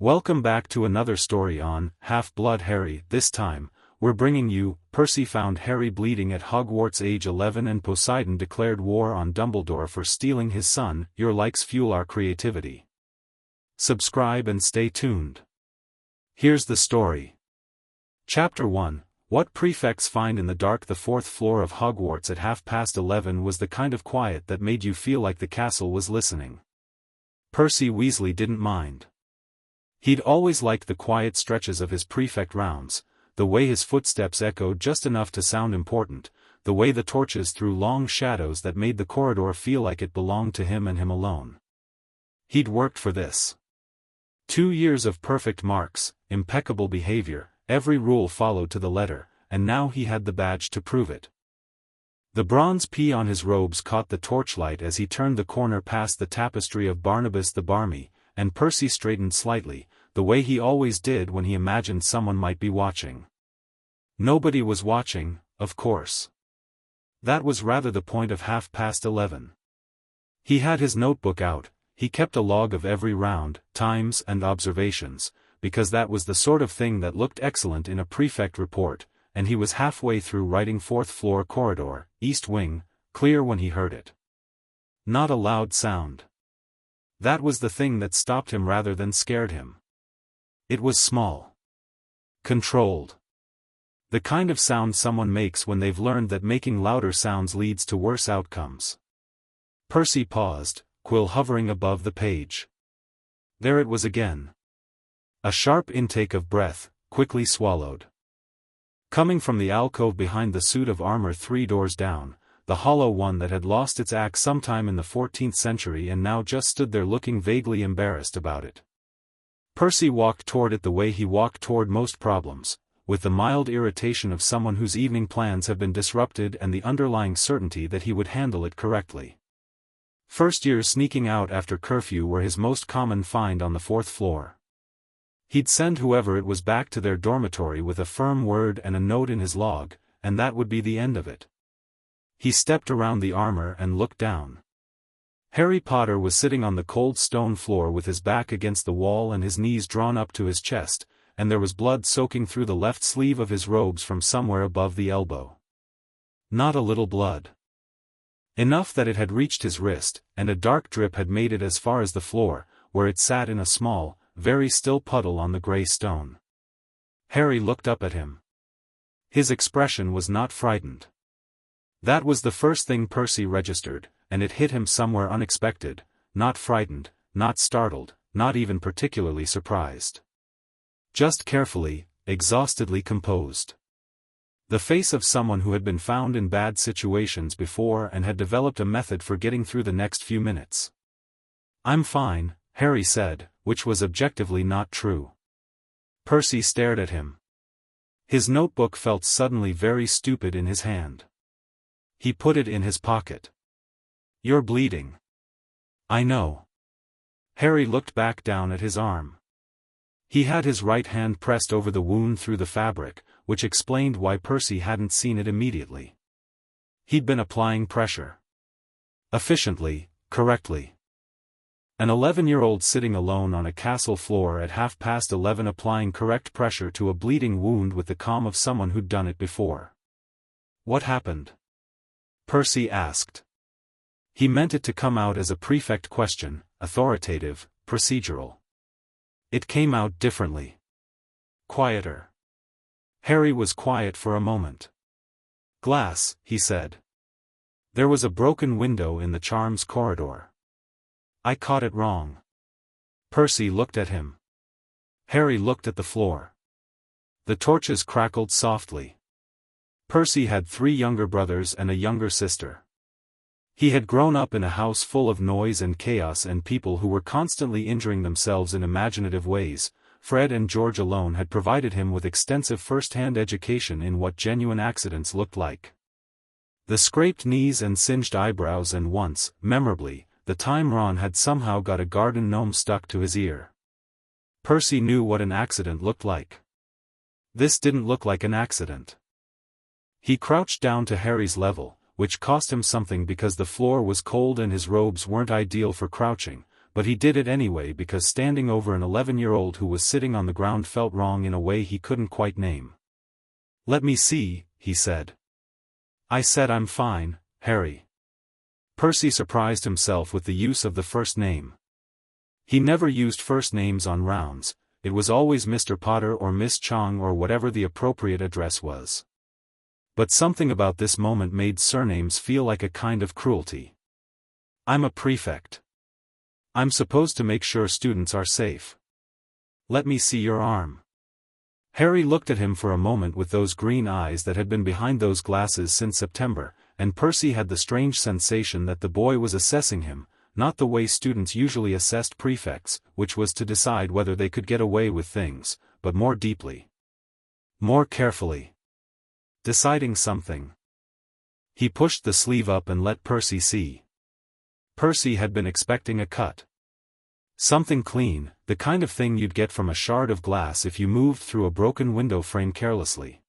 Welcome back to another story on Half-Blood Harry. This time, we're bringing you, Percy found Harry bleeding at Hogwarts age 11 and Poseidon declared war on Dumbledore for stealing his son. Your likes fuel our creativity. Subscribe and stay tuned. Here's the story. Chapter 1. What prefects find in the dark. The fourth floor of Hogwarts at 11:30 was the kind of quiet that made you feel like the castle was listening. Percy Weasley didn't mind. He'd always liked the quiet stretches of his prefect rounds, the way his footsteps echoed just enough to sound important, the way the torches threw long shadows that made the corridor feel like it belonged to him and him alone. He'd worked for this. 2 years of perfect marks, impeccable behavior, every rule followed to the letter, and now he had the badge to prove it. The bronze P on his robes caught the torchlight as he turned the corner past the tapestry of Barnabas the Barmy, and Percy straightened slightly, the way he always did when he imagined someone might be watching. Nobody was watching, of course. That was rather the point of 11:30. He had his notebook out. He kept a log of every round, times and observations, because that was the sort of thing that looked excellent in a prefect report, and he was halfway through writing fourth floor corridor, east wing, clear when he heard it. Not a loud sound. That was the thing that stopped him rather than scared him. It was small. Controlled. The kind of sound someone makes when they've learned that making louder sounds leads to worse outcomes. Percy paused, quill hovering above the page. There it was again. A sharp intake of breath, quickly swallowed. Coming from the alcove behind the suit of armor 3 doors down, the hollow one that had lost its axe sometime in the 14th century and now just stood there looking vaguely embarrassed about it. Percy walked toward it the way he walked toward most problems, with the mild irritation of someone whose evening plans have been disrupted and the underlying certainty that he would handle it correctly. First years sneaking out after curfew were his most common find on the 4th floor. He'd send whoever it was back to their dormitory with a firm word and a note in his log, and that would be the end of it. He stepped around the armor and looked down. Harry Potter was sitting on the cold stone floor with his back against the wall and his knees drawn up to his chest, and there was blood soaking through the left sleeve of his robes from somewhere above the elbow. Not a little blood. Enough that it had reached his wrist, and a dark drip had made it as far as the floor, where it sat in a small, very still puddle on the grey stone. Harry looked up at him. His expression was not frightened. That was the first thing Percy registered, and it hit him somewhere unexpected, not frightened, not startled, not even particularly surprised. Just carefully, exhaustedly composed. The face of someone who had been found in bad situations before and had developed a method for getting through the next few minutes. "I'm fine," Harry said, which was objectively not true. Percy stared at him. His notebook felt suddenly very stupid in his hand. He put it in his pocket. "You're bleeding." "I know." Harry looked back down at his arm. He had his right hand pressed over the wound through the fabric, which explained why Percy hadn't seen it immediately. He'd been applying pressure. Efficiently, correctly. An 11-year-old sitting alone on a castle floor at 11:30 applying correct pressure to a bleeding wound with the calm of someone who'd done it before. "What happened?" Percy asked. He meant it to come out as a prefect question, authoritative, procedural. It came out differently. Quieter. Harry was quiet for a moment. "Glass," he said. "There was a broken window in the charms corridor. I caught it wrong." Percy looked at him. Harry looked at the floor. The torches crackled softly. Percy had 3 younger brothers and a younger sister. He had grown up in a house full of noise and chaos and people who were constantly injuring themselves in imaginative ways. Fred and George alone had provided him with extensive first-hand education in what genuine accidents looked like. The scraped knees and singed eyebrows and once, memorably, the time Ron had somehow got a garden gnome stuck to his ear. Percy knew what an accident looked like. This didn't look like an accident. He crouched down to Harry's level, which cost him something because the floor was cold and his robes weren't ideal for crouching, but he did it anyway because standing over an 11-year-old who was sitting on the ground felt wrong in a way he couldn't quite name. "Let me see," he said. "I said I'm fine, Harry." Percy surprised himself with the use of the first name. He never used first names on rounds, it was always Mr. Potter or Miss Chong or whatever the appropriate address was. But something about this moment made surnames feel like a kind of cruelty. "I'm a prefect. I'm supposed to make sure students are safe. Let me see your arm." Harry looked at him for a moment with those green eyes that had been behind those glasses since September, and Percy had the strange sensation that the boy was assessing him, not the way students usually assessed prefects, which was to decide whether they could get away with things, but more deeply. More carefully. Deciding something. He pushed the sleeve up and let Percy see. Percy had been expecting a cut. Something clean, the kind of thing you'd get from a shard of glass if you moved through a broken window frame carelessly.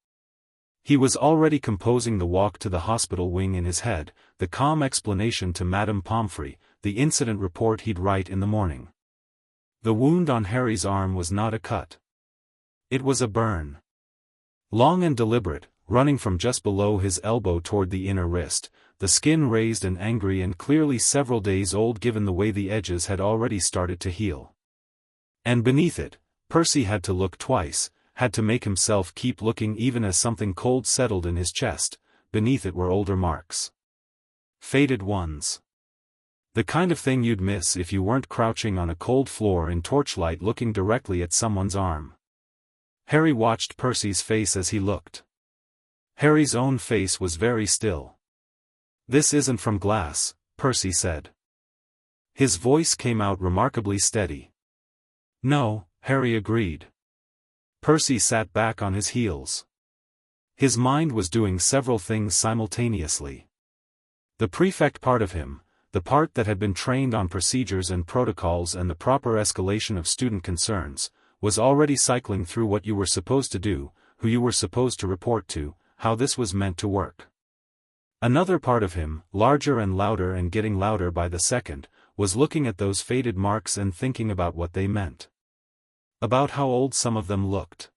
He was already composing the walk to the hospital wing in his head, the calm explanation to Madame Pomfrey, the incident report he'd write in the morning. The wound on Harry's arm was not a cut. It was a burn. Long and deliberate, running from just below his elbow toward the inner wrist, the skin raised and angry and clearly several days old given the way the edges had already started to heal. And beneath it, Percy had to look twice, had to make himself keep looking even as something cold settled in his chest. Beneath it were older marks. Faded ones. The kind of thing you'd miss if you weren't crouching on a cold floor in torchlight looking directly at someone's arm. Harry watched Percy's face as he looked. Harry's own face was very still. "This isn't from glass," Percy said. His voice came out remarkably steady. "No," Harry agreed. Percy sat back on his heels. His mind was doing several things simultaneously. The prefect part of him, the part that had been trained on procedures and protocols and the proper escalation of student concerns, was already cycling through what you were supposed to do, who you were supposed to report to, how this was meant to work. Another part of him, larger and louder and getting louder by the second, was looking at those faded marks and thinking about what they meant. About how old some of them looked.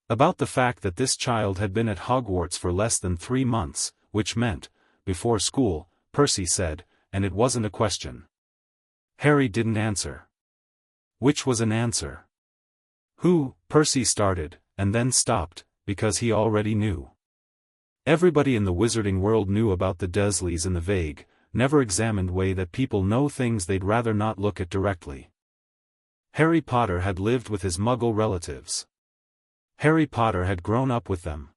About the fact that this child had been at Hogwarts for less than 3 months, which meant, before school, Percy said, and it wasn't a question. Harry didn't answer. Which was an answer. Who, Percy started, and then stopped, because he already knew. Everybody in the wizarding world knew about the Dursleys in the vague, never-examined way that people know things they'd rather not look at directly. Harry Potter had lived with his Muggle relatives. Harry Potter had grown up with them.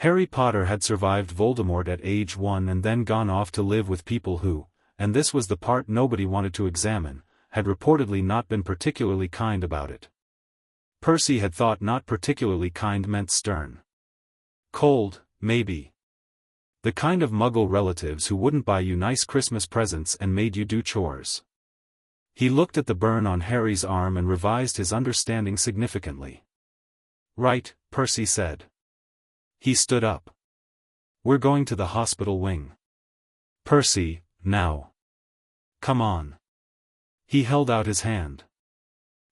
Harry Potter had survived Voldemort at age 1 and then gone off to live with people who, and this was the part nobody wanted to examine, had reportedly not been particularly kind about it. Percy had thought not particularly kind meant stern. Cold, maybe. The kind of Muggle relatives who wouldn't buy you nice Christmas presents and made you do chores. He looked at the burn on Harry's arm and revised his understanding significantly. "Right," Percy said. He stood up. "We're going to the hospital wing." "Percy, now. Come on." He held out his hand.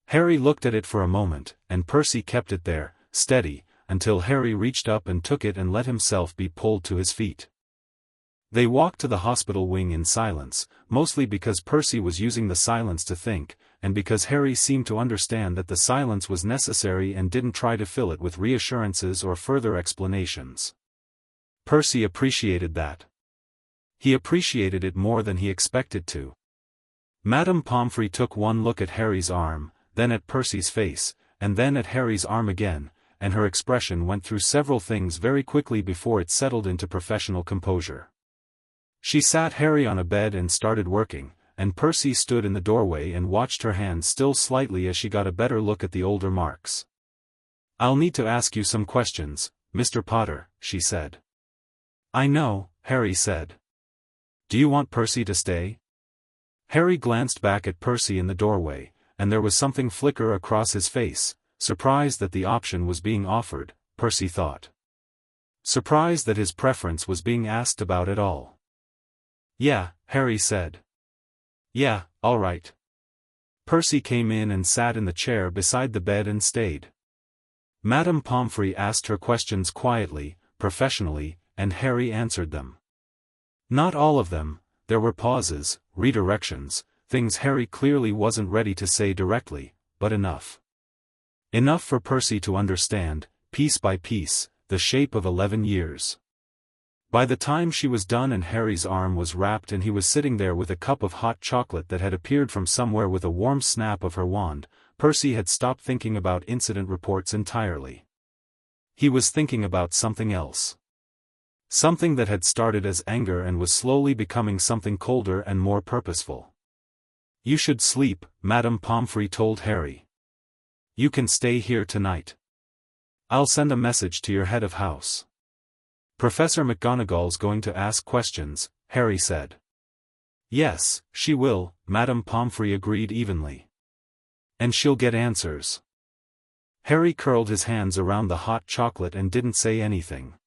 Harry looked at it for a moment, and Percy kept it there, steady, until Harry reached up and took it and let himself be pulled to his feet. They walked to the hospital wing in silence, mostly because Percy was using the silence to think, and because Harry seemed to understand that the silence was necessary and didn't try to fill it with reassurances or further explanations. Percy appreciated that. He appreciated it more than he expected to. Madame Pomfrey took one look at Harry's arm, then at Percy's face, and then at Harry's arm again, and her expression went through several things very quickly before it settled into professional composure. She sat Harry on a bed and started working, and Percy stood in the doorway and watched her hand still slightly as she got a better look at the older marks. "I'll need to ask you some questions, Mr. Potter," she said. "I know," Harry said. "Do you want Percy to stay?" Harry glanced back at Percy in the doorway, and there was something flicker across his face, surprised that the option was being offered, Percy thought. Surprised that his preference was being asked about at all. "Yeah," Harry said. "Yeah, all right." Percy came in and sat in the chair beside the bed and stayed. Madame Pomfrey asked her questions quietly, professionally, and Harry answered them. Not all of them, there were pauses, redirections, things Harry clearly wasn't ready to say directly, but enough. Enough for Percy to understand, piece by piece, the shape of 11 years. By the time she was done and Harry's arm was wrapped and he was sitting there with a cup of hot chocolate that had appeared from somewhere with a warm snap of her wand, Percy had stopped thinking about incident reports entirely. He was thinking about something else. Something that had started as anger and was slowly becoming something colder and more purposeful. "You should sleep," Madame Pomfrey told Harry. "You can stay here tonight. I'll send a message to your head of house. Professor McGonagall's going to ask questions," Harry said. "Yes, she will," Madame Pomfrey agreed evenly. "And she'll get answers." Harry curled his hands around the hot chocolate and didn't say anything.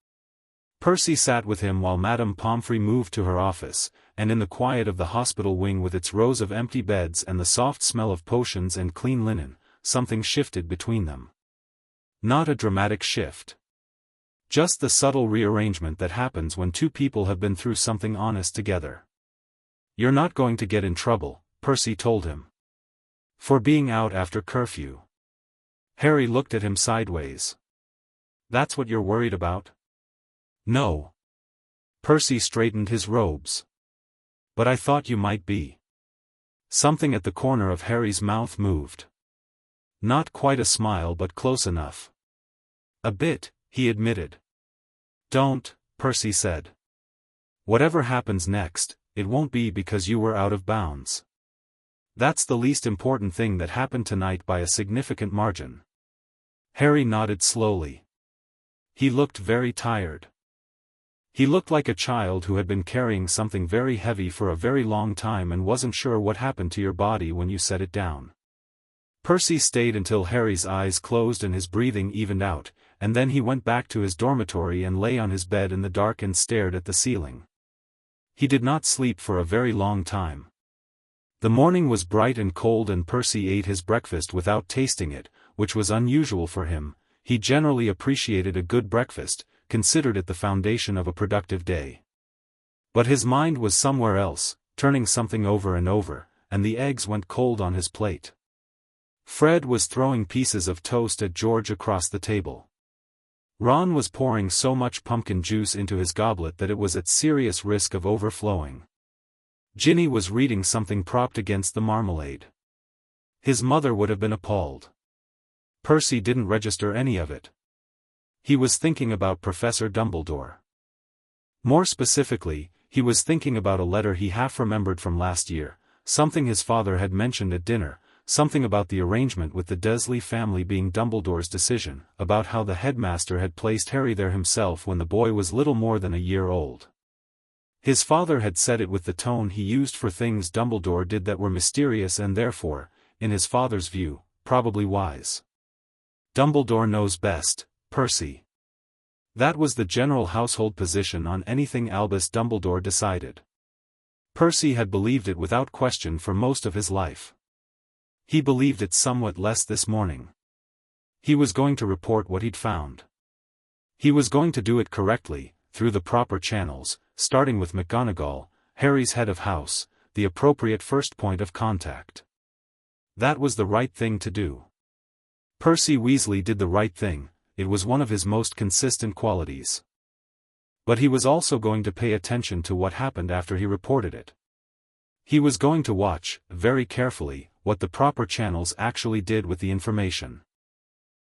Percy sat with him while Madame Pomfrey moved to her office, and in the quiet of the hospital wing with its rows of empty beds and the soft smell of potions and clean linen, something shifted between them. Not a dramatic shift. Just the subtle rearrangement that happens when two people have been through something honest together. "You're not going to get in trouble," Percy told him. "For being out after curfew." Harry looked at him sideways. "That's what you're worried about?" "No." Percy straightened his robes. "But I thought you might be." Something at the corner of Harry's mouth moved. Not quite a smile but close enough. "A bit," he admitted. "Don't," Percy said. "Whatever happens next, it won't be because you were out of bounds. That's the least important thing that happened tonight by a significant margin." Harry nodded slowly. He looked very tired. He looked like a child who had been carrying something very heavy for a very long time and wasn't sure what happened to your body when you set it down. Percy stayed until Harry's eyes closed and his breathing evened out, and then he went back to his dormitory and lay on his bed in the dark and stared at the ceiling. He did not sleep for a very long time. The morning was bright and cold and Percy ate his breakfast without tasting it, which was unusual for him. He generally appreciated a good breakfast, considered it the foundation of a productive day. But his mind was somewhere else, turning something over and over, and the eggs went cold on his plate. Fred was throwing pieces of toast at George across the table. Ron was pouring so much pumpkin juice into his goblet that it was at serious risk of overflowing. Ginny was reading something propped against the marmalade. His mother would have been appalled. Percy didn't register any of it. He was thinking about Professor Dumbledore. More specifically, he was thinking about a letter he half remembered from last year, something his father had mentioned at dinner, something about the arrangement with the Dursley family being Dumbledore's decision, about how the headmaster had placed Harry there himself when the boy was little more than a year old. His father had said it with the tone he used for things Dumbledore did that were mysterious and therefore, in his father's view, probably wise. "Dumbledore knows best, Percy." That was the general household position on anything Albus Dumbledore decided. Percy had believed it without question for most of his life. He believed it somewhat less this morning. He was going to report what he'd found. He was going to do it correctly, through the proper channels, starting with McGonagall, Harry's head of house, the appropriate first point of contact. That was the right thing to do. Percy Weasley did the right thing, it was one of his most consistent qualities. But he was also going to pay attention to what happened after he reported it. He was going to watch, very carefully, what the proper channels actually did with the information.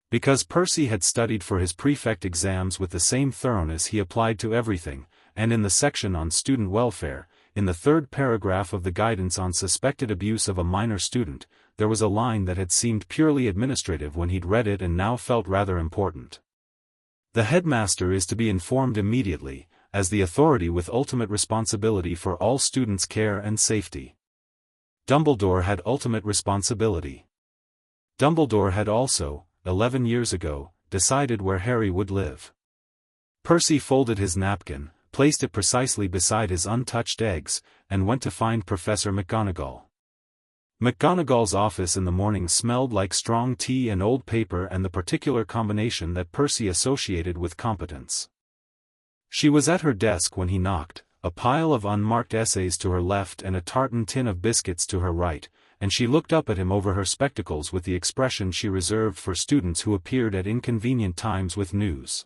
Because Percy had studied for his prefect exams with the same thoroughness he applied to everything, and in the section on student welfare, in the third paragraph of the guidance on suspected abuse of a minor student, there was a line that had seemed purely administrative when he'd read it and now felt rather important. The headmaster is to be informed immediately, as the authority with ultimate responsibility for all students' care and safety. Dumbledore had ultimate responsibility. Dumbledore had also, 11 years ago, decided where Harry would live. Percy folded his napkin, placed it precisely beside his untouched eggs, and went to find Professor McGonagall. McGonagall's office in the morning smelled like strong tea and old paper and the particular combination that Percy associated with competence. She was at her desk when he knocked, a pile of unmarked essays to her left and a tartan tin of biscuits to her right, and she looked up at him over her spectacles with the expression she reserved for students who appeared at inconvenient times with news.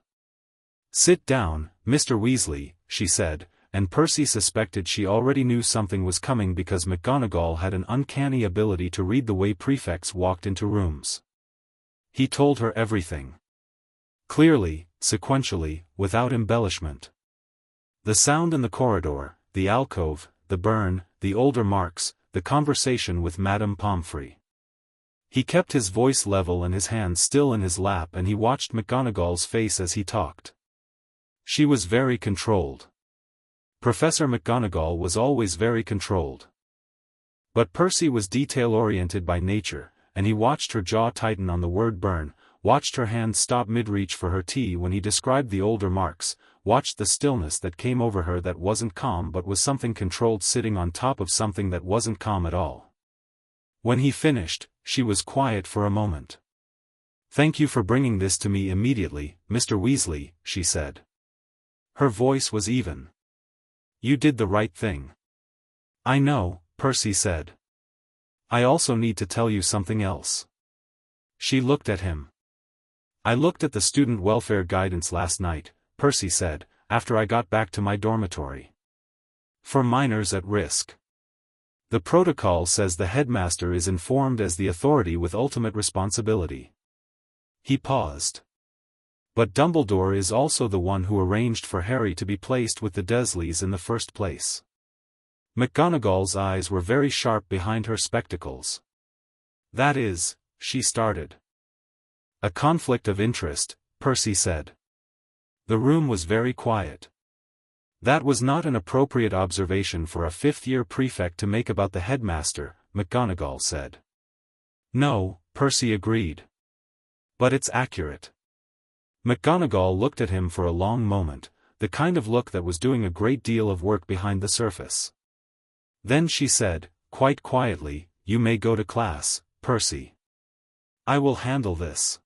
"Sit down, Mr. Weasley," she said, and Percy suspected she already knew something was coming because McGonagall had an uncanny ability to read the way prefects walked into rooms. He told her everything. Clearly, sequentially, without embellishment. The sound in the corridor, the alcove, the burn, the older marks, the conversation with Madame Pomfrey. He kept his voice level and his hands still in his lap and he watched McGonagall's face as he talked. She was very controlled. Professor McGonagall was always very controlled. But Percy was detail-oriented by nature, and he watched her jaw tighten on the word burn, watched her hand stop mid-reach for her tea when he described the older marks, watched the stillness that came over her that wasn't calm but was something controlled sitting on top of something that wasn't calm at all. When he finished, she was quiet for a moment. "Thank you for bringing this to me immediately, Mr. Weasley," she said. Her voice was even. "You did the right thing." "I know," Percy said. "I also need to tell you something else." She looked at him. "I looked at the student welfare guidance last night," Percy said, "after I got back to my dormitory. For minors at risk. The protocol says the headmaster is informed as the authority with ultimate responsibility." He paused. "But Dumbledore is also the one who arranged for Harry to be placed with the Dursleys in the first place." McGonagall's eyes were very sharp behind her spectacles. "That is," she started. "A conflict of interest," Percy said. The room was very quiet. "That was not an appropriate observation for a fifth-year prefect to make about the headmaster," McGonagall said. "No," Percy agreed. "But it's accurate." McGonagall looked at him for a long moment, the kind of look that was doing a great deal of work behind the surface. Then she said, quite quietly, "You may go to class, Percy. I will handle this."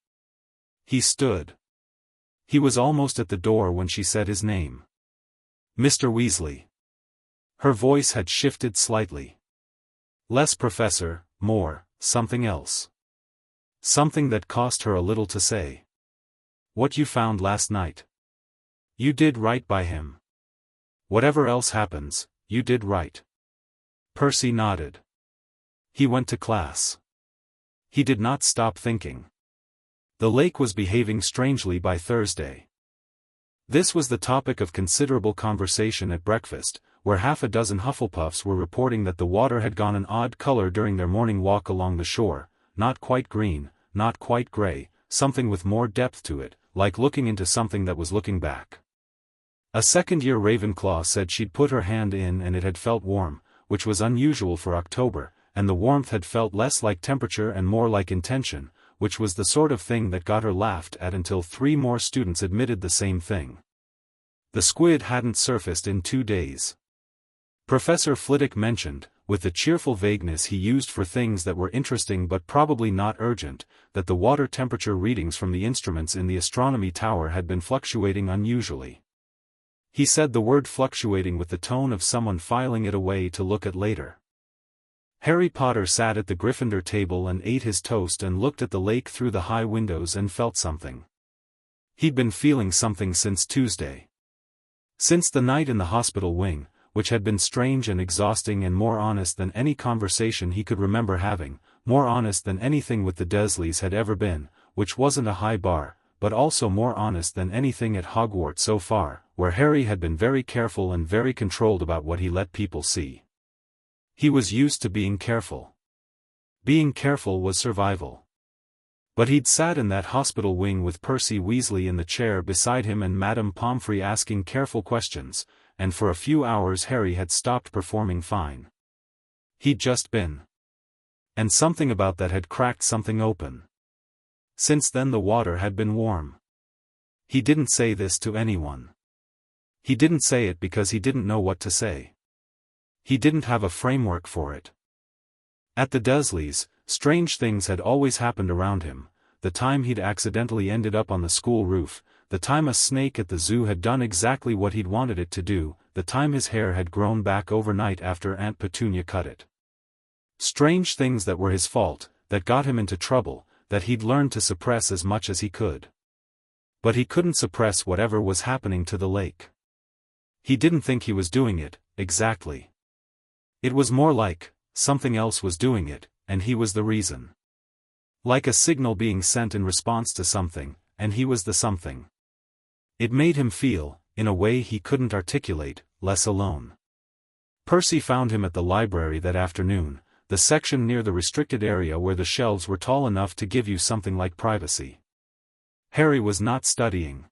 He stood. He was almost at the door when she said his name. "Mr. Weasley." Her voice had shifted slightly. Less professor, more, something else. Something that cost her a little to say. "What you found last night. You did right by him. Whatever else happens, you did right." Percy nodded. He went to class. He did not stop thinking. The lake was behaving strangely by Thursday. This was the topic of considerable conversation at breakfast, where half a dozen Hufflepuffs were reporting that the water had gone an odd color during their morning walk along the shore, not quite green, not quite gray, something with more depth to it, like looking into something that was looking back. A second-year Ravenclaw said she'd put her hand in and it had felt warm, which was unusual for October, and the warmth had felt less like temperature and more like intention, which was the sort of thing that got her laughed at until 3 more students admitted the same thing. The squid hadn't surfaced in 2 days. Professor Flitwick mentioned, with the cheerful vagueness he used for things that were interesting but probably not urgent, that the water temperature readings from the instruments in the astronomy tower had been fluctuating unusually. He said the word fluctuating with the tone of someone filing it away to look at later. Harry Potter sat at the Gryffindor table and ate his toast and looked at the lake through the high windows and felt something. He'd been feeling something since Tuesday. Since the night in the hospital wing, which had been strange and exhausting and more honest than any conversation he could remember having, more honest than anything with the Dursleys had ever been, which wasn't a high bar, but also more honest than anything at Hogwarts so far, where Harry had been very careful and very controlled about what he let people see. He was used to being careful. Being careful was survival. But he'd sat in that hospital wing with Percy Weasley in the chair beside him and Madame Pomfrey asking careful questions, and for a few hours Harry had stopped performing fine. He'd just been. And something about that had cracked something open. Since then the water had been warm. He didn't say this to anyone. He didn't say it because he didn't know what to say. He didn't have a framework for it. At the Dursleys, strange things had always happened around him: the time he'd accidentally ended up on the school roof, the time a snake at the zoo had done exactly what he'd wanted it to do, the time his hair had grown back overnight after Aunt Petunia cut it. Strange things that were his fault, that got him into trouble, that he'd learned to suppress as much as he could. But he couldn't suppress whatever was happening to the lake. He didn't think he was doing it, exactly. It was more like, something else was doing it, and he was the reason. Like a signal being sent in response to something, and he was the something. It made him feel, in a way he couldn't articulate, less alone. Percy found him at the library that afternoon, the section near the restricted area where the shelves were tall enough to give you something like privacy. Harry was not studying.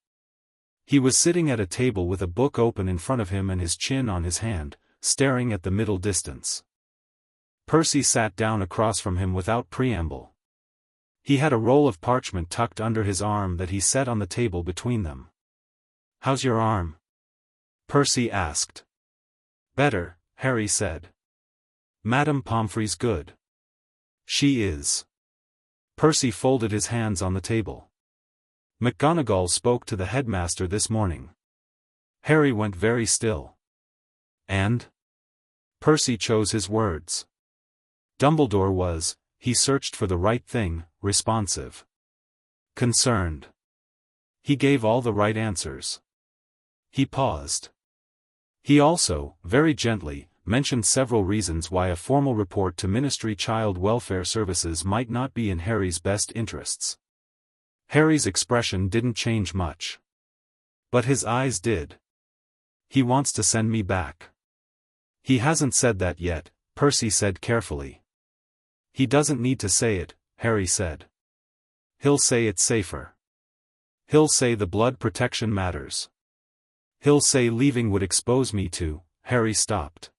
He was sitting at a table with a book open in front of him and his chin on his hand, staring at the middle distance. Percy sat down across from him without preamble. He had a roll of parchment tucked under his arm that he set on the table between them. "How's your arm?" Percy asked. "Better," Harry said. "Madame Pomfrey's good." "She is." Percy folded his hands on the table. "McGonagall spoke to the headmaster this morning." Harry went very still. "And?" Percy chose his words. Dumbledore was, he searched for the right thing, responsive. Concerned. He gave all the right answers. He paused. He also, very gently, mentioned several reasons why a formal report to Ministry Child Welfare Services might not be in Harry's best interests. Harry's expression didn't change much. But his eyes did. "He wants to send me back." "He hasn't said that yet," Percy said carefully. "He doesn't need to say it," Harry said. "He'll say it's safer. He'll say the blood protection matters. He'll say leaving would expose me to—" Harry stopped.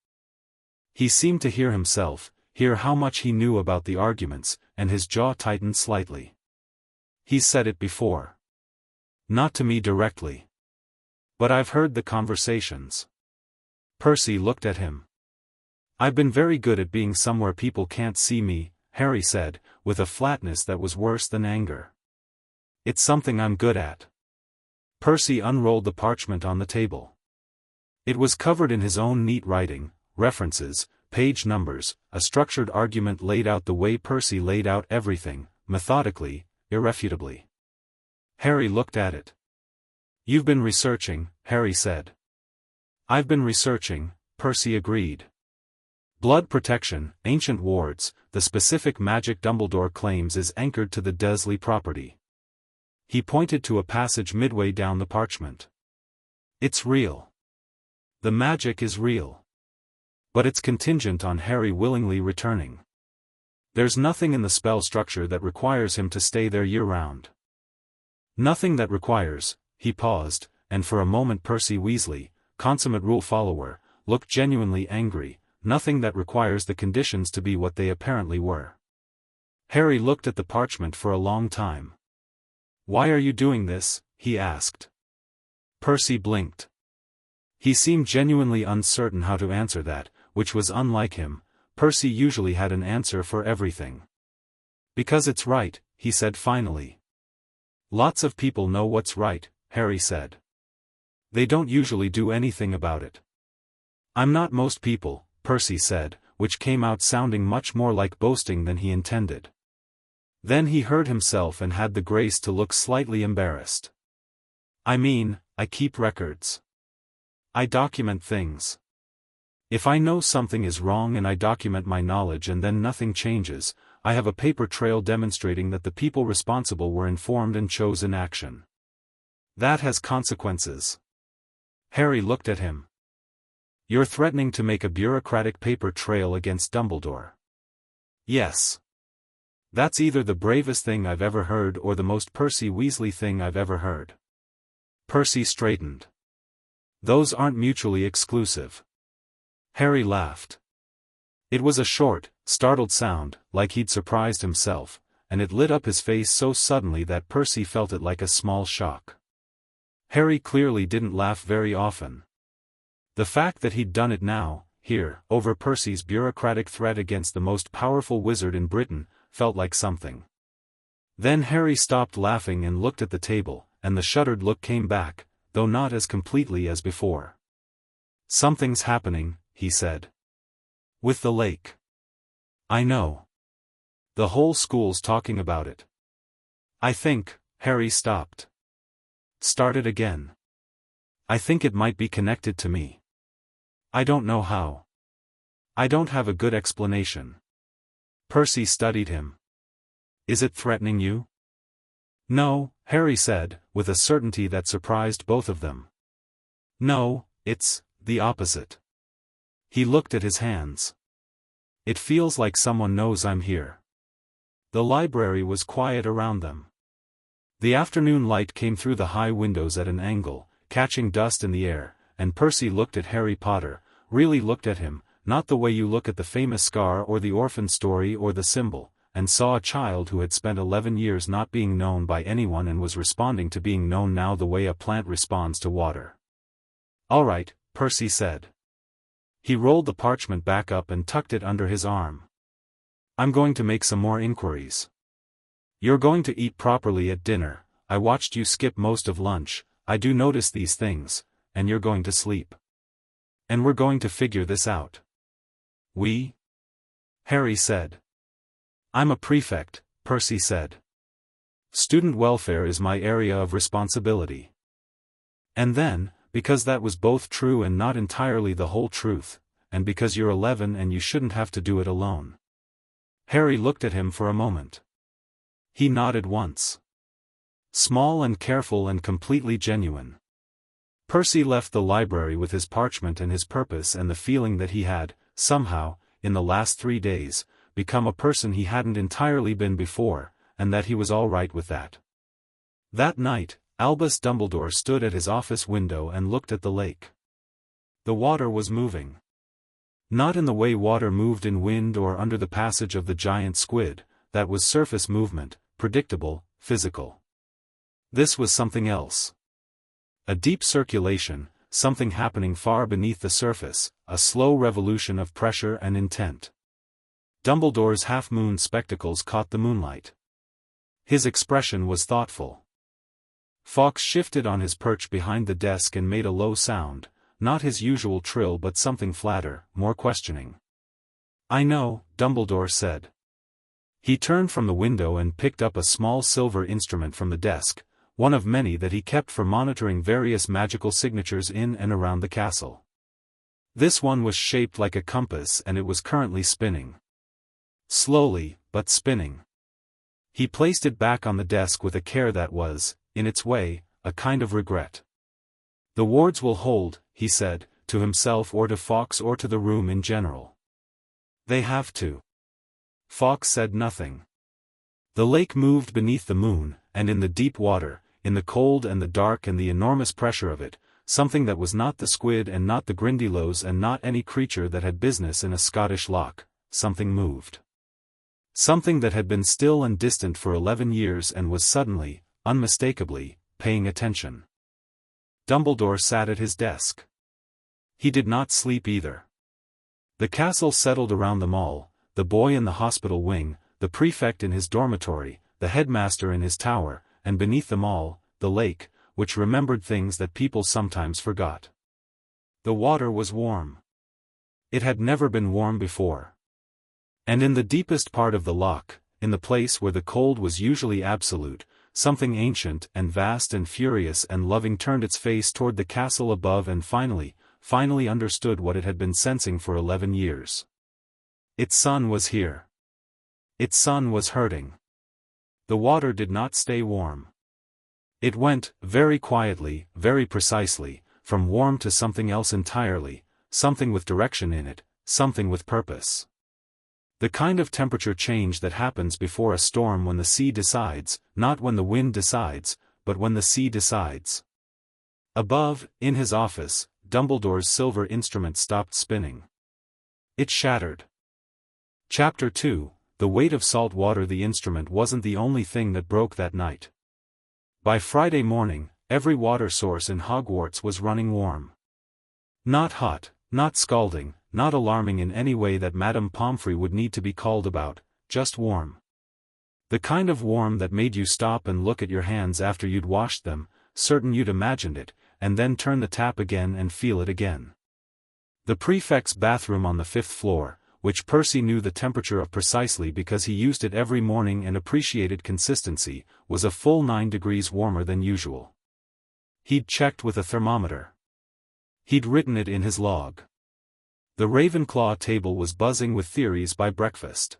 He seemed to hear himself, hear how much he knew about the arguments, and his jaw tightened slightly. "He's said it before. Not to me directly. But I've heard the conversations." Percy looked at him. "I've been very good at being somewhere people can't see me," Harry said, with a flatness that was worse than anger. "It's something I'm good at." Percy unrolled the parchment on the table. It was covered in his own neat writing, references, page numbers, a structured argument laid out the way Percy laid out everything, methodically, irrefutably. Harry looked at it. "You've been researching," Harry said. "I've been researching," Percy agreed. "Blood protection, ancient wards, the specific magic Dumbledore claims is anchored to the Dursley property." He pointed to a passage midway down the parchment. "It's real. The magic is real. But it's contingent on Harry willingly returning. There's nothing in the spell structure that requires him to stay there year-round. Nothing that requires," he paused, and for a moment Percy Weasley, consummate rule follower, looked genuinely angry, "nothing that requires the conditions to be what they apparently were." Harry looked at the parchment for a long time. "Why are you doing this?" he asked. Percy blinked. He seemed genuinely uncertain how to answer that, which was unlike him. Percy usually had an answer for everything. "Because it's right," he said finally. "Lots of people know what's right," Harry said. "They don't usually do anything about it." "I'm not most people," Percy said, which came out sounding much more like boasting than he intended. Then he heard himself and had the grace to look slightly embarrassed. "I mean, I keep records. I document things. If I know something is wrong and I document my knowledge and then nothing changes, I have a paper trail demonstrating that the people responsible were informed and chose inaction. That has consequences." Harry looked at him. "You're threatening to make a bureaucratic paper trail against Dumbledore." "Yes. That's either the bravest thing I've ever heard or the most Percy Weasley thing I've ever heard." Percy straightened. "Those aren't mutually exclusive." Harry laughed. It was a short, startled sound, like he'd surprised himself, and it lit up his face so suddenly that Percy felt it like a small shock. Harry clearly didn't laugh very often. The fact that he'd done it now, here, over Percy's bureaucratic threat against the most powerful wizard in Britain, felt like something. Then Harry stopped laughing and looked at the table, and the shuddered look came back, though not as completely as before. "Something's happening," he said. "With the lake. I know. The whole school's talking about it. I think," Harry stopped. Started again. "I think it might be connected to me. I don't know how. I don't have a good explanation." Percy studied him. "Is it threatening you?" "No," Harry said, with a certainty that surprised both of them. "No, it's the opposite." He looked at his hands. "It feels like someone knows I'm here." The library was quiet around them. The afternoon light came through the high windows at an angle, catching dust in the air, and Percy looked at Harry Potter, really looked at him, not the way you look at the famous scar or the orphan story or the symbol, and saw a child who had spent 11 years not being known by anyone and was responding to being known now the way a plant responds to water. "All right," Percy said. He rolled the parchment back up and tucked it under his arm. "I'm going to make some more inquiries. You're going to eat properly at dinner. I watched you skip most of lunch. I do notice these things, and you're going to sleep. And we're going to figure this out." "We?" Harry said. "I'm a prefect," Percy said. "Student welfare is my area of responsibility." And then, because that was both true and not entirely the whole truth, and because you're 11 and you shouldn't have to do it alone. Harry looked at him for a moment. He nodded once. Small and careful and completely genuine. Percy left the library with his parchment and his purpose and the feeling that he had, somehow, in the last 3 days, become a person he hadn't entirely been before, and that he was all right with that. That night, Albus Dumbledore stood at his office window and looked at the lake. The water was moving. Not in the way water moved in wind or under the passage of the giant squid, that was surface movement, predictable, physical. This was something else. A deep circulation, something happening far beneath the surface, a slow revolution of pressure and intent. Dumbledore's half-moon spectacles caught the moonlight. His expression was thoughtful. Fawkes shifted on his perch behind the desk and made a low sound, not his usual trill but something flatter, more questioning. "I know," Dumbledore said. He turned from the window and picked up a small silver instrument from the desk, one of many that he kept for monitoring various magical signatures in and around the castle. This one was shaped like a compass and it was currently spinning. Slowly, but spinning. He placed it back on the desk with a care that was, in its way, a kind of regret. "The wards will hold," he said, to himself or to Fawkes or to the room in general. "They have to." Fawkes said nothing. The lake moved beneath the moon, and in the deep water, in the cold and the dark and the enormous pressure of it, something that was not the squid and not the Grindylows and not any creature that had business in a Scottish loch, something moved. Something that had been still and distant for 11 years and was suddenly, unmistakably, paying attention. Dumbledore sat at his desk. He did not sleep either. The castle settled around them all, the boy in the hospital wing, the prefect in his dormitory, the headmaster in his tower, and beneath them all, the lake, which remembered things that people sometimes forgot. The water was warm. It had never been warm before. And in the deepest part of the loch, in the place where the cold was usually absolute, something ancient and vast and furious and loving turned its face toward the castle above and finally understood what it had been sensing for 11 years. Its son was here. Its son was hurting. The water did not stay warm. It went, very quietly, very precisely, from warm to something else entirely, something with direction in it, something with purpose. The kind of temperature change that happens before a storm when the sea decides, not when the wind decides, but when the sea decides. Above, in his office, Dumbledore's silver instrument stopped spinning. It shattered. Chapter 2, The Weight of Salt Water. The instrument wasn't the only thing that broke that night. By Friday morning, every water source in Hogwarts was running warm. Not hot, not scalding, not alarming in any way that Madame Pomfrey would need to be called about, just warm. The kind of warm that made you stop and look at your hands after you'd washed them, certain you'd imagined it, and then turn the tap again and feel it again. The prefect's bathroom on the 5th floor, which Percy knew the temperature of precisely because he used it every morning and appreciated consistency, was a full 9 degrees warmer than usual. He'd checked with a thermometer. He'd written it in his log. The Ravenclaw table was buzzing with theories by breakfast.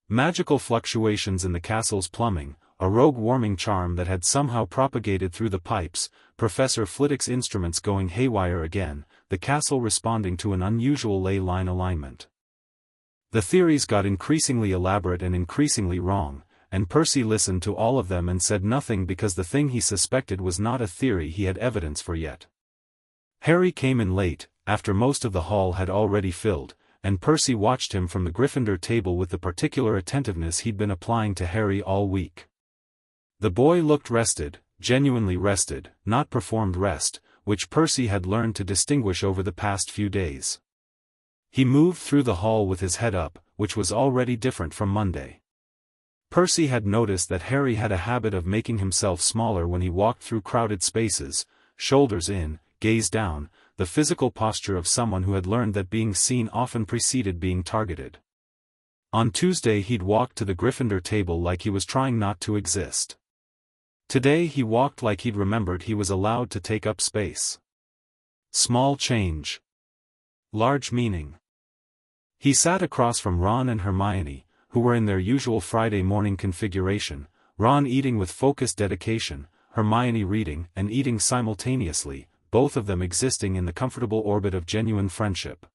Magical fluctuations in the castle's plumbing, a rogue warming charm that had somehow propagated through the pipes, Professor Flitwick's instruments going haywire again, the castle responding to an unusual ley line alignment. The theories got increasingly elaborate and increasingly wrong, and Percy listened to all of them and said nothing because the thing he suspected was not a theory he had evidence for yet. Harry came in late, after most of the hall had already filled, and Percy watched him from the Gryffindor table with the particular attentiveness he'd been applying to Harry all week. The boy looked rested, genuinely rested, not performed rest, which Percy had learned to distinguish over the past few days. He moved through the hall with his head up, which was already different from Monday. Percy had noticed that Harry had a habit of making himself smaller when he walked through crowded spaces, shoulders in, gaze down, the physical posture of someone who had learned that being seen often preceded being targeted. On Tuesday he'd walked to the Gryffindor table like he was trying not to exist. Today he walked like he'd remembered he was allowed to take up space. Small change. Large meaning. He sat across from Ron and Hermione, who were in their usual Friday morning configuration, Ron eating with focused dedication, Hermione reading and eating simultaneously, both of them existing in the comfortable orbit of genuine friendship.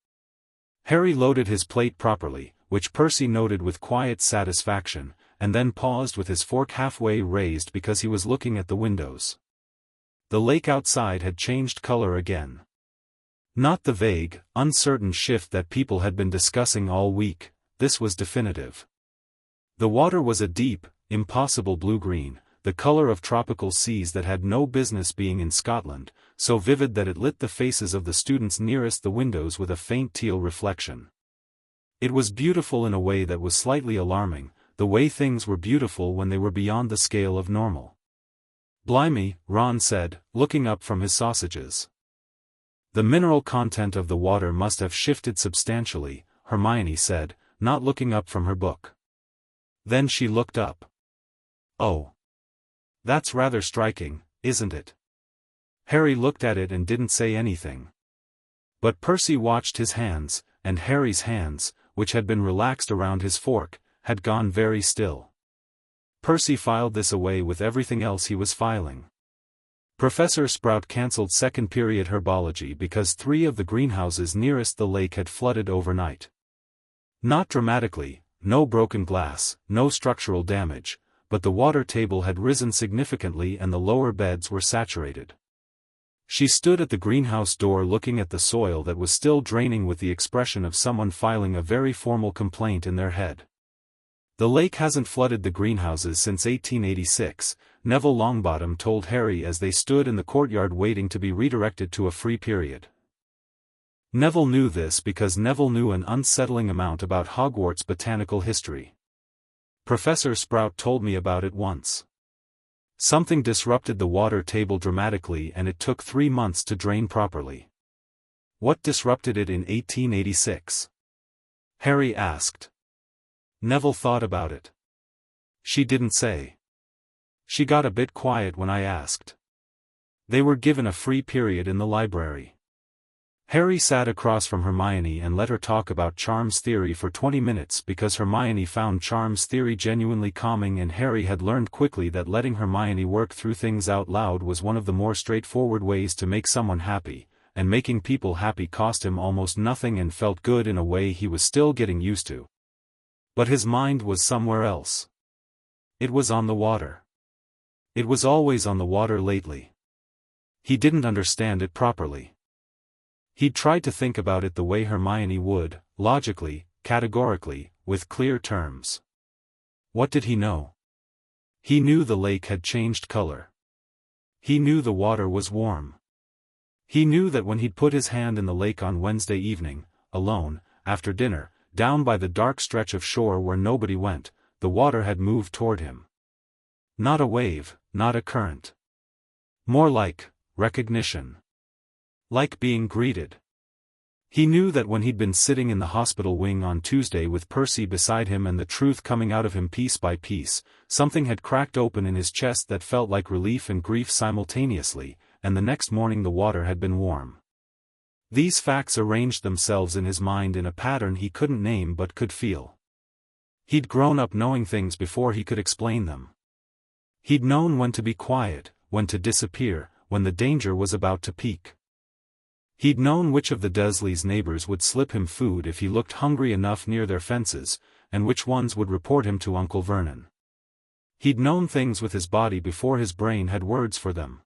Harry loaded his plate properly, which Percy noted with quiet satisfaction, and then paused with his fork halfway raised because he was looking at the windows. The lake outside had changed color again. Not the vague, uncertain shift that people had been discussing all week, this was definitive. The water was a deep, impossible blue-green, the color of tropical seas that had no business being in Scotland, so vivid that it lit the faces of the students nearest the windows with a faint teal reflection. It was beautiful in a way that was slightly alarming, the way things were beautiful when they were beyond the scale of normal. "Blimey," Ron said, looking up from his sausages. "The mineral content of the water must have shifted substantially," Hermione said, not looking up from her book. Then she looked up. "Oh. That's rather striking, isn't it?" Harry looked at it and didn't say anything. But Percy watched his hands, and Harry's hands, which had been relaxed around his fork, had gone very still. Percy filed this away with everything else he was filing. Professor Sprout cancelled second period herbology because 3 of the greenhouses nearest the lake had flooded overnight. Not dramatically, no broken glass, no structural damage, but the water table had risen significantly and the lower beds were saturated. She stood at the greenhouse door looking at the soil that was still draining with the expression of someone filing a very formal complaint in their head. "The lake hasn't flooded the greenhouses since 1886, Neville Longbottom told Harry as they stood in the courtyard waiting to be redirected to a free period. Neville knew this because Neville knew an unsettling amount about Hogwarts botanical history. "Professor Sprout told me about it once. Something disrupted the water table dramatically and it took 3 months to drain properly." "What disrupted it in 1886? Harry asked. Neville thought about it. "She didn't say. She got a bit quiet when I asked. They were given a free period in the library." Harry sat across from Hermione and let her talk about Charm's theory for 20 minutes because Hermione found Charm's theory genuinely calming and Harry had learned quickly that letting Hermione work through things out loud was one of the more straightforward ways to make someone happy, and making people happy cost him almost nothing and felt good in a way he was still getting used to. But his mind was somewhere else. It was on the water. It was always on the water lately. He didn't understand it properly. He'd tried to think about it the way Hermione would, logically, categorically, with clear terms. What did he know? He knew the lake had changed color. He knew the water was warm. He knew that when he'd put his hand in the lake on Wednesday evening, alone, after dinner, down by the dark stretch of shore where nobody went. The water had moved toward him. Not a wave, not a current. More like recognition. Like being greeted. He knew that when he'd been sitting in the hospital wing on Tuesday with Percy beside him and the truth coming out of him piece by piece, something had cracked open in his chest that felt like relief and grief simultaneously, and the next morning the water had been warm. These facts arranged themselves in his mind in a pattern he couldn't name but could feel. He'd grown up knowing things before he could explain them. He'd known when to be quiet, when to disappear, when the danger was about to peak. He'd known which of the Dursleys' neighbors would slip him food if he looked hungry enough near their fences, and which ones would report him to Uncle Vernon. He'd known things with his body before his brain had words for them.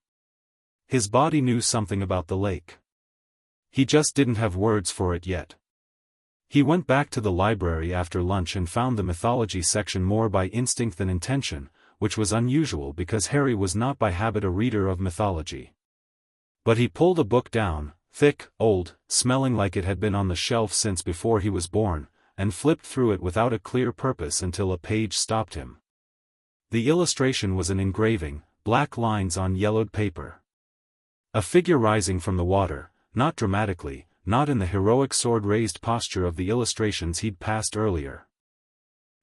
His body knew something about the lake. He just didn't have words for it yet. He went back to the library after lunch and found the mythology section more by instinct than intention, which was unusual because Harry was not by habit a reader of mythology. But he pulled a book down, thick, old, smelling like it had been on the shelf since before he was born, and flipped through it without a clear purpose until a page stopped him. The illustration was an engraving, black lines on yellowed paper. A figure rising from the water, not dramatically, not in the heroic sword-raised posture of the illustrations he'd passed earlier.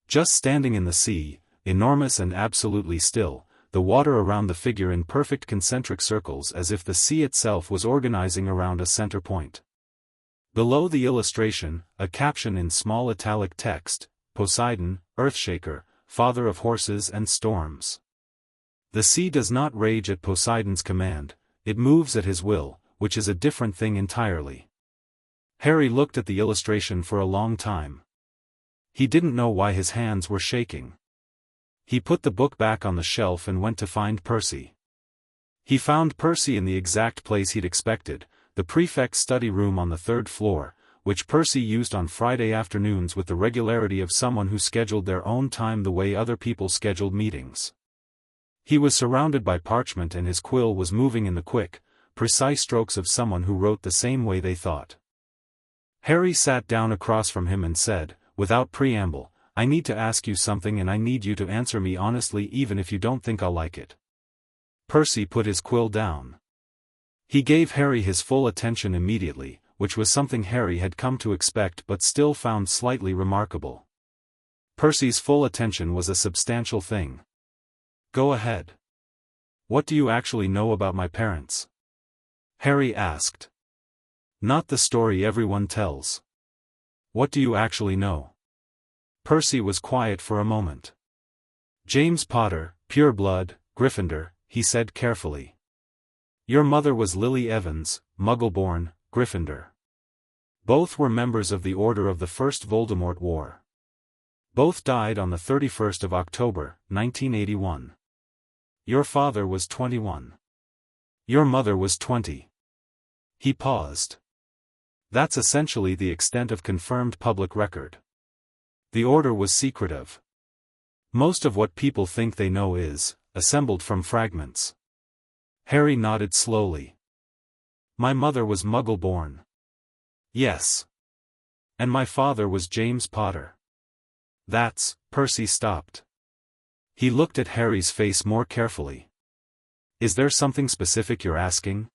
Just standing in the sea, enormous and absolutely still, the water around the figure in perfect concentric circles as if the sea itself was organizing around a center point. Below the illustration, a caption in small italic text, Poseidon, Earthshaker, father of horses and storms. The sea does not rage at Poseidon's command, it moves at his will, which is a different thing entirely. Harry looked at the illustration for a long time. He didn't know why his hands were shaking. He put the book back on the shelf and went to find Percy. He found Percy in the exact place he'd expected, the prefect's study room on the 3rd floor, which Percy used on Friday afternoons with the regularity of someone who scheduled their own time the way other people scheduled meetings. He was surrounded by parchment and his quill was moving in the quick, precise strokes of someone who wrote the same way they thought. Harry sat down across from him and said, without preamble, I need to ask you something and I need you to answer me honestly even if you don't think I'll like it. Percy put his quill down. He gave Harry his full attention immediately, which was something Harry had come to expect but still found slightly remarkable. Percy's full attention was a substantial thing. Go ahead. What do you actually know about my parents? Harry asked. Not the story everyone tells. What do you actually know? Percy was quiet for a moment. James Potter, pure blood, Gryffindor, he said carefully. Your mother was Lily Evans, Muggle-born, Gryffindor. Both were members of the Order of the First Voldemort War. Both died on the 31st of October, 1981. Your father was 21. Your mother was 20. He paused. That's essentially the extent of confirmed public record. The order was secretive. Most of what people think they know is assembled from fragments. Harry nodded slowly. My mother was Muggle-born. Yes. And my father was James Potter. Percy stopped. He looked at Harry's face more carefully. Is there something specific you're asking?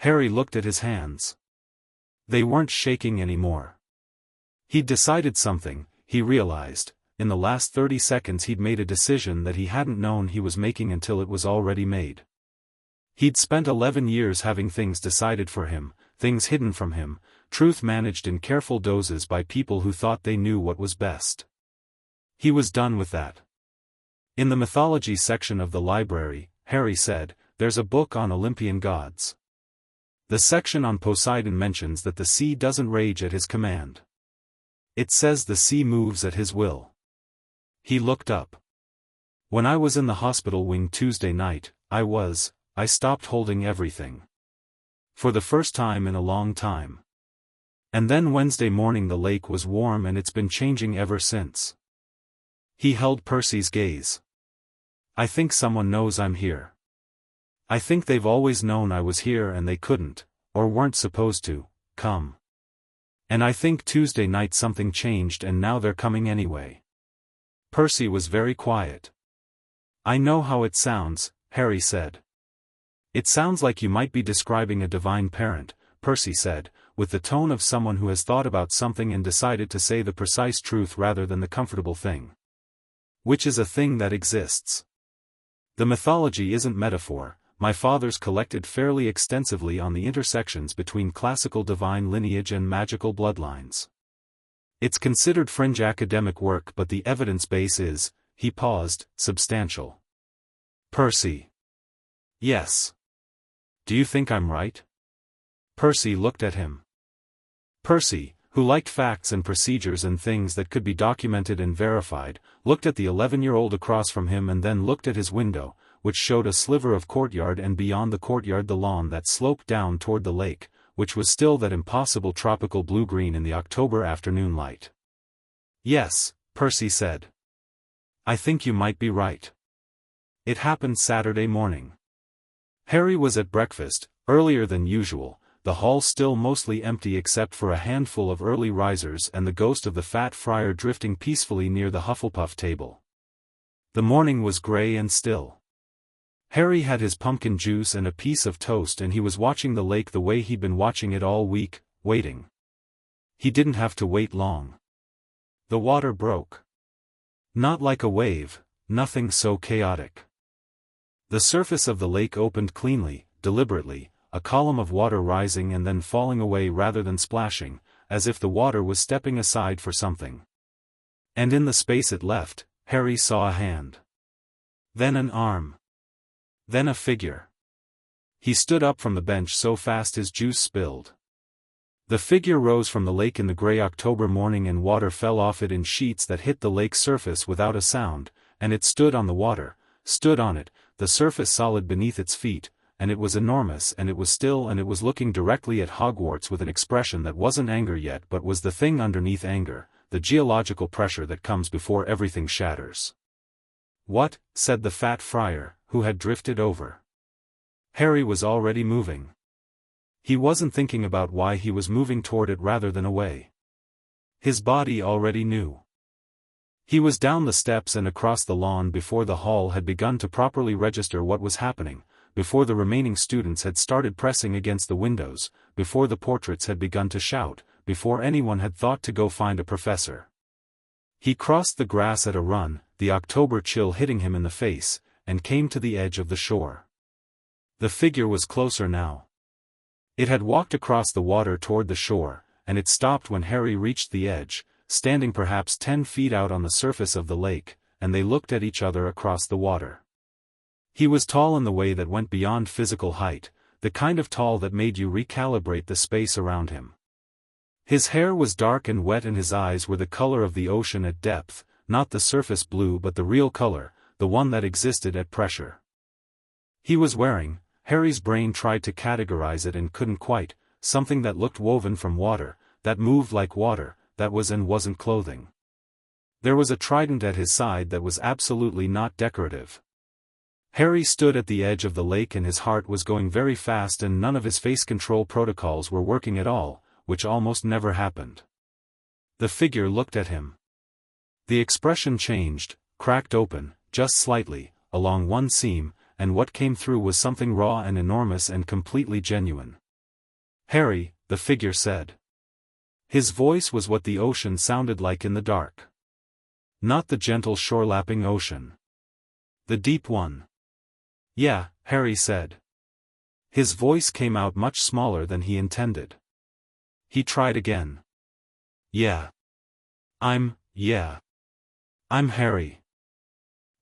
Harry looked at his hands. They weren't shaking anymore. He'd decided something, he realized. In the last 30 seconds he'd made a decision that he hadn't known he was making until it was already made. He'd spent 11 years having things decided for him, things hidden from him, truth managed in careful doses by people who thought they knew what was best. He was done with that. In the mythology section of the library, Harry said, there's a book on Olympian gods. The section on Poseidon mentions that the sea doesn't rage at his command. It says the sea moves at his will. He looked up. When I was in the hospital wing Tuesday night, I stopped holding everything. For the first time in a long time. And then Wednesday morning the lake was warm and it's been changing ever since. He held Percy's gaze. I think someone knows I'm here. I think they've always known I was here and they couldn't, or weren't supposed to, come. And I think Tuesday night something changed and now they're coming anyway. Percy was very quiet. I know how it sounds, Harry said. It sounds like you might be describing a divine parent, Percy said, with the tone of someone who has thought about something and decided to say the precise truth rather than the comfortable thing. Which is a thing that exists. The mythology isn't metaphor. My father's collected fairly extensively on the intersections between classical divine lineage and magical bloodlines. It's considered fringe academic work, but the evidence base is, he paused, substantial. Percy. Yes. Do you think I'm right? Percy looked at him. Percy, who liked facts and procedures and things that could be documented and verified, looked at the 11-year-old across from him and then looked at his window, which showed a sliver of courtyard and beyond the courtyard the lawn that sloped down toward the lake, which was still that impossible tropical blue-green in the October afternoon light. Yes, Percy said. I think you might be right. It happened Saturday morning. Harry was at breakfast, earlier than usual, the hall still mostly empty except for a handful of early risers and the ghost of the fat friar drifting peacefully near the Hufflepuff table. The morning was grey and still. Harry had his pumpkin juice and a piece of toast and he was watching the lake the way he'd been watching it all week, waiting. He didn't have to wait long. The water broke. Not like a wave, nothing so chaotic. The surface of the lake opened cleanly, deliberately, a column of water rising and then falling away rather than splashing, as if the water was stepping aside for something. And in the space it left, Harry saw a hand. Then an arm. Then a figure. He stood up from the bench so fast his juice spilled. The figure rose from the lake in the grey October morning and water fell off it in sheets that hit the lake's surface without a sound, and it stood on the water, stood on it, the surface solid beneath its feet, and it was enormous and it was still and it was looking directly at Hogwarts with an expression that wasn't anger yet but was the thing underneath anger, the geological pressure that comes before everything shatters. What? Said the fat friar, who had drifted over. Harry was already moving. He wasn't thinking about why he was moving toward it rather than away. His body already knew. He was down the steps and across the lawn before the hall had begun to properly register what was happening, before the remaining students had started pressing against the windows, before the portraits had begun to shout, before anyone had thought to go find a professor. He crossed the grass at a run, the October chill hitting him in the face, and came to the edge of the shore. The figure was closer now. It had walked across the water toward the shore, and it stopped when Harry reached the edge, standing perhaps 10 feet out on the surface of the lake, and they looked at each other across the water. He was tall in the way that went beyond physical height, the kind of tall that made you recalibrate the space around him. His hair was dark and wet and his eyes were the color of the ocean at depth, not the surface blue but the real color, the one that existed at pressure. He was wearing, Harry's brain tried to categorize it and couldn't quite, something that looked woven from water, that moved like water, that was and wasn't clothing. There was a trident at his side that was absolutely not decorative. Harry stood at the edge of the lake and his heart was going very fast and none of his face control protocols were working at all, which almost never happened. The figure looked at him. The expression changed, cracked open, just slightly, along one seam, and what came through was something raw and enormous and completely genuine. Harry, the figure said. His voice was what the ocean sounded like in the dark. Not the gentle shore-lapping ocean. The deep one. Yeah, Harry said. His voice came out much smaller than he intended. He tried again. Yeah. I'm Harry.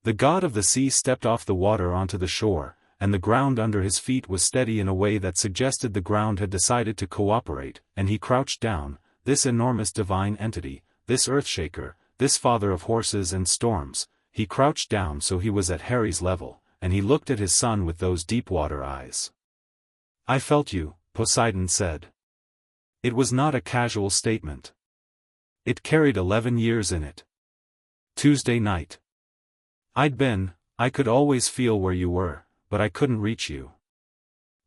The god of the sea stepped off the water onto the shore, and the ground under his feet was steady in a way that suggested the ground had decided to cooperate, and he crouched down, this enormous divine entity, this earthshaker, this father of horses and storms, he crouched down so he was at Harry's level, and he looked at his son with those deep water eyes. I felt you, Poseidon said. It was not a casual statement. It carried 11 years in it. Tuesday night. I could always feel where you were, but I couldn't reach you.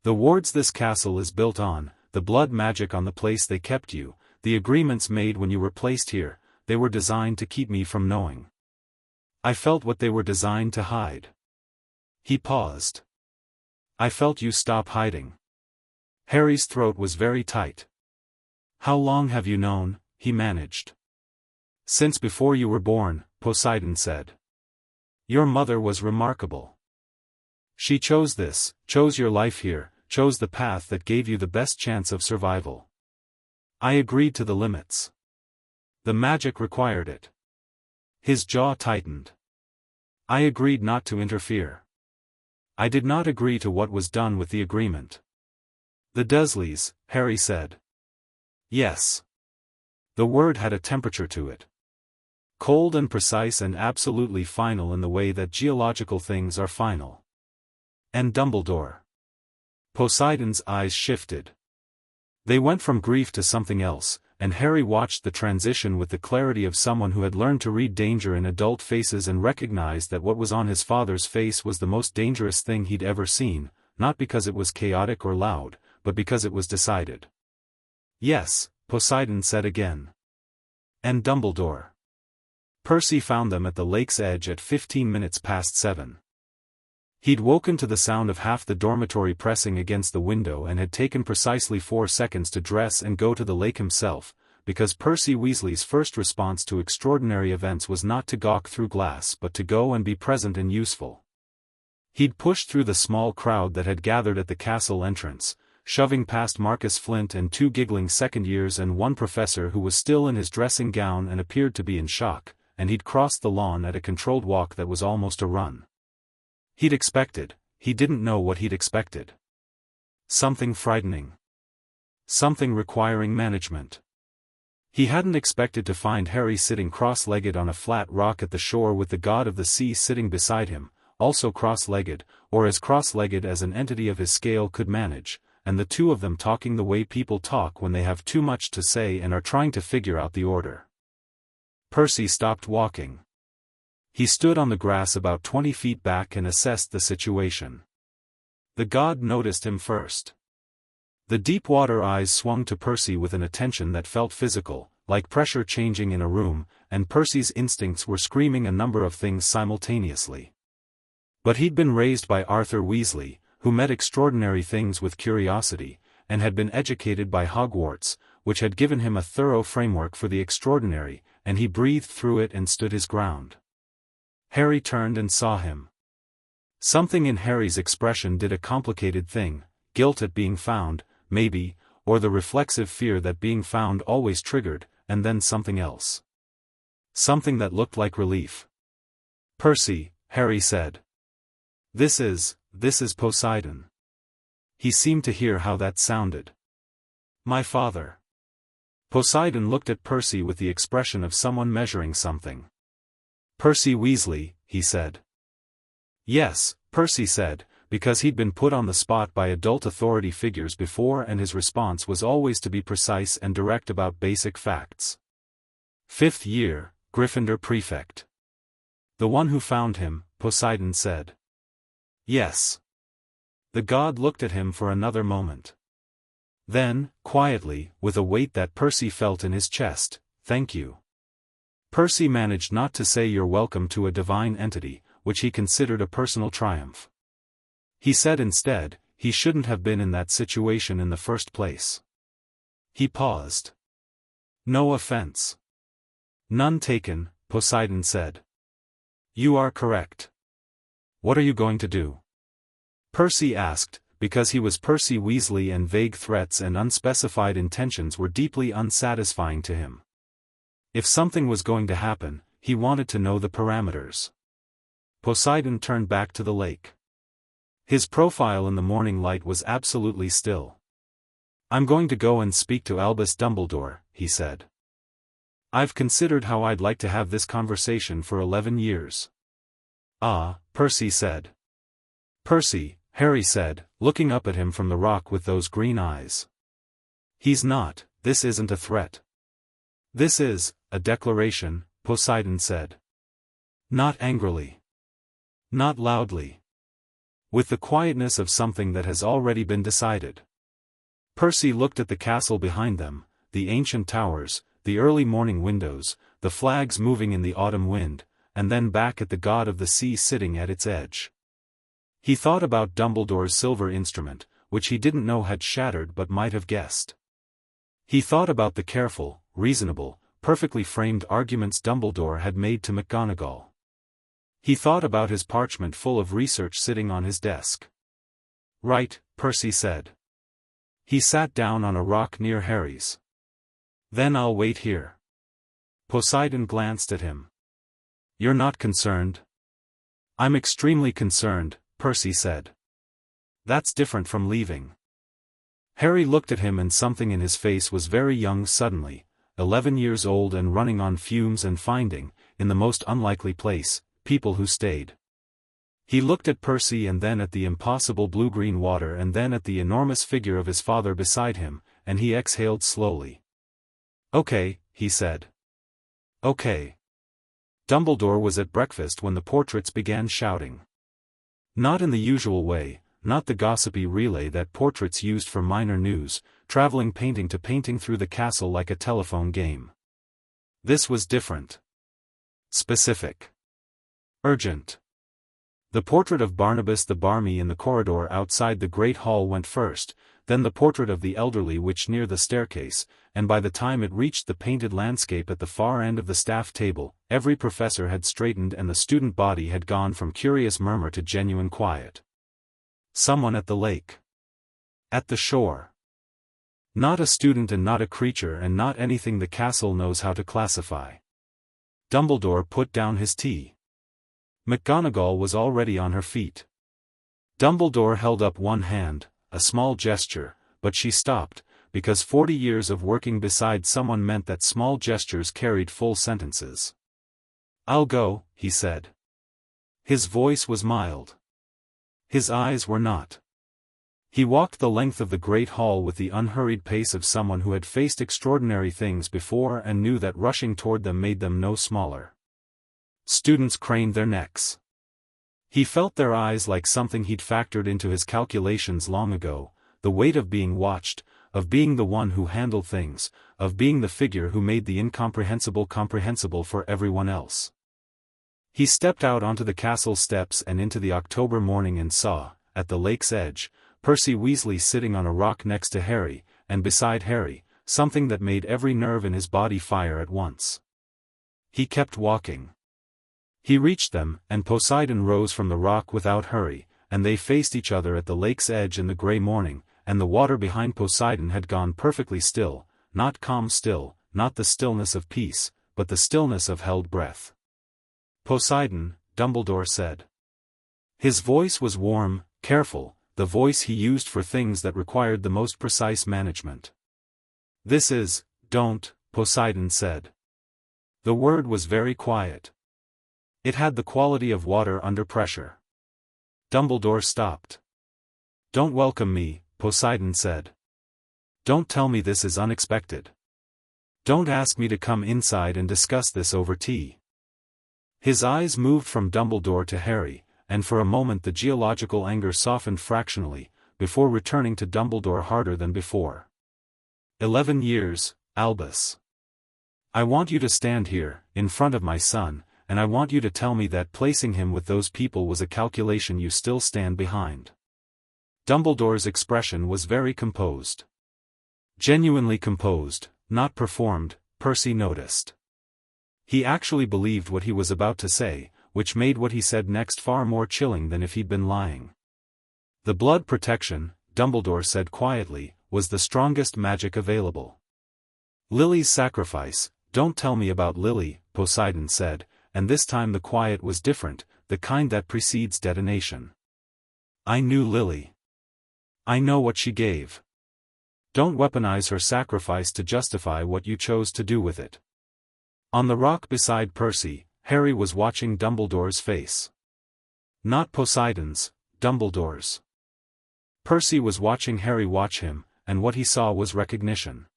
The wards this castle is built on, the blood magic on the place they kept you, the agreements made when you were placed here, they were designed to keep me from knowing. I felt what they were designed to hide. He paused. I felt you stop hiding. Harry's throat was very tight. How long have you known? He managed. Since before you were born, Poseidon said. Your mother was remarkable. She chose this, chose your life here, chose the path that gave you the best chance of survival. I agreed to the limits. The magic required it. His jaw tightened. I agreed not to interfere. I did not agree to what was done with the agreement. The Dursleys, Harry said. Yes. The word had a temperature to it. Cold and precise and absolutely final in the way that geological things are final. And Dumbledore. Poseidon's eyes shifted. They went from grief to something else, and Harry watched the transition with the clarity of someone who had learned to read danger in adult faces and recognized that what was on his father's face was the most dangerous thing he'd ever seen, not because it was chaotic or loud, but because it was decided. Yes, Poseidon said again. And Dumbledore. Percy found them at the lake's edge at 7:15. He'd woken to the sound of half the dormitory pressing against the window and had taken precisely 4 seconds to dress and go to the lake himself, because Percy Weasley's first response to extraordinary events was not to gawk through glass but to go and be present and useful. He'd pushed through the small crowd that had gathered at the castle entrance, shoving past Marcus Flint and 2 giggling second-years and 1 professor who was still in his dressing gown and appeared to be in shock, and he'd crossed the lawn at a controlled walk that was almost a run. He'd expected, he didn't know what he'd expected. Something frightening. Something requiring management. He hadn't expected to find Harry sitting cross-legged on a flat rock at the shore with the god of the sea sitting beside him, also cross-legged, or as cross-legged as an entity of his scale could manage, and the two of them talking the way people talk when they have too much to say and are trying to figure out the order. Percy stopped walking. He stood on the grass about 20 feet back and assessed the situation. The god noticed him first. The deep-water eyes swung to Percy with an attention that felt physical, like pressure changing in a room, and Percy's instincts were screaming a number of things simultaneously. But he'd been raised by Arthur Weasley, who met extraordinary things with curiosity, and had been educated by Hogwarts, which had given him a thorough framework for the extraordinary, and he breathed through it and stood his ground. Harry turned and saw him. Something in Harry's expression did a complicated thing, guilt at being found, maybe, or the reflexive fear that being found always triggered, and then something else. Something that looked like relief. Percy, Harry said. This is Poseidon. He seemed to hear how that sounded. My father. Poseidon looked at Percy with the expression of someone measuring something. Percy Weasley, he said. Yes, Percy said, because he'd been put on the spot by adult authority figures before and his response was always to be precise and direct about basic facts. 5th year, Gryffindor prefect. The one who found him, Poseidon said. Yes. The god looked at him for another moment. Then, quietly, with a weight that Percy felt in his chest, thank you. Percy managed not to say you're welcome to a divine entity, which he considered a personal triumph. He said instead, he shouldn't have been in that situation in the first place. He paused. No offense. None taken, Poseidon said. You are correct. What are you going to do? Percy asked, because he was Percy Weasley and vague threats and unspecified intentions were deeply unsatisfying to him. If something was going to happen, he wanted to know the parameters. Poseidon turned back to the lake. His profile in the morning light was absolutely still. I'm going to go and speak to Albus Dumbledore, he said. I've considered how I'd like to have this conversation for 11 years. Ah, Percy said. Percy, Harry said, looking up at him from the rock with those green eyes. He's not, this isn't a threat. This is a declaration, Poseidon said. Not angrily. Not loudly. With the quietness of something that has already been decided. Percy looked at the castle behind them, the ancient towers, the early morning windows, the flags moving in the autumn wind, and then back at the god of the sea sitting at its edge. He thought about Dumbledore's silver instrument, which he didn't know had shattered but might have guessed. He thought about the careful, reasonable, perfectly framed arguments Dumbledore had made to McGonagall. He thought about his parchment full of research sitting on his desk. "Right," Percy said. He sat down on a rock near Harry's. "Then I'll wait here." Poseidon glanced at him. "You're not concerned?" "I'm extremely concerned," Percy said. "That's different from leaving." Harry looked at him and something in his face was very young suddenly, 11 years old and running on fumes and finding, in the most unlikely place, people who stayed. He looked at Percy and then at the impossible blue-green water and then at the enormous figure of his father beside him, and he exhaled slowly. "Okay," he said. "Okay." Dumbledore was at breakfast when the portraits began shouting. Not in the usual way, not the gossipy relay that portraits used for minor news, traveling painting to painting through the castle like a telephone game. This was different. Specific. Urgent. The portrait of Barnabas the Barmy in the corridor outside the Great Hall went first, then the portrait of the elderly witch near the staircase, and by the time it reached the painted landscape at the far end of the staff table, every professor had straightened and the student body had gone from curious murmur to genuine quiet. Someone at the lake. At the shore. Not a student and not a creature and not anything the castle knows how to classify. Dumbledore put down his tea. McGonagall was already on her feet. Dumbledore held up one hand, a small gesture, but she stopped, because 40 years of working beside someone meant that small gestures carried full sentences. "I'll go," he said. His voice was mild. His eyes were not. He walked the length of the great hall with the unhurried pace of someone who had faced extraordinary things before and knew that rushing toward them made them no smaller. Students craned their necks. He felt their eyes like something he'd factored into his calculations long ago, the weight of being watched, of being the one who handled things, of being the figure who made the incomprehensible comprehensible for everyone else. He stepped out onto the castle steps and into the October morning and saw, at the lake's edge, Percy Weasley sitting on a rock next to Harry, and beside Harry, something that made every nerve in his body fire at once. He kept walking. He reached them, and Poseidon rose from the rock without hurry, and they faced each other at the lake's edge in the grey morning, and the water behind Poseidon had gone perfectly still, not calm still, not the stillness of peace, but the stillness of held breath. "Poseidon," Dumbledore said. His voice was warm, careful, the voice he used for things that required the most precise management. "This is, don't," Poseidon said. The word was very quiet. It had the quality of water under pressure. Dumbledore stopped. "Don't welcome me," Poseidon said. "Don't tell me this is unexpected. Don't ask me to come inside and discuss this over tea." His eyes moved from Dumbledore to Harry, and for a moment the geological anger softened fractionally, before returning to Dumbledore harder than before. 11 years, Albus. I want you to stand here, in front of my son, and I want you to tell me that placing him with those people was a calculation you still stand behind." Dumbledore's expression was very composed. Genuinely composed, not performed, Percy noticed. He actually believed what he was about to say, which made what he said next far more chilling than if he'd been lying. "The blood protection," Dumbledore said quietly, "was the strongest magic available." "Lily's sacrifice, don't tell me about Lily," Poseidon said, and this time the quiet was different, the kind that precedes detonation. "I knew Lily. I know what she gave. Don't weaponize her sacrifice to justify what you chose to do with it." On the rock beside Percy, Harry was watching Dumbledore's face. Not Poseidon's, Dumbledore's. Percy was watching Harry watch him, and what he saw was recognition.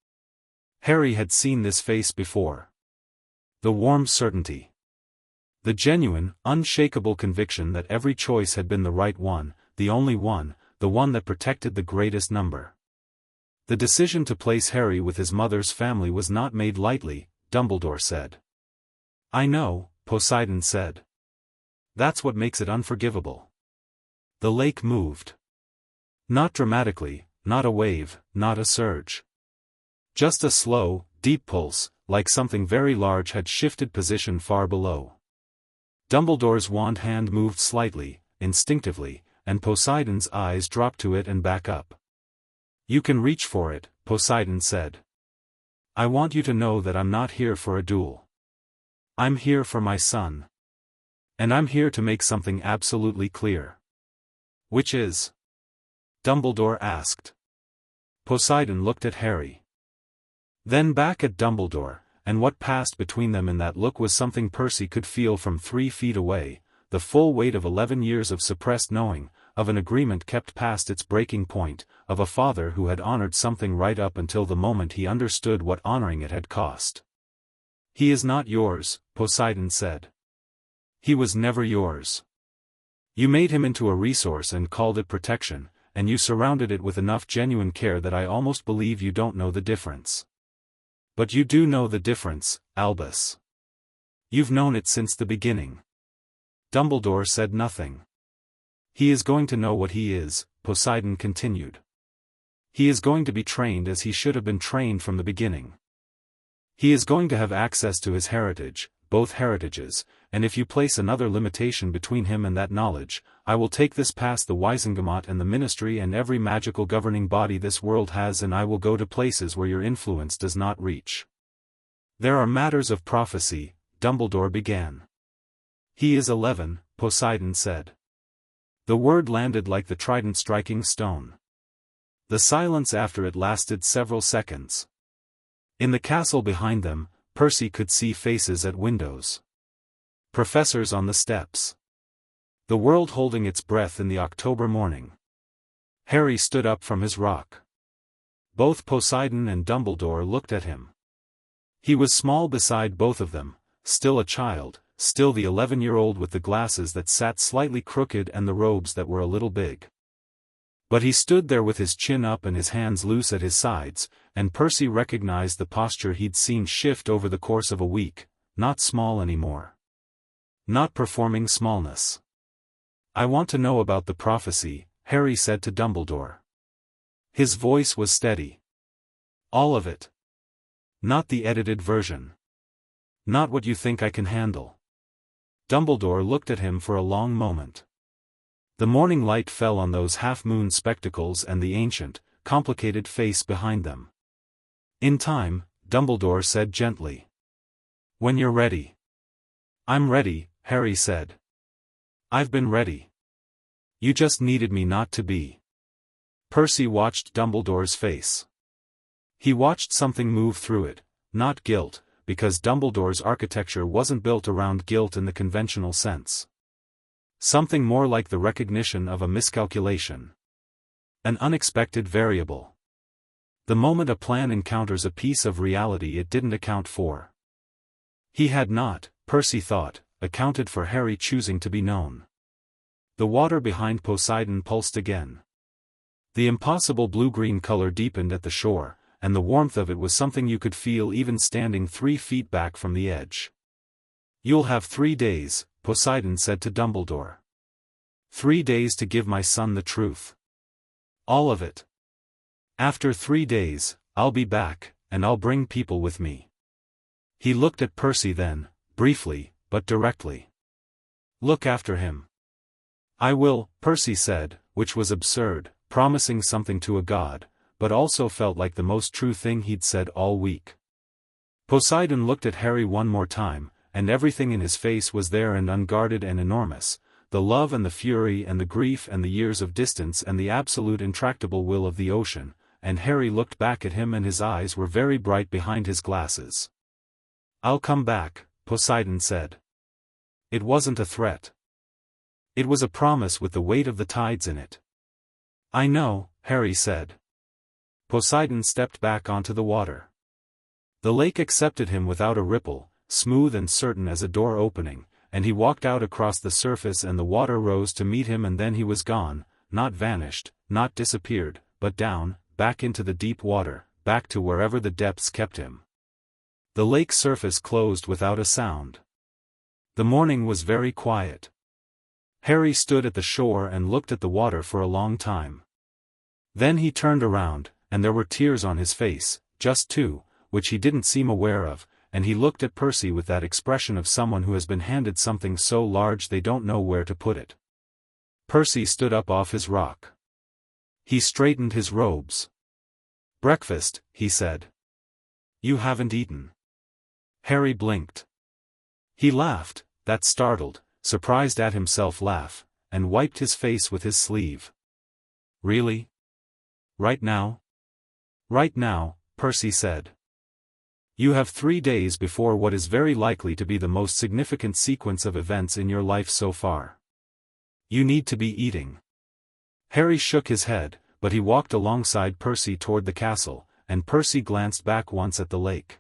Harry had seen this face before. The warm certainty. The genuine, unshakable conviction that every choice had been the right one, the only one, the one that protected the greatest number. The decision to place Harry with his mother's family was not made lightly, Dumbledore said. I know, Poseidon said. That's what makes it unforgivable. The lake moved. Not dramatically, not a wave, not a surge. Just a slow, deep pulse, like something very large had shifted position far below. Dumbledore's wand hand moved slightly, instinctively, and Poseidon's eyes dropped to it and back up. You can reach for it, Poseidon said. I want you to know that I'm not here for a duel. I'm here for my son. And I'm here to make something absolutely clear. Which is? Dumbledore asked. Poseidon looked at Harry. Then back at Dumbledore, and what passed between them in that look was something Percy could feel from 3 feet away, the full weight of 11 years of suppressed knowing, of an agreement kept past its breaking point, of a father who had honored something right up until the moment he understood what honoring it had cost. He is not yours, Poseidon said. He was never yours. You made him into a resource and called it protection, and you surrounded it with enough genuine care that I almost believe you don't know the difference. But you do know the difference, Albus. You've known it since the beginning. Dumbledore said nothing. He is going to know what he is, Poseidon continued. He is going to be trained as he should have been trained from the beginning. He is going to have access to his heritage, both heritages, and if you place another limitation between him and that knowledge, I will take this past the Wisengamot and the Ministry and every magical governing body this world has, and I will go to places where your influence does not reach. There are matters of prophecy, Dumbledore began. He is 11, Poseidon said. The word landed like the trident striking stone. The silence after it lasted several seconds. In the castle behind them, Percy could see faces at windows. Professors on the steps. The world holding its breath in the October morning. Harry stood up from his rock. Both Poseidon and Dumbledore looked at him. He was small beside both of them, still a child, still the 11-year-old with the glasses that sat slightly crooked and the robes that were a little big. But he stood there with his chin up and his hands loose at his sides, and Percy recognized the posture he'd seen shift over the course of a week, not small anymore. Not performing smallness. I want to know about the prophecy, Harry said to Dumbledore. His voice was steady. All of it. Not the edited version. Not what you think I can handle. Dumbledore looked at him for a long moment. The morning light fell on those half-moon spectacles and the ancient, complicated face behind them. In time, Dumbledore said gently. When you're ready. I'm ready, Harry said. I've been ready. You just needed me not to be. Percy watched Dumbledore's face. He watched something move through it, not guilt, because Dumbledore's architecture wasn't built around guilt in the conventional sense. Something more like the recognition of a miscalculation. An unexpected variable. The moment a plan encounters a piece of reality it didn't account for. He had not, Percy thought, accounted for Harry choosing to be known. The water behind Poseidon pulsed again. The impossible blue-green color deepened at the shore, and the warmth of it was something you could feel even standing 3 feet back from the edge. You'll have 3 days, Poseidon said to Dumbledore. 3 days to give my son the truth. All of it. After 3 days, I'll be back, and I'll bring people with me. He looked at Percy then, briefly, but directly. Look after him. I will, Percy said, which was absurd, promising something to a god, but also felt like the most true thing he'd said all week. Poseidon looked at Harry one more time, and everything in his face was there and unguarded and enormous, the love and the fury and the grief and the years of distance and the absolute intractable will of the ocean, and Harry looked back at him and his eyes were very bright behind his glasses. I'll come back, Poseidon said. It wasn't a threat. It was a promise with the weight of the tides in it. I know, Harry said. Poseidon stepped back onto the water. The lake accepted him without a ripple, smooth and certain as a door opening, and he walked out across the surface and the water rose to meet him and then he was gone, not vanished, not disappeared, but down, back into the deep water, back to wherever the depths kept him. The lake surface closed without a sound. The morning was very quiet. Harry stood at the shore and looked at the water for a long time. Then he turned around, and there were tears on his face, just two, which he didn't seem aware of, and he looked at Percy with that expression of someone who has been handed something so large they don't know where to put it. Percy stood up off his rock. He straightened his robes. "Breakfast," he said. "You haven't eaten." Harry blinked. He laughed, that startled, surprised at himself laugh, and wiped his face with his sleeve. "Really? Right now?" "Right now," Percy said. "You have 3 days before what is very likely to be the most significant sequence of events in your life so far. You need to be eating." Harry shook his head, but he walked alongside Percy toward the castle, and Percy glanced back once at the lake.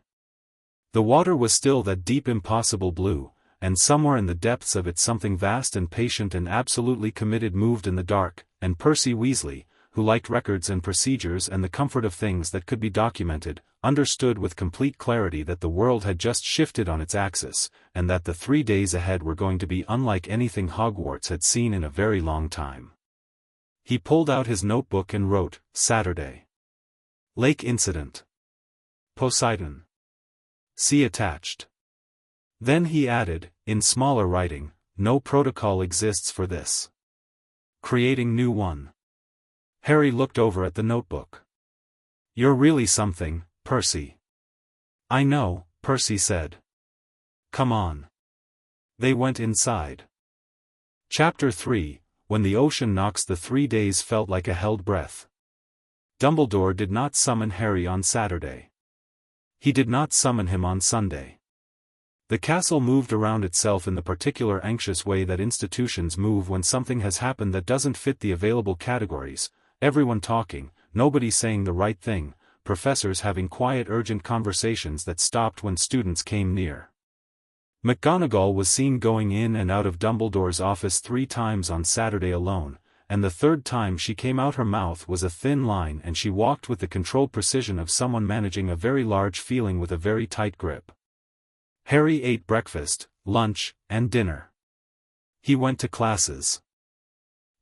The water was still that deep impossible blue, and somewhere in the depths of it something vast and patient and absolutely committed moved in the dark, and Percy Weasley, who liked records and procedures and the comfort of things that could be documented, understood with complete clarity that the world had just shifted on its axis, and that the 3 days ahead were going to be unlike anything Hogwarts had seen in a very long time. He pulled out his notebook and wrote, "Saturday. Lake incident. Poseidon. See attached." Then he added, in smaller writing, "No protocol exists for this. Creating new one." Harry looked over at the notebook. "You're really something, Percy." "I know," Percy said. "Come on." They went inside. Chapter 3, When the Ocean Knocks. The 3 days felt like a held breath. Dumbledore did not summon Harry on Saturday. He did not summon him on Sunday. The castle moved around itself in the particular anxious way that institutions move when something has happened that doesn't fit the available categories, everyone talking, nobody saying the right thing, professors having quiet urgent conversations that stopped when students came near. McGonagall was seen going in and out of Dumbledore's office 3 times on Saturday alone, and the third time she came out her mouth was a thin line and she walked with the controlled precision of someone managing a very large feeling with a very tight grip. Harry ate breakfast, lunch, and dinner. He went to classes.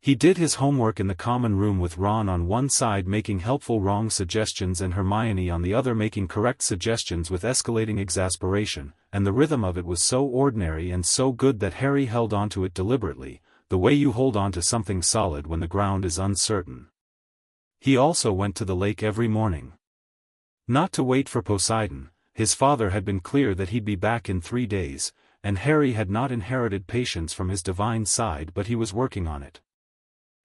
He did his homework in the common room with Ron on one side making helpful wrong suggestions and Hermione on the other making correct suggestions with escalating exasperation, and the rhythm of it was so ordinary and so good that Harry held on to it deliberately, the way you hold on to something solid when the ground is uncertain. He also went to the lake every morning. Not to wait for Poseidon, his father had been clear that he'd be back in 3 days, and Harry had not inherited patience from his divine side but he was working on it.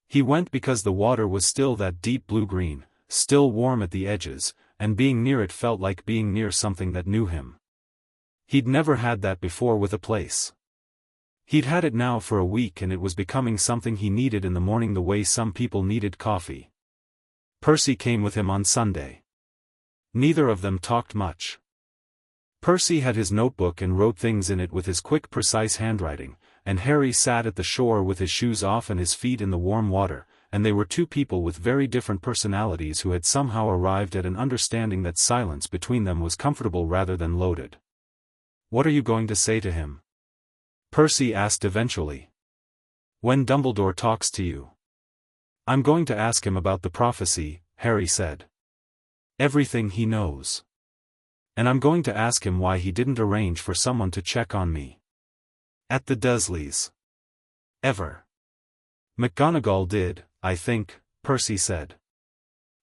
He went because the water was still that deep blue-green, still warm at the edges, and being near it felt like being near something that knew him. He'd never had that before with a place. He'd had it now for a week and it was becoming something he needed in the morning the way some people needed coffee. Percy came with him on Sunday. Neither of them talked much. Percy had his notebook and wrote things in it with his quick precise handwriting, and Harry sat at the shore with his shoes off and his feet in the warm water, and they were 2 people with very different personalities who had somehow arrived at an understanding that silence between them was comfortable rather than loaded. "What are you going to say to him?" Percy asked eventually. "When Dumbledore talks to you." "I'm going to ask him about the prophecy," Harry said. "Everything he knows. And I'm going to ask him why he didn't arrange for someone to check on me. At the Dursleys. Ever." "McGonagall did, I think," Percy said.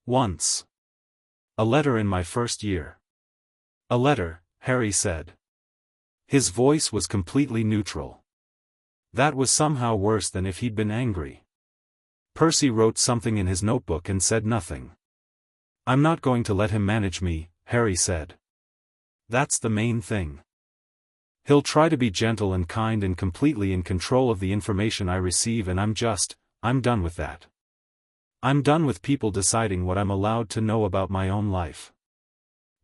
"Once. A letter in my first year." "A letter," Harry said. His voice was completely neutral. That was somehow worse than if he'd been angry. Percy wrote something in his notebook and said nothing. "I'm not going to let him manage me," Harry said. "That's the main thing. He'll try to be gentle and kind and completely in control of the information I receive and I'm done with that. I'm done with people deciding what I'm allowed to know about my own life."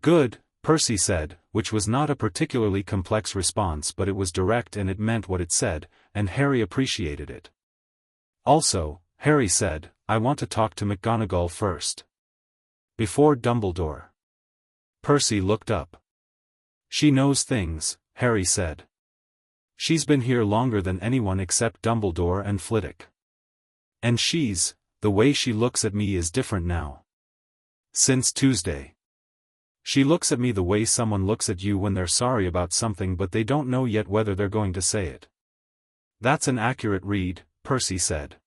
"Good," Percy said, which was not a particularly complex response but it was direct and it meant what it said, and Harry appreciated it. "Also," Harry said, "I want to talk to McGonagall first." Before Dumbledore. Percy looked up. She knows things, Harry said. She's been here longer than anyone except Dumbledore and Flitwick. And the way she looks at me is different now. Since Tuesday. She looks at me the way someone looks at you when they're sorry about something but they don't know yet whether they're going to say it. That's an accurate read, Percy said.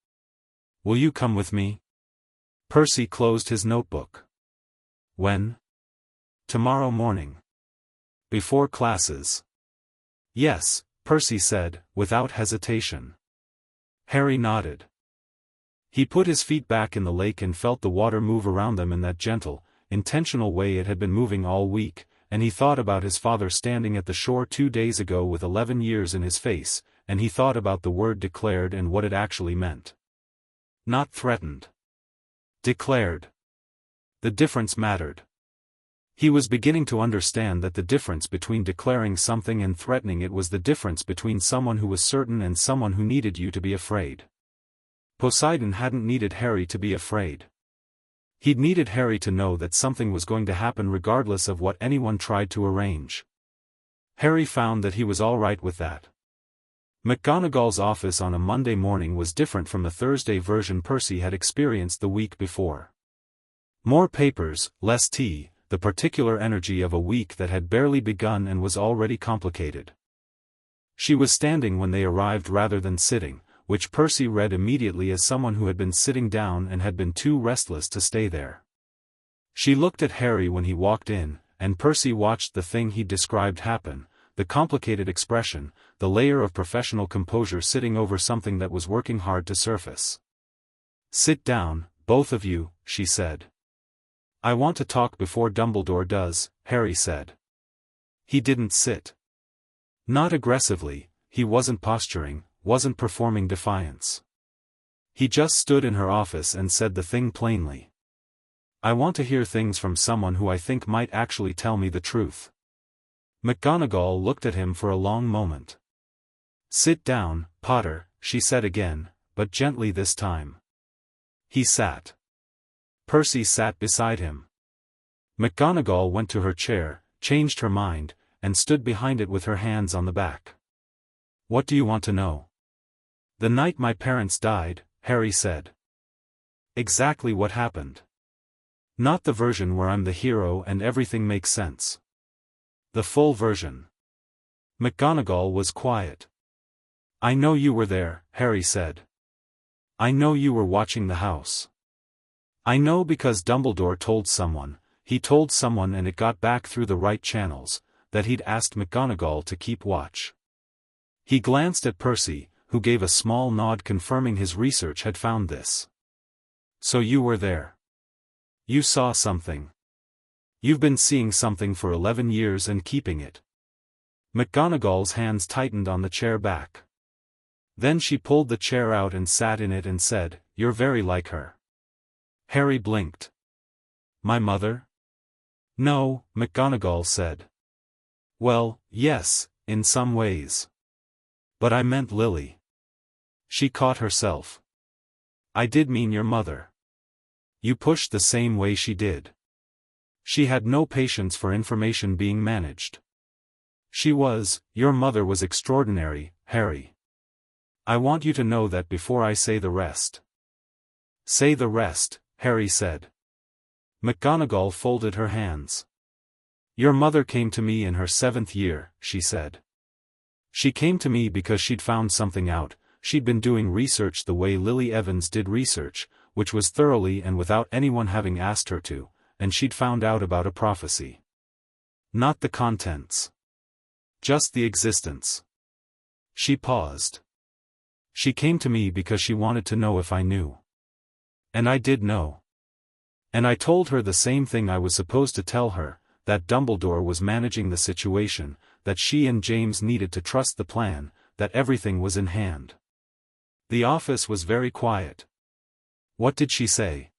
Will you come with me? Percy closed his notebook. When? Tomorrow morning. Before classes. Yes, Percy said, without hesitation. Harry nodded. He put his feet back in the lake and felt the water move around them in that gentle, intentional way it had been moving all week, and he thought about his father standing at the shore 2 days ago with 11 years in his face, and he thought about the word declared and what it actually meant. Not threatened. Declared. The difference mattered. He was beginning to understand that the difference between declaring something and threatening it was the difference between someone who was certain and someone who needed you to be afraid. Poseidon hadn't needed Harry to be afraid. He'd needed Harry to know that something was going to happen regardless of what anyone tried to arrange. Harry found that he was all right with that. McGonagall's office on a Monday morning was different from the Thursday version Percy had experienced the week before. More papers, less tea, the particular energy of a week that had barely begun and was already complicated. She was standing when they arrived rather than sitting, which Percy read immediately as someone who had been sitting down and had been too restless to stay there. She looked at Harry when he walked in, and Percy watched the thing he described happen, the complicated expression, the layer of professional composure sitting over something that was working hard to surface. Sit down, both of you, she said. I want to talk before Dumbledore does, Harry said. He didn't sit. Not aggressively, he wasn't posturing, wasn't performing defiance. He just stood in her office and said the thing plainly. I want to hear things from someone who I think might actually tell me the truth. McGonagall looked at him for a long moment. Sit down, Potter, she said again, but gently this time. He sat. Percy sat beside him. McGonagall went to her chair, changed her mind, and stood behind it with her hands on the back. What do you want to know? The night my parents died, Harry said. Exactly what happened. Not the version where I'm the hero and everything makes sense. The full version. McGonagall was quiet. I know you were there, Harry said. I know you were watching the house. I know because Dumbledore told someone, he told someone and it got back through the right channels, that he'd asked McGonagall to keep watch. He glanced at Percy, who gave a small nod confirming his research had found this. So you were there. You saw something. You've been seeing something for 11 years and keeping it. McGonagall's hands tightened on the chair back. Then she pulled the chair out and sat in it and said, You're very like her. Harry blinked. My mother? No, McGonagall said. Well, yes, in some ways. But I meant Lily. She caught herself. I did mean your mother. You pushed the same way she did. She had no patience for information being managed. Your mother was extraordinary, Harry. I want you to know that before I say the rest. Say the rest, Harry said. McGonagall folded her hands. Your mother came to me in her 7th year, she said. She came to me because she'd found something out. She'd been doing research the way Lily Evans did research, which was thoroughly and without anyone having asked her to, and she'd found out about a prophecy. Not the contents. Just the existence. She paused. She came to me because she wanted to know if I knew. And I did know. And I told her the same thing I was supposed to tell her, that Dumbledore was managing the situation, that she and James needed to trust the plan, that everything was in hand. The office was very quiet. What did she say?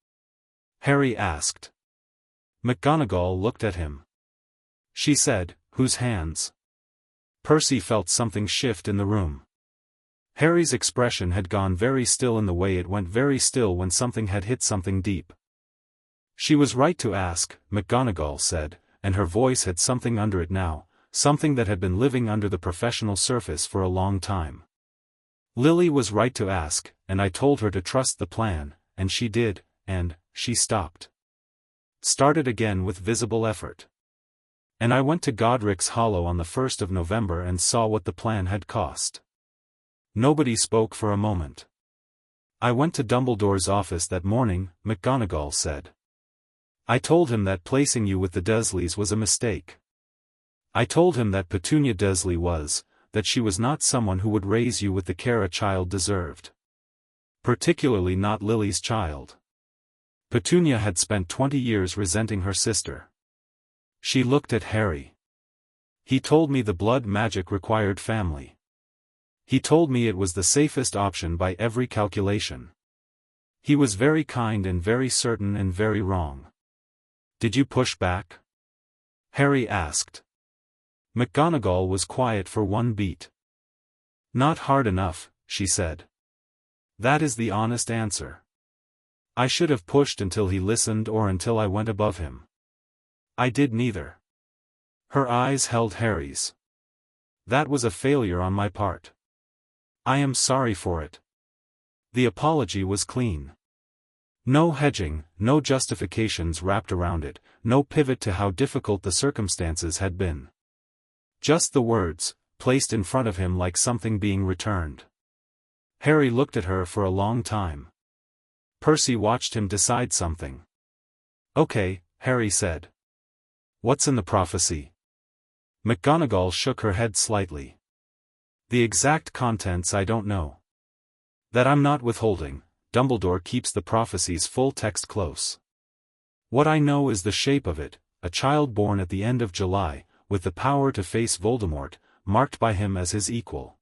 Harry asked. McGonagall looked at him. She said, Whose hands? Percy felt something shift in the room. Harry's expression had gone very still in the way it went very still when something had hit something deep. She was right to ask, McGonagall said, and her voice had something under it now, something that had been living under the professional surface for a long time. Lily was right to ask, and I told her to trust the plan, and she did, and she stopped. Started again with visible effort. And I went to Godric's Hollow on the 1st of November and saw what the plan had cost. Nobody spoke for a moment. I went to Dumbledore's office that morning, McGonagall said. I told him that placing you with the Dursleys was a mistake. I told him that Petunia Dursley was, that she was not someone who would raise you with the care a child deserved. Particularly not Lily's child. Petunia had spent 20 years resenting her sister. She looked at Harry. He told me the blood magic required family. He told me it was the safest option by every calculation. He was very kind and very certain and very wrong. Did you push back? Harry asked. McGonagall was quiet for one beat. Not hard enough, she said. That is the honest answer. I should have pushed until he listened or until I went above him. I did neither. Her eyes held Harry's. That was a failure on my part. I am sorry for it. The apology was clean. No hedging, no justifications wrapped around it, no pivot to how difficult the circumstances had been. Just the words, placed in front of him like something being returned. Harry looked at her for a long time. Percy watched him decide something. Okay, Harry said. What's in the prophecy? McGonagall shook her head slightly. The exact contents I don't know. That I'm not withholding. Dumbledore keeps the prophecy's full text close. What I know is the shape of it, a child born at the end of July, with the power to face Voldemort, marked by him as his equal.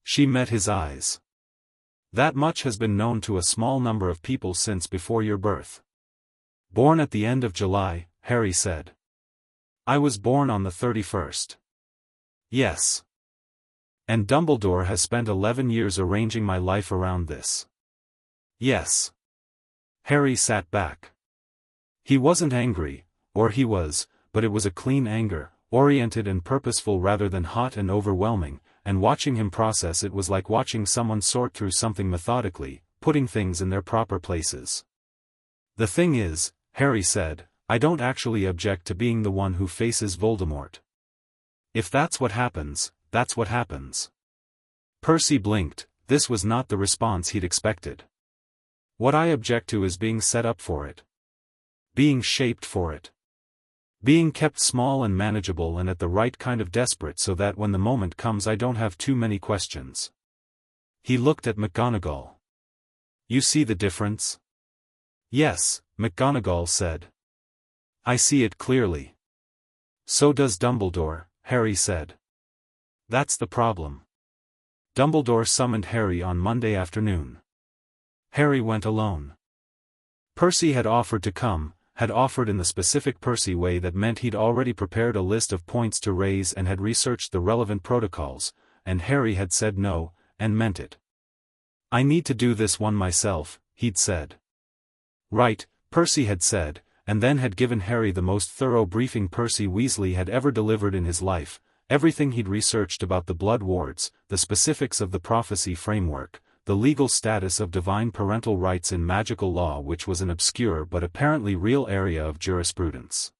She met his eyes. That much has been known to a small number of people since before your birth. Born at the end of July, Harry said. I was born on the 31st. Yes. And Dumbledore has spent 11 years arranging my life around this. Yes. Harry sat back. He wasn't angry, or he was, but it was a clean anger, oriented and purposeful rather than hot and overwhelming, and watching him process it was like watching someone sort through something methodically, putting things in their proper places. The thing is, Harry said, I don't actually object to being the one who faces Voldemort. If that's what happens, that's what happens. Percy blinked. This was not the response he'd expected. What I object to is being set up for it. Being shaped for it. Being kept small and manageable and at the right kind of desperate so that when the moment comes I don't have too many questions. He looked at McGonagall. You see the difference? Yes, McGonagall said. I see it clearly. So does Dumbledore, Harry said. That's the problem. Dumbledore summoned Harry on Monday afternoon. Harry went alone. Percy had offered to come, had offered in the specific Percy way that meant he'd already prepared a list of points to raise and had researched the relevant protocols, and Harry had said no, and meant it. I need to do this one myself, he'd said. Right, Percy had said, and then had given Harry the most thorough briefing Percy Weasley had ever delivered in his life, everything he'd researched about the blood wards, the specifics of the prophecy framework, the legal status of divine parental rights in magical law, which was an obscure but apparently real area of jurisprudence.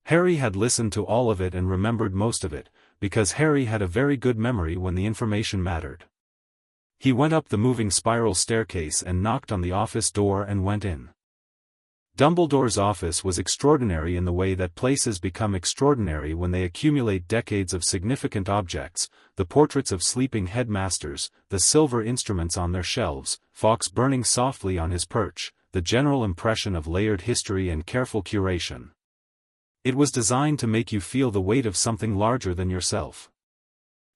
Harry had listened to all of it and remembered most of it, because Harry had a very good memory when the information mattered. He went up the moving spiral staircase and knocked on the office door and went in. Dumbledore's office was extraordinary in the way that places become extraordinary when they accumulate decades of significant objects, the portraits of sleeping headmasters, the silver instruments on their shelves, Fawkes burning softly on his perch, the general impression of layered history and careful curation. It was designed to make you feel the weight of something larger than yourself.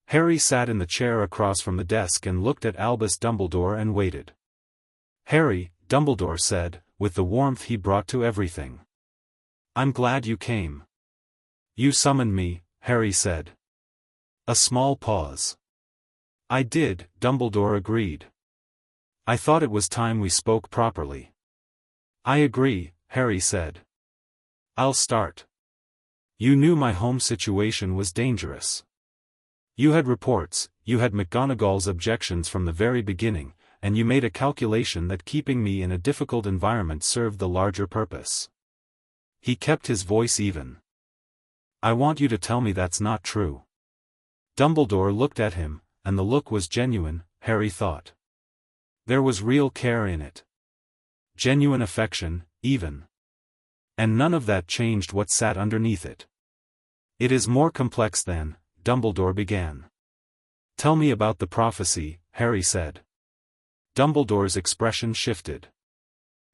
Harry sat in the chair across from the desk and looked at Albus Dumbledore and waited. Harry, Dumbledore said, with the warmth he brought to everything. I'm glad you came. You summoned me, Harry said. A small pause. I did, Dumbledore agreed. I thought it was time we spoke properly. I agree, Harry said. I'll start. You knew my home situation was dangerous. You had reports, you had McGonagall's objections from the very beginning, and you made a calculation that keeping me in a difficult environment served the larger purpose. He kept his voice even. I want you to tell me that's not true. Dumbledore looked at him, and the look was genuine, Harry thought. There was real care in it. Genuine affection, even. And none of that changed what sat underneath it. It is more complex than, Dumbledore began. Tell me about the prophecy, Harry said. Dumbledore's expression shifted.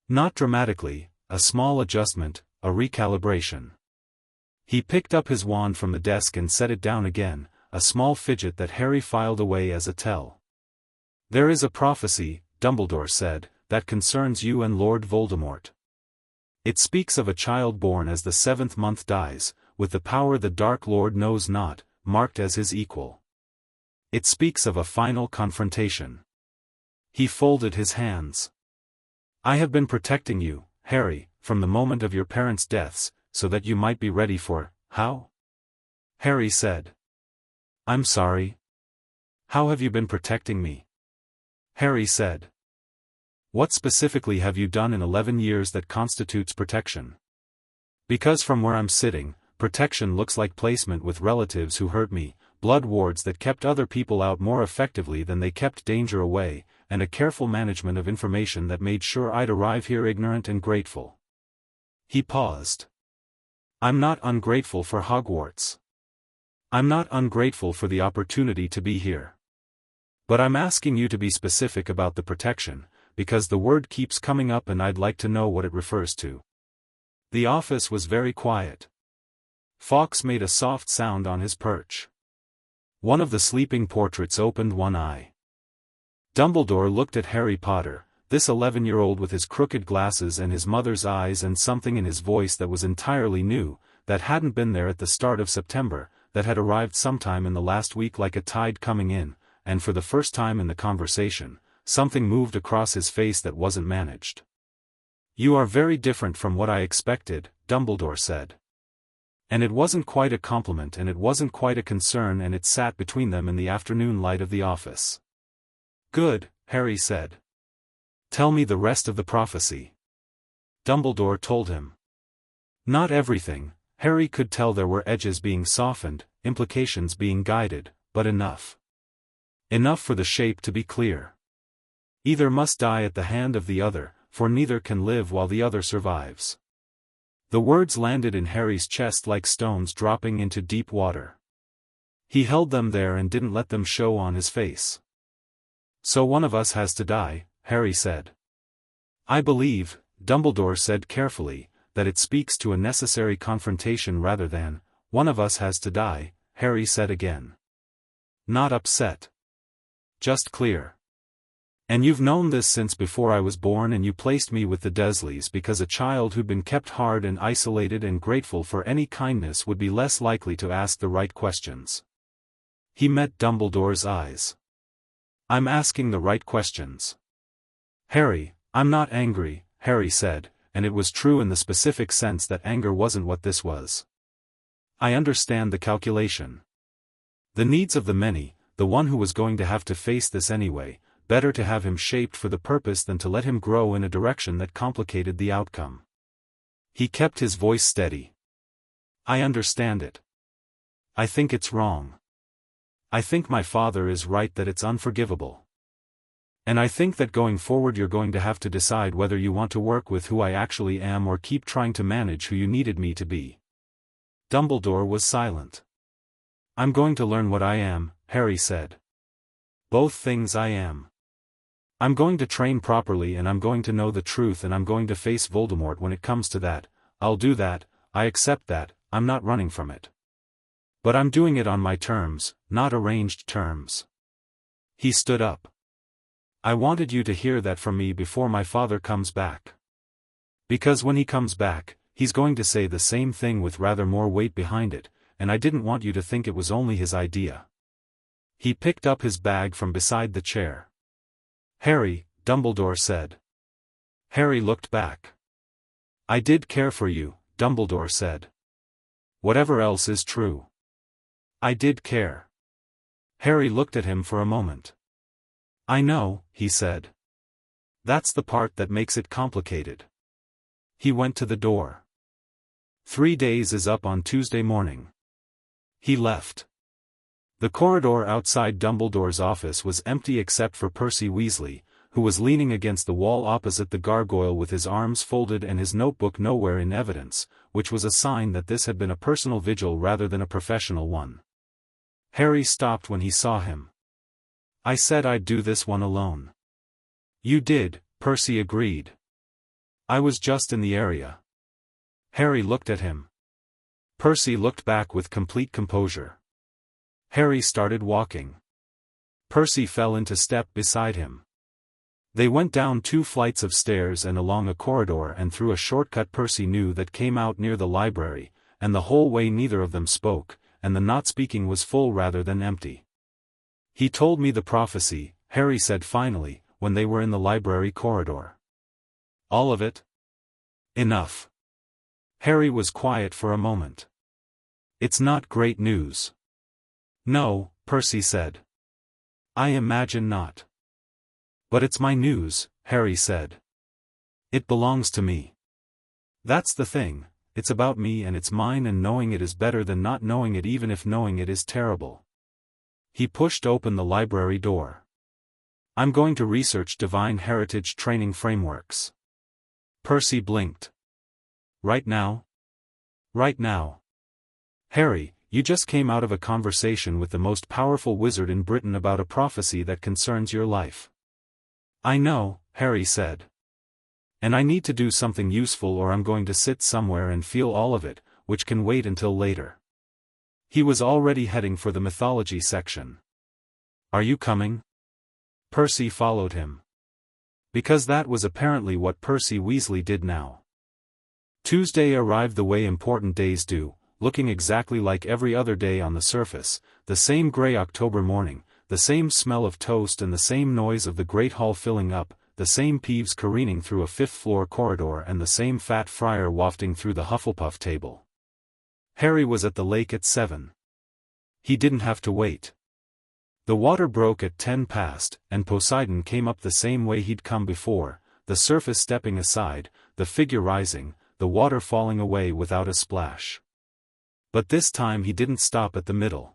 Not dramatically, a small adjustment, a recalibration. He picked up his wand from the desk and set it down again, a small fidget that Harry filed away as a tell. There is a prophecy, Dumbledore said, that concerns you and Lord Voldemort. It speaks of a child born as the 7th month dies, with the power the Dark Lord knows not, marked as his equal. It speaks of a final confrontation. He folded his hands. I have been protecting you, Harry, from the moment of your parents' deaths, so that you might be ready for, how? Harry said. I'm sorry. How have you been protecting me? Harry said. What specifically have you done in 11 years that constitutes protection? Because from where I'm sitting, protection looks like placement with relatives who hurt me, blood wards that kept other people out more effectively than they kept danger away, and a careful management of information that made sure I'd arrive here ignorant and grateful. He paused. I'm not ungrateful for Hogwarts. I'm not ungrateful for the opportunity to be here. But I'm asking you to be specific about the protection, because the word keeps coming up and I'd like to know what it refers to. The office was very quiet. Fawkes made a soft sound on his perch. One of the sleeping portraits opened one eye. Dumbledore looked at Harry Potter, this 11-year-old with his crooked glasses and his mother's eyes, and something in his voice that was entirely new, that hadn't been there at the start of September, that had arrived sometime in the last week like a tide coming in, and for the first time in the conversation, something moved across his face that wasn't managed. You are very different from what I expected, Dumbledore said. And it wasn't quite a compliment and it wasn't quite a concern, and it sat between them in the afternoon light of the office. Good, Harry said. Tell me the rest of the prophecy. Dumbledore told him. Not everything. Harry could tell there were edges being softened, implications being guided, but enough. Enough for the shape to be clear. Either must die at the hand of the other, for neither can live while the other survives. The words landed in Harry's chest like stones dropping into deep water. He held them there and didn't let them show on his face. So one of us has to die, Harry said. I believe, Dumbledore said carefully, that it speaks to a necessary confrontation rather than, one of us has to die, Harry said again. Not upset. Just clear. And you've known this since before I was born, and you placed me with the Dursleys because a child who'd been kept hard and isolated and grateful for any kindness would be less likely to ask the right questions. He met Dumbledore's eyes. I'm asking the right questions. Harry, I'm not angry, Harry said, and it was true in the specific sense that anger wasn't what this was. I understand the calculation. The needs of the many, the one who was going to have to face this anyway, better to have him shaped for the purpose than to let him grow in a direction that complicated the outcome. He kept his voice steady. I understand it. I think it's wrong. I think my father is right that it's unforgivable. And I think that going forward you're going to have to decide whether you want to work with who I actually am or keep trying to manage who you needed me to be. Dumbledore was silent. I'm going to learn what I am, Harry said. Both things I am. I'm going to train properly and I'm going to know the truth and I'm going to face Voldemort when it comes to that. I'll do that, I accept that, I'm not running from it. But I'm doing it on my terms, not arranged terms. He stood up. I wanted you to hear that from me before my father comes back. Because when he comes back, he's going to say the same thing with rather more weight behind it, and I didn't want you to think it was only his idea. He picked up his bag from beside the chair. Harry, Dumbledore said. Harry looked back. I did care for you, Dumbledore said. Whatever else is true. I did care. Harry looked at him for a moment. I know, he said. That's the part that makes it complicated. He went to the door. 3 days is up on Tuesday morning. He left. The corridor outside Dumbledore's office was empty except for Percy Weasley, who was leaning against the wall opposite the gargoyle with his arms folded and his notebook nowhere in evidence, which was a sign that this had been a personal vigil rather than a professional one. Harry stopped when he saw him. I said I'd do this one alone. You did, Percy agreed. I was just in the area. Harry looked at him. Percy looked back with complete composure. Harry started walking. Percy fell into step beside him. They went down 2 flights of stairs and along a corridor and through a shortcut Percy knew that came out near the library, and the whole way neither of them spoke, and the not speaking was full rather than empty. He told me the prophecy, Harry said finally, when they were in the library corridor. All of it? Enough. Harry was quiet for a moment. It's not great news. No, Percy said. I imagine not. But it's my news, Harry said. It belongs to me. That's the thing, it's about me and it's mine, and knowing it is better than not knowing it, even if knowing it is terrible. He pushed open the library door. I'm going to research divine heritage training frameworks. Percy blinked. Right now? Right now. Harry, you just came out of a conversation with the most powerful wizard in Britain about a prophecy that concerns your life. I know, Harry said. And I need to do something useful or I'm going to sit somewhere and feel all of it, which can wait until later. He was already heading for the mythology section. Are you coming? Percy followed him. Because that was apparently what Percy Weasley did now. Tuesday arrived the way important days do, looking exactly like every other day on the surface, the same grey October morning, the same smell of toast and the same noise of the Great Hall filling up, the same Peeves careening through a 5th-floor corridor and the same fat friar wafting through the Hufflepuff table. Harry was at the lake at 7. He didn't have to wait. The water broke at 10 past, and Poseidon came up the same way he'd come before, the surface stepping aside, the figure rising, the water falling away without a splash. But this time he didn't stop at the middle.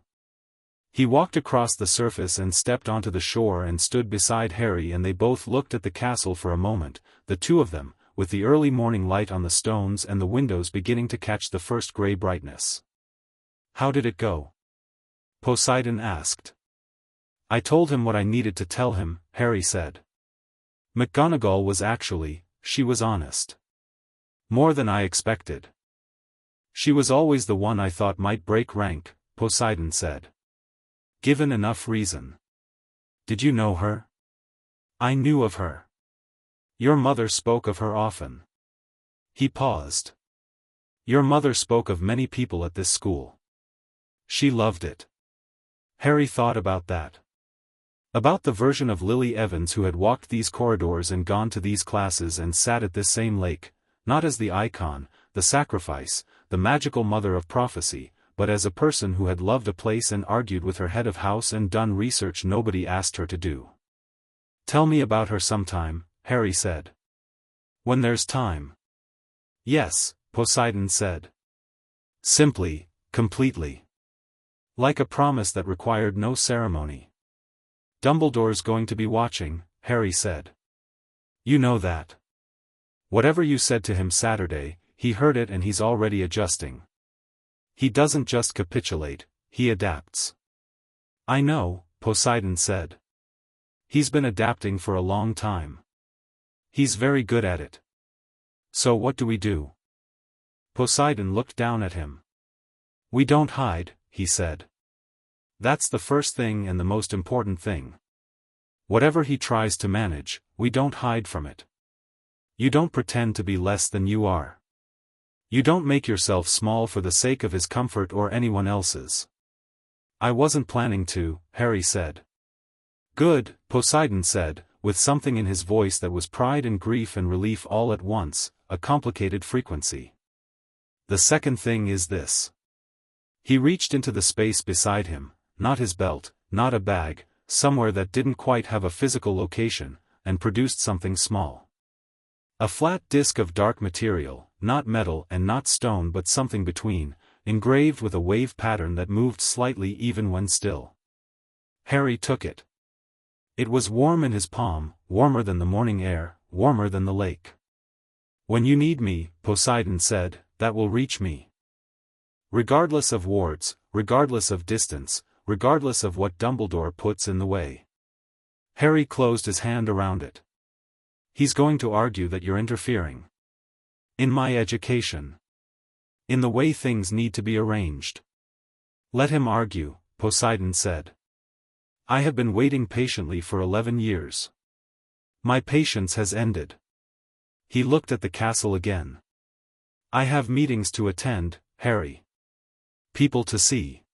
He walked across the surface and stepped onto the shore and stood beside Harry, and they both looked at the castle for a moment, the two of them, with the early morning light on the stones and the windows beginning to catch the first grey brightness. How did it go? Poseidon asked. I told him what I needed to tell him, Harry said. McGonagall was she was honest. More than I expected. She was always the one I thought might break rank, Poseidon said. Given enough reason. Did you know her? I knew of her. Your mother spoke of her often. He paused. Your mother spoke of many people at this school. She loved it. Harry thought about that. About the version of Lily Evans who had walked these corridors and gone to these classes and sat at this same lake, not as the icon, the sacrifice, the magical mother of prophecy, but as a person who had loved a place and argued with her head of house and done research nobody asked her to do. Tell me about her sometime, Harry said. When there's time. Yes, Poseidon said. Simply, completely. Like a promise that required no ceremony. Dumbledore's going to be watching, Harry said. You know that. Whatever you said to him Saturday, he heard it and he's already adjusting. He doesn't just capitulate, he adapts. I know, Poseidon said. He's been adapting for a long time. He's very good at it. So what do we do? Poseidon looked down at him. We don't hide, he said. That's the first thing and the most important thing. Whatever he tries to manage, we don't hide from it. You don't pretend to be less than you are. You don't make yourself small for the sake of his comfort or anyone else's. I wasn't planning to, Harry said. Good, Poseidon said, with something in his voice that was pride and grief and relief all at once. a complicated frequency. The second thing is this. He reached into the space beside him, not his belt, not a bag, somewhere that didn't quite have a physical location, and produced something small. A flat disk of dark material, not metal and not stone but something between, engraved with a wave pattern that moved slightly even when still. Harry took it. It was warm in his palm, warmer than the morning air, warmer than the lake. "When you need me," Poseidon said, "that will reach me. Regardless of wards, regardless of distance, regardless of what Dumbledore puts in the way." Harry closed his hand around it. "He's going to argue that you're interfering in my education, in the way things need to be arranged." "Let him argue," Poseidon said. "I have been waiting patiently for 11 years. My patience has ended." He looked at the castle again. "I have meetings to attend, Harry. People to see.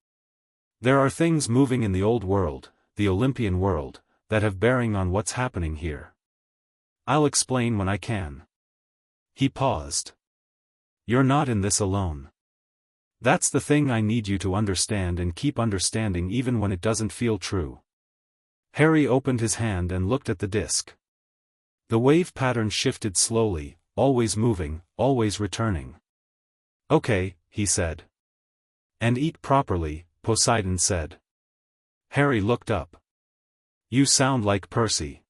There are things moving in the old world, the Olympian world, that have bearing on what's happening here. I'll explain when I can." He paused. "You're not in this alone. That's the thing I need you to understand and keep understanding even when it doesn't feel true." Harry opened his hand and looked at the disk. The wave pattern shifted slowly, always moving, always returning. "Okay," he said. "And eat properly," Poseidon said. Harry looked up. "You sound like Percy."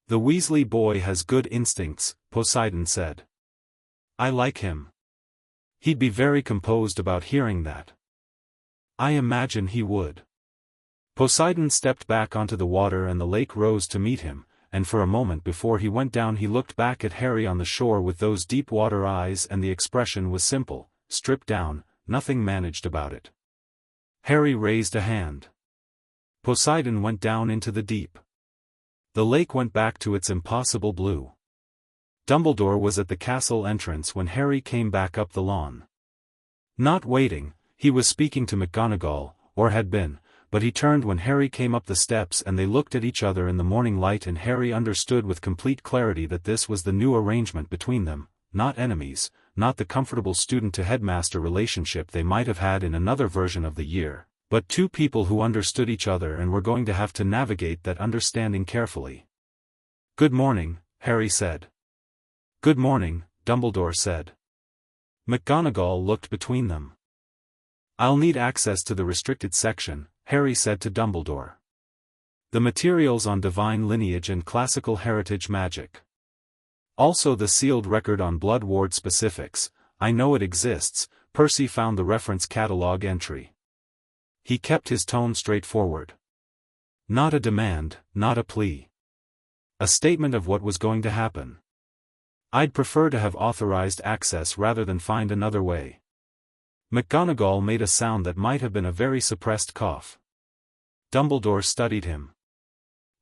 "The Weasley boy has good instincts," Poseidon said. "I like him. He'd be very composed about hearing that." "I imagine he would." Poseidon stepped back onto the water and the lake rose to meet him, and for a moment before he went down he looked back at Harry on the shore with those deep water eyes and the expression was simple, stripped down, nothing managed about it. Harry raised a hand. Poseidon went down into the deep. The lake went back to its impossible blue. Dumbledore was at the castle entrance when Harry came back up the lawn. Not waiting, he was speaking to McGonagall, or had been, but he turned when Harry came up the steps and they looked at each other in the morning light and Harry understood with complete clarity that this was the new arrangement between them, not enemies, not the comfortable student-to-headmaster relationship they might have had in another version of the year, but two people who understood each other and were going to have to navigate that understanding carefully. "Good morning," Harry said. "Good morning," Dumbledore said. McGonagall looked between them. "I'll need access to the restricted section," Harry said to Dumbledore. "The materials on divine lineage and classical heritage magic. Also the sealed record on blood ward specifics. I know it exists." Percy found the reference catalog entry. He kept his tone straightforward. "Not a demand, not a plea. A statement of what was going to happen. I'd prefer to have authorized access rather than find another way." McGonagall made a sound that might have been a very suppressed cough. Dumbledore studied him.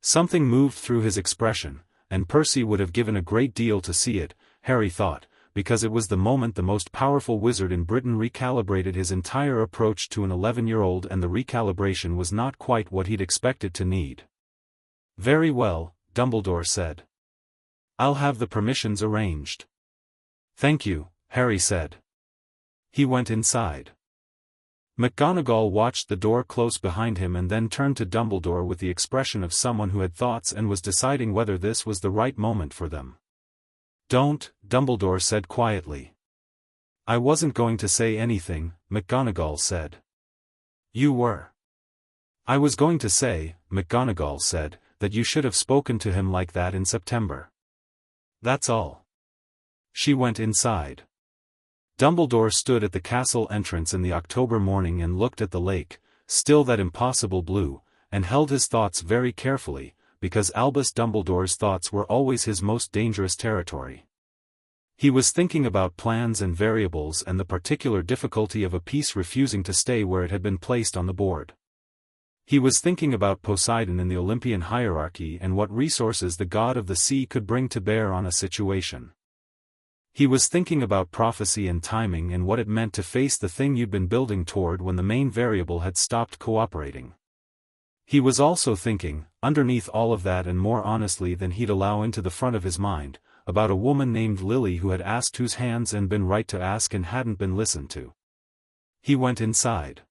Something moved through his expression, and Percy would have given a great deal to see it, Harry thought, because it was the moment the most powerful wizard in Britain recalibrated his entire approach to an 11-year-old and the recalibration was not quite what he'd expected to need. "Very well," Dumbledore said. "I'll have the permissions arranged." "Thank you," Harry said. He went inside. McGonagall watched the door close behind him and then turned to Dumbledore with the expression of someone who had thoughts and was deciding whether this was the right moment for them. "Don't," Dumbledore said quietly. "I wasn't going to say anything," McGonagall said. "You were." "I was going to say," McGonagall said, "that you should have spoken to him like that in September. That's all." She went inside. Dumbledore stood at the castle entrance in the October morning and looked at the lake, still that impossible blue, and held his thoughts very carefully, because Albus Dumbledore's thoughts were always his most dangerous territory. He was thinking about plans and variables and the particular difficulty of a piece refusing to stay where it had been placed on the board. He was thinking about Poseidon in the Olympian hierarchy and what resources the god of the sea could bring to bear on a situation. He was thinking about prophecy and timing and what it meant to face the thing you'd been building toward when the main variable had stopped cooperating. He was also thinking, underneath all of that and more honestly than he'd allow into the front of his mind, about a woman named Lily who had asked whose hands and been right to ask and hadn't been listened to. He went inside.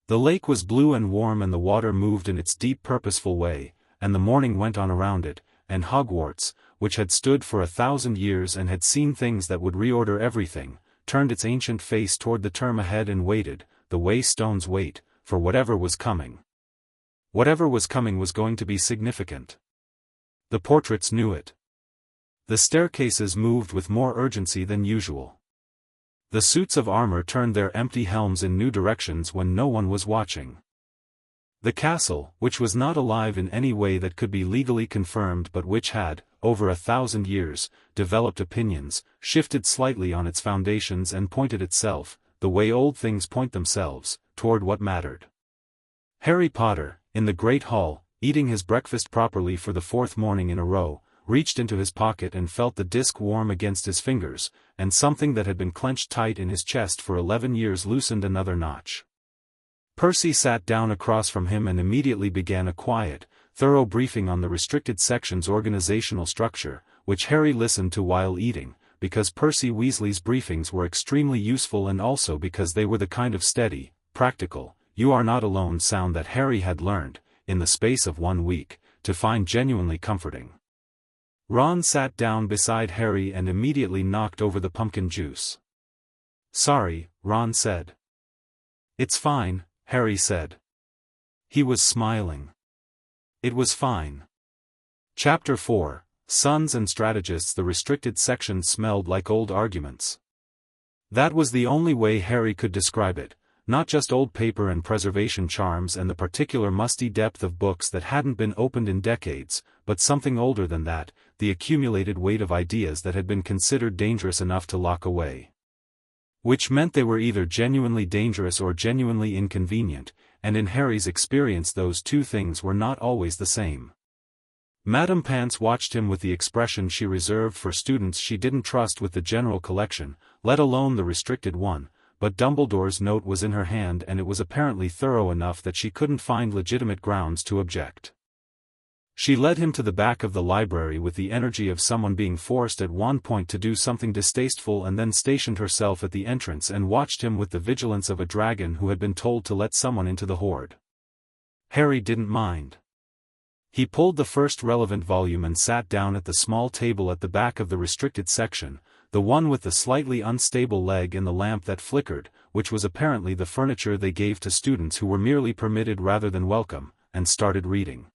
The lake was blue and warm and the water moved in its deep purposeful way, and the morning went on around it, and Hogwarts, which had stood for 1,000 years and had seen things that would reorder everything, turned its ancient face toward the term ahead and waited, the way stones wait, for whatever was coming. Whatever was coming was going to be significant. The portraits knew it. The staircases moved with more urgency than usual. The suits of armor turned their empty helms in new directions when no one was watching. The castle, which was not alive in any way that could be legally confirmed but which had, over 1,000 years, developed opinions, shifted slightly on its foundations and pointed itself, the way old things point themselves, toward what mattered. Harry Potter, in the Great Hall, eating his breakfast properly for the 4th morning in a row, reached into his pocket and felt the disc warm against his fingers, and something that had been clenched tight in his chest for 11 years loosened another notch. Percy sat down across from him and immediately began a quiet, thorough briefing on the restricted section's organizational structure, which Harry listened to while eating, because Percy Weasley's briefings were extremely useful and also because they were the kind of steady, practical, you are not alone sound that Harry had learned, in the space of 1 week, to find genuinely comforting. Ron sat down beside Harry and immediately knocked over the pumpkin juice. "Sorry," Ron said. "It's fine," Harry said. He was smiling. It was fine. Chapter 4, Sons and Strategists. The restricted section smelled like old arguments. That was the only way Harry could describe it, not just old paper and preservation charms and the particular musty depth of books that hadn't been opened in decades, but something older than that, the accumulated weight of ideas that had been considered dangerous enough to lock away. Which meant they were either genuinely dangerous or genuinely inconvenient, and in Harry's experience those two things were not always the same. Madame Pants watched him with the expression she reserved for students she didn't trust with the general collection, let alone the restricted one, but Dumbledore's note was in her hand and it was apparently thorough enough that she couldn't find legitimate grounds to object. She led him to the back of the library with the energy of someone being forced at one point to do something distasteful and then stationed herself at the entrance and watched him with the vigilance of a dragon who had been told to let someone into the hoard. Harry didn't mind. He pulled the first relevant volume and sat down at the small table at the back of the restricted section, the one with the slightly unstable leg and the lamp that flickered, which was apparently the furniture they gave to students who were merely permitted rather than welcome, and started reading.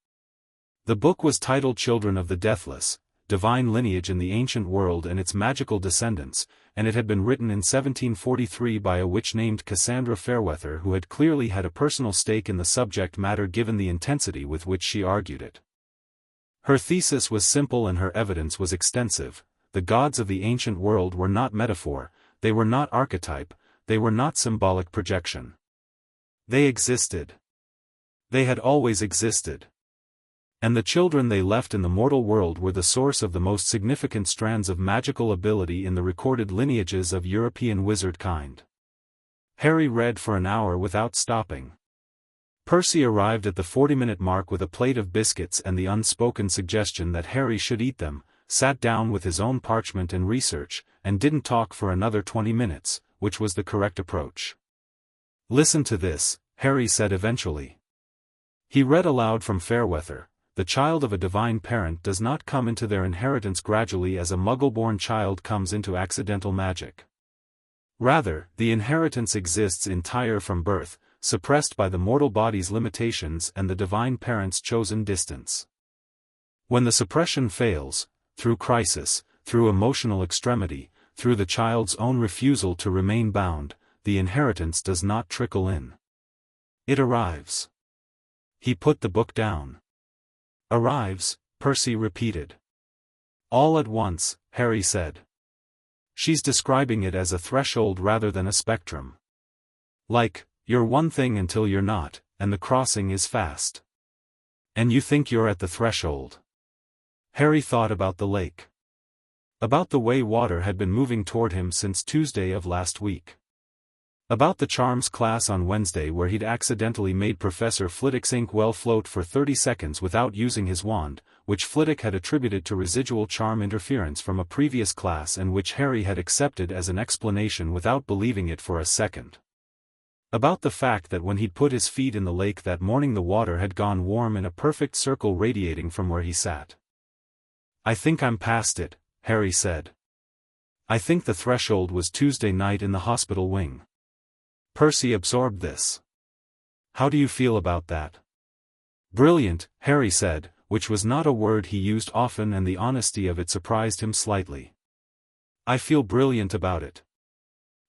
The book was titled Children of the Deathless, Divine Lineage in the Ancient World and Its Magical Descendants, and it had been written in 1743 by a witch named Cassandra Fairweather who had clearly had a personal stake in the subject matter given the intensity with which she argued it. Her thesis was simple and her evidence was extensive. The gods of the ancient world were not metaphor, they were not archetype, they were not symbolic projection. They existed. They had always existed. And the children they left in the mortal world were the source of the most significant strands of magical ability in the recorded lineages of European wizard kind. Harry read for an hour without stopping. Percy arrived at the 40-minute mark with a plate of biscuits and the unspoken suggestion that Harry should eat them, sat down with his own parchment and research, and didn't talk for another 20 minutes, which was the correct approach. "Listen to this," Harry said eventually. He read aloud from Fairweather. "The child of a divine parent does not come into their inheritance gradually as a muggle-born child comes into accidental magic. Rather, the inheritance exists entire from birth, suppressed by the mortal body's limitations and the divine parent's chosen distance. When the suppression fails, through crisis, through emotional extremity, through the child's own refusal to remain bound, the inheritance does not trickle in. It arrives." He put the book down. "Arrives," Percy repeated. "All at once," Harry said. "She's describing it as a threshold rather than a spectrum. Like, you're one thing until you're not, and the crossing is fast. And you think you're at the threshold." Harry thought about the lake. About the way water had been moving toward him since Tuesday of last week. About the charms class on Wednesday where he'd accidentally made Professor Flitwick's inkwell float for 30 seconds without using his wand, which Flitwick had attributed to residual charm interference from a previous class and which Harry had accepted as an explanation without believing it for a second. About the fact that when he'd put his feet in the lake that morning the water had gone warm in a perfect circle radiating from where he sat. "I think I'm past it," Harry said. "I think the threshold was Tuesday night in the hospital wing." Percy absorbed this. "How do you feel about that?" "Brilliant," Harry said, which was not a word he used often, and the honesty of it surprised him slightly. "I feel brilliant about it.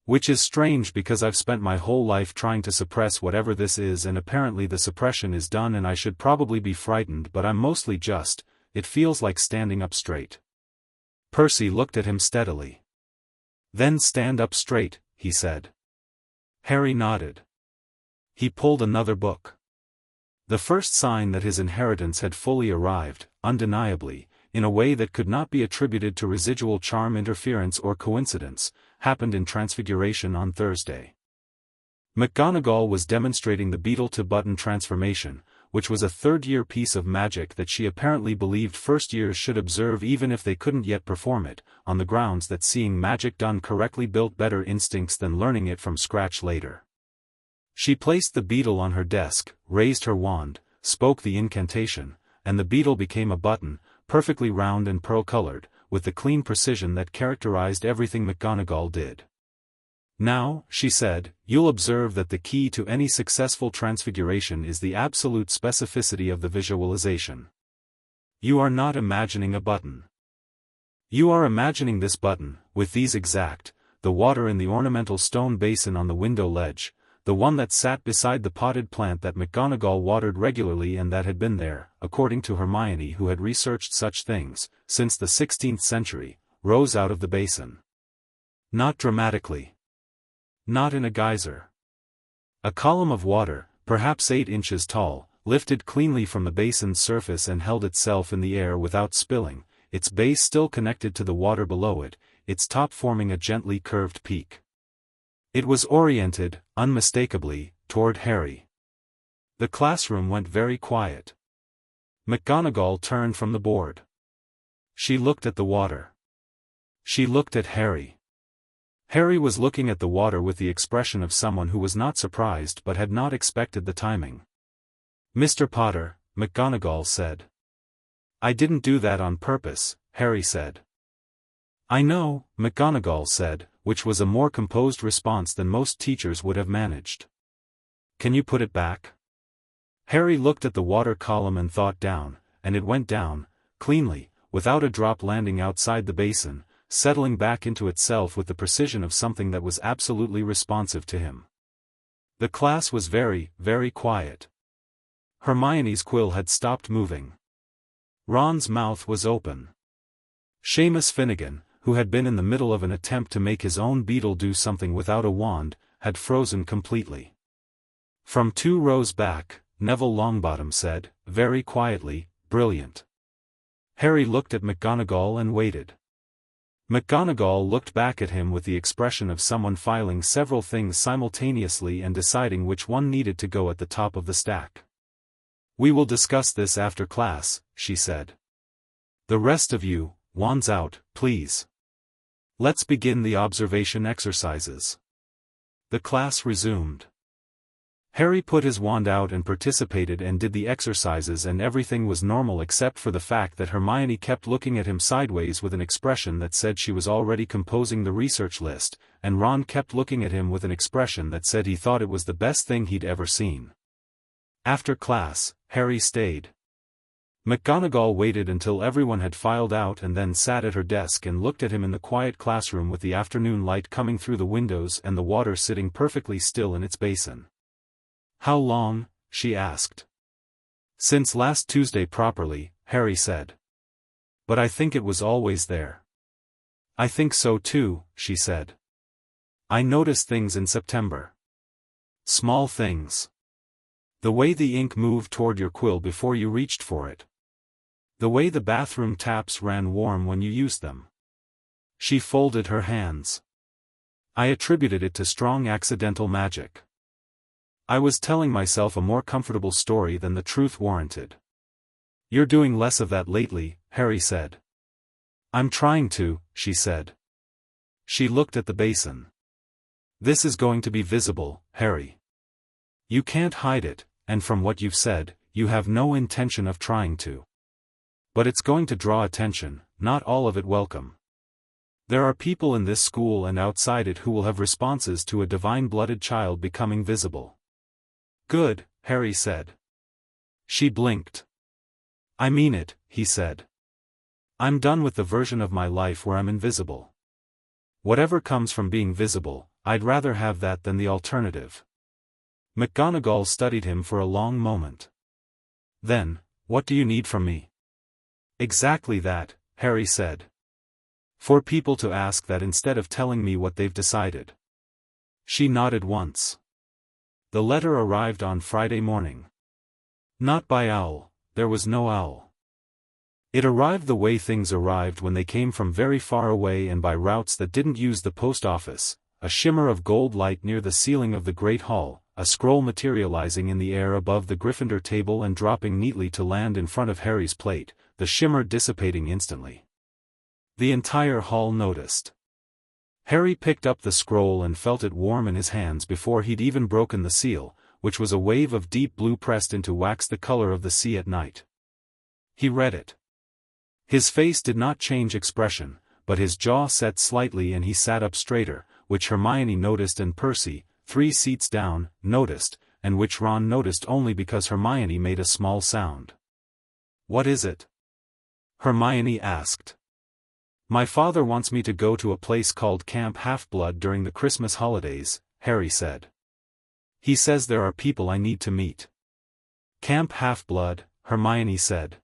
Which is strange because I've spent my whole life trying to suppress whatever this is, and apparently the suppression is done and I should probably be frightened, but I'm mostly just, it feels like standing up straight." Percy looked at him steadily. "Then stand up straight," he said. Harry nodded. He pulled another book. The first sign that his inheritance had fully arrived, undeniably, in a way that could not be attributed to residual charm interference or coincidence, happened in Transfiguration on Thursday. McGonagall was demonstrating the beetle-to-button transformation, which was a third-year piece of magic that she apparently believed first-years should observe even if they couldn't yet perform it, on the grounds that seeing magic done correctly built better instincts than learning it from scratch later. She placed the beetle on her desk, raised her wand, spoke the incantation, and the beetle became a button, perfectly round and pearl-colored, with the clean precision that characterized everything McGonagall did. "Now," she said, "you'll observe that the key to any successful transfiguration is the absolute specificity of the visualization. You are not imagining a button. You are imagining this button, with these exact, the water in the ornamental stone basin on the window ledge, the one that sat beside the potted plant that McGonagall watered regularly and that had been there, according to Hermione who had researched such things, since the 16th century, rose out of the basin. Not dramatically. Not in a geyser. A column of water, perhaps 8 inches tall, lifted cleanly from the basin's surface and held itself in the air without spilling, its base still connected to the water below it, its top forming a gently curved peak. It was oriented, unmistakably, toward Harry. The classroom went very quiet. McGonagall turned from the board. She looked at the water. She looked at Harry. Harry was looking at the water with the expression of someone who was not surprised but had not expected the timing. "Mr. Potter," McGonagall said. "I didn't do that on purpose," Harry said. "I know," McGonagall said, which was a more composed response than most teachers would have managed. "Can you put it back?" Harry looked at the water column and thought down, and it went down, cleanly, without a drop landing outside the basin, settling back into itself with the precision of something that was absolutely responsive to him. The class was very, very quiet. Hermione's quill had stopped moving. Ron's mouth was open. Seamus Finnegan, who had been in the middle of an attempt to make his own beetle do something without a wand, had frozen completely. From 2 rows back, Neville Longbottom said, very quietly, "Brilliant." Harry looked at McGonagall and waited. McGonagall looked back at him with the expression of someone filing several things simultaneously and deciding which one needed to go at the top of the stack. "We will discuss this after class," she said. "The rest of you, wands out, please. Let's begin the observation exercises." The class resumed. Harry put his wand out and participated and did the exercises, and everything was normal except for the fact that Hermione kept looking at him sideways with an expression that said she was already composing the research list, and Ron kept looking at him with an expression that said he thought it was the best thing he'd ever seen. After class, Harry stayed. McGonagall waited until everyone had filed out and then sat at her desk and looked at him in the quiet classroom with the afternoon light coming through the windows and the water sitting perfectly still in its basin. "How long?" she asked. "Since last Tuesday properly," Harry said. "But I think it was always there." "I think so too," she said. "I noticed things in September. Small things. The way the ink moved toward your quill before you reached for it. The way the bathroom taps ran warm when you used them." She folded her hands. I attributed it to strong accidental magic. I was telling myself a more comfortable story than the truth warranted. You're doing less of that lately, Harry said. I'm trying to, she said. She looked at the basin. This is going to be visible, Harry. You can't hide it, and from what you've said, you have no intention of trying to. But it's going to draw attention, not all of it welcome. There are people in this school and outside it who will have responses to a divine-blooded child becoming visible. Good, Harry said. She blinked. I mean it, he said. I'm done with the version of my life where I'm invisible. Whatever comes from being visible, I'd rather have that than the alternative. McGonagall studied him for a long moment. Then, what do you need from me? Exactly that, Harry said. For people to ask that instead of telling me what they've decided. She nodded once. The letter arrived on Friday morning. Not by owl, there was no owl. It arrived the way things arrived when they came from very far away and by routes that didn't use the post office, a shimmer of gold light near the ceiling of the Great Hall, a scroll materializing in the air above the Gryffindor table and dropping neatly to land in front of Harry's plate, the shimmer dissipating instantly. The entire hall noticed. Harry picked up the scroll and felt it warm in his hands before he'd even broken the seal, which was a wave of deep blue pressed into wax the color of the sea at night. He read it. His face did not change expression, but his jaw set slightly and he sat up straighter, which Hermione noticed and Percy, 3 seats down, noticed, and which Ron noticed only because Hermione made a small sound. What is it? Hermione asked. My father wants me to go to a place called Camp Half-Blood during the Christmas holidays, Harry said. He says there are people I need to meet. Camp Half-Blood, Hermione said.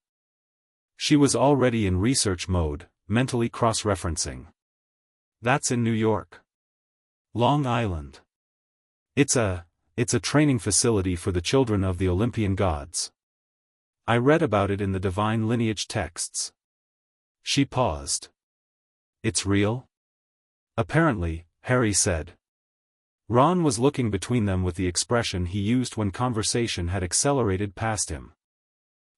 She was already in research mode, mentally cross-referencing. That's in New York. Long Island. It's a training facility for the children of the Olympian gods. I read about it in the divine lineage texts. She paused. It's real? Apparently, Harry said. Ron was looking between them with the expression he used when conversation had accelerated past him.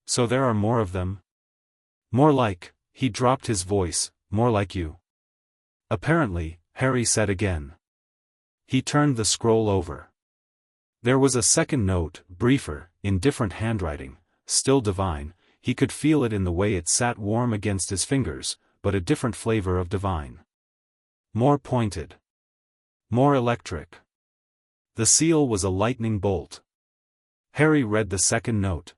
So there are more of them? More like, he dropped his voice, more like you. Apparently, Harry said again. He turned the scroll over. There was a second note, briefer, in different handwriting, still divine, he could feel it in the way it sat warm against his fingers, but a different flavor of divine. More pointed. More electric. The seal was a lightning bolt. Harry read the second note.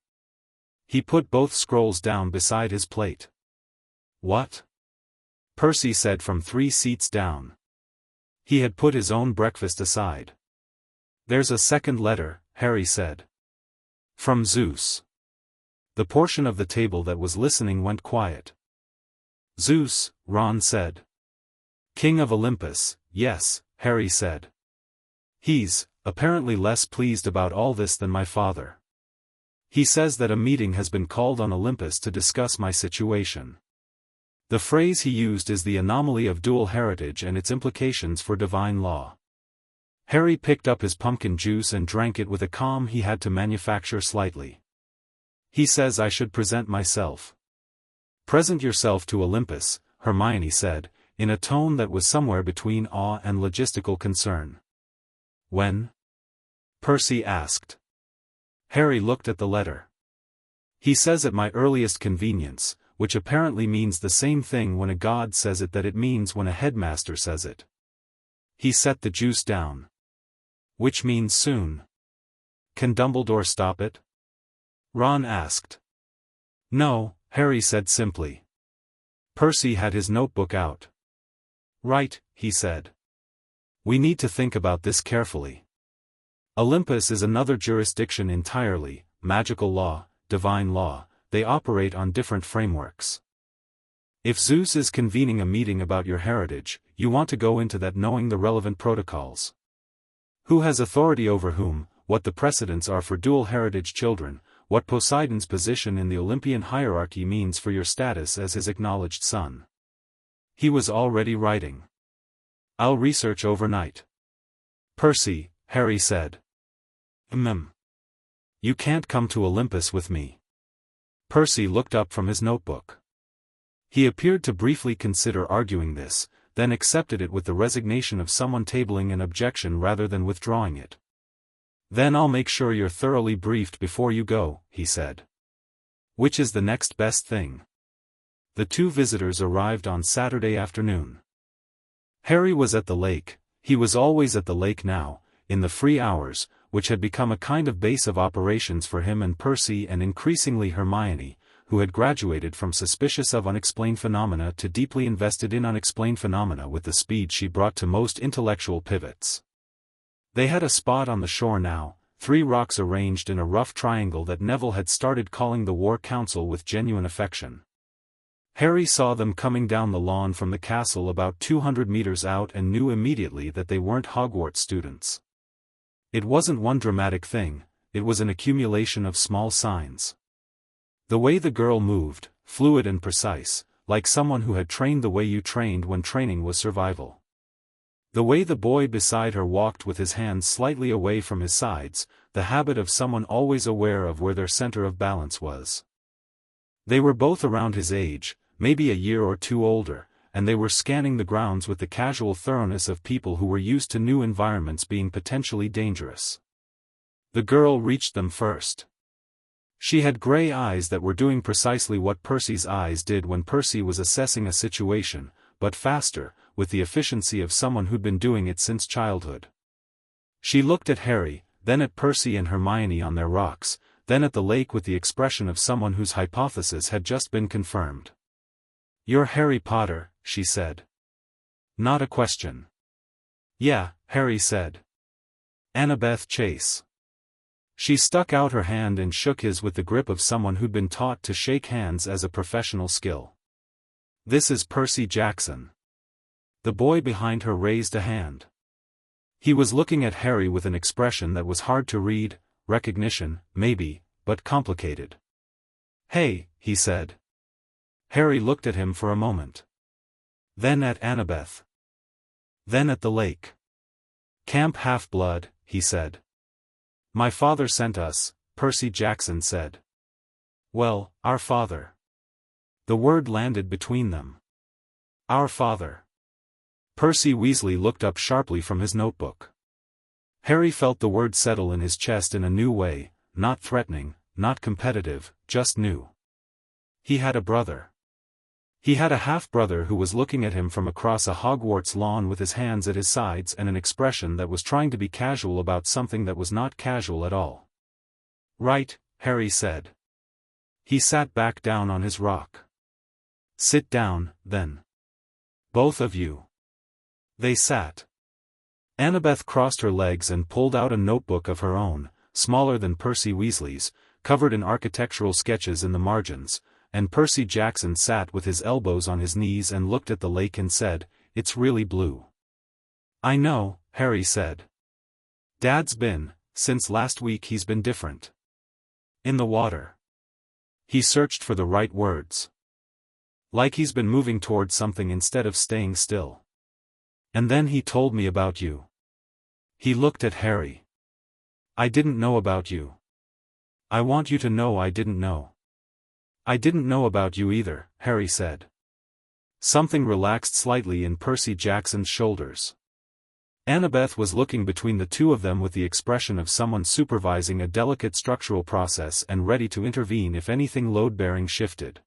He put both scrolls down beside his plate. What? Percy said from 3 seats down. He had put his own breakfast aside. There's a second letter, Harry said. From Zeus. The portion of the table that was listening went quiet. Zeus, Ron said. King of Olympus, yes, Harry said. He's, apparently less pleased about all this than my father. He says that a meeting has been called on Olympus to discuss my situation. The phrase he used is the anomaly of dual heritage and its implications for divine law. Harry picked up his pumpkin juice and drank it with a calm he had to manufacture slightly. He says I should present myself. Present yourself to Olympus, Hermione said, in a tone that was somewhere between awe and logistical concern. When? Percy asked. Harry looked at the letter. He says at my earliest convenience, which apparently means the same thing when a god says it that it means when a headmaster says it. He set the juice down. Which means soon. Can Dumbledore stop it? Ron asked. No, Harry said simply. Percy had his notebook out. Right, he said. We need to think about this carefully. Olympus is another jurisdiction entirely, magical law, divine law, they operate on different frameworks. If Zeus is convening a meeting about your heritage, you want to go into that knowing the relevant protocols. Who has authority over whom, what the precedents are for dual heritage children, what Poseidon's position in the Olympian hierarchy means for your status as his acknowledged son. He was already writing. I'll research overnight. Percy, Harry said. You can't come to Olympus with me. Percy looked up from his notebook. He appeared to briefly consider arguing this, then accepted it with the resignation of someone tabling an objection rather than withdrawing it. Then I'll make sure you're thoroughly briefed before you go, he said. Which is the next best thing? The two visitors arrived on Saturday afternoon. Harry was at the lake. He was always at the lake now, in the free hours, which had become a kind of base of operations for him and Percy and increasingly Hermione, who had graduated from suspicious of unexplained phenomena to deeply invested in unexplained phenomena with the speed she brought to most intellectual pivots. They had a spot on the shore now, 3 rocks arranged in a rough triangle that Neville had started calling the War Council with genuine affection. Harry saw them coming down the lawn from the castle about 200 meters out and knew immediately that they weren't Hogwarts students. It wasn't one dramatic thing, it was an accumulation of small signs. The way the girl moved, fluid and precise, like someone who had trained the way you trained when training was survival. The way the boy beside her walked with his hands slightly away from his sides, the habit of someone always aware of where their center of balance was. They were both around his age, maybe a year or two older, and they were scanning the grounds with the casual thoroughness of people who were used to new environments being potentially dangerous. The girl reached them first. She had gray eyes that were doing precisely what Percy's eyes did when Percy was assessing a situation, but faster, with the efficiency of someone who'd been doing it since childhood. She looked at Harry, then at Percy and Hermione on their rocks, then at the lake with the expression of someone whose hypothesis had just been confirmed. "You're Harry Potter," she said. Not a question. "Yeah," Harry said. "Annabeth Chase." She stuck out her hand and shook his with the grip of someone who'd been taught to shake hands as a professional skill. "This is Percy Jackson." The boy behind her raised a hand. He was looking at Harry with an expression that was hard to read, recognition, maybe, but complicated. "Hey," he said. Harry looked at him for a moment. Then at Annabeth. Then at the lake. "Camp Half-Blood," he said. "My father sent us," Percy Jackson said. "Well, our father." The word landed between them. "Our father." Percy Weasley looked up sharply from his notebook. Harry felt the word settle in his chest in a new way, not threatening, not competitive, just new. He had a brother. He had a half-brother who was looking at him from across a Hogwarts lawn with his hands at his sides and an expression that was trying to be casual about something that was not casual at all. "Right," Harry said. He sat back down on his rock. "Sit down, then. Both of you." They sat. Annabeth crossed her legs and pulled out a notebook of her own, smaller than Percy Weasley's, covered in architectural sketches in the margins, and Percy Jackson sat with his elbows on his knees and looked at the lake and said, "It's really blue." "I know," Harry said. "Dad's been, since last week he's been different. In the water." He searched for the right words. "Like he's been moving towards something instead of staying still. And then he told me about you." He looked at Harry. "I didn't know about you. I want you to know I didn't know." "I didn't know about you either," Harry said. Something relaxed slightly in Percy Jackson's shoulders. Annabeth was looking between the two of them with the expression of someone supervising a delicate structural process and ready to intervene if anything load-bearing shifted.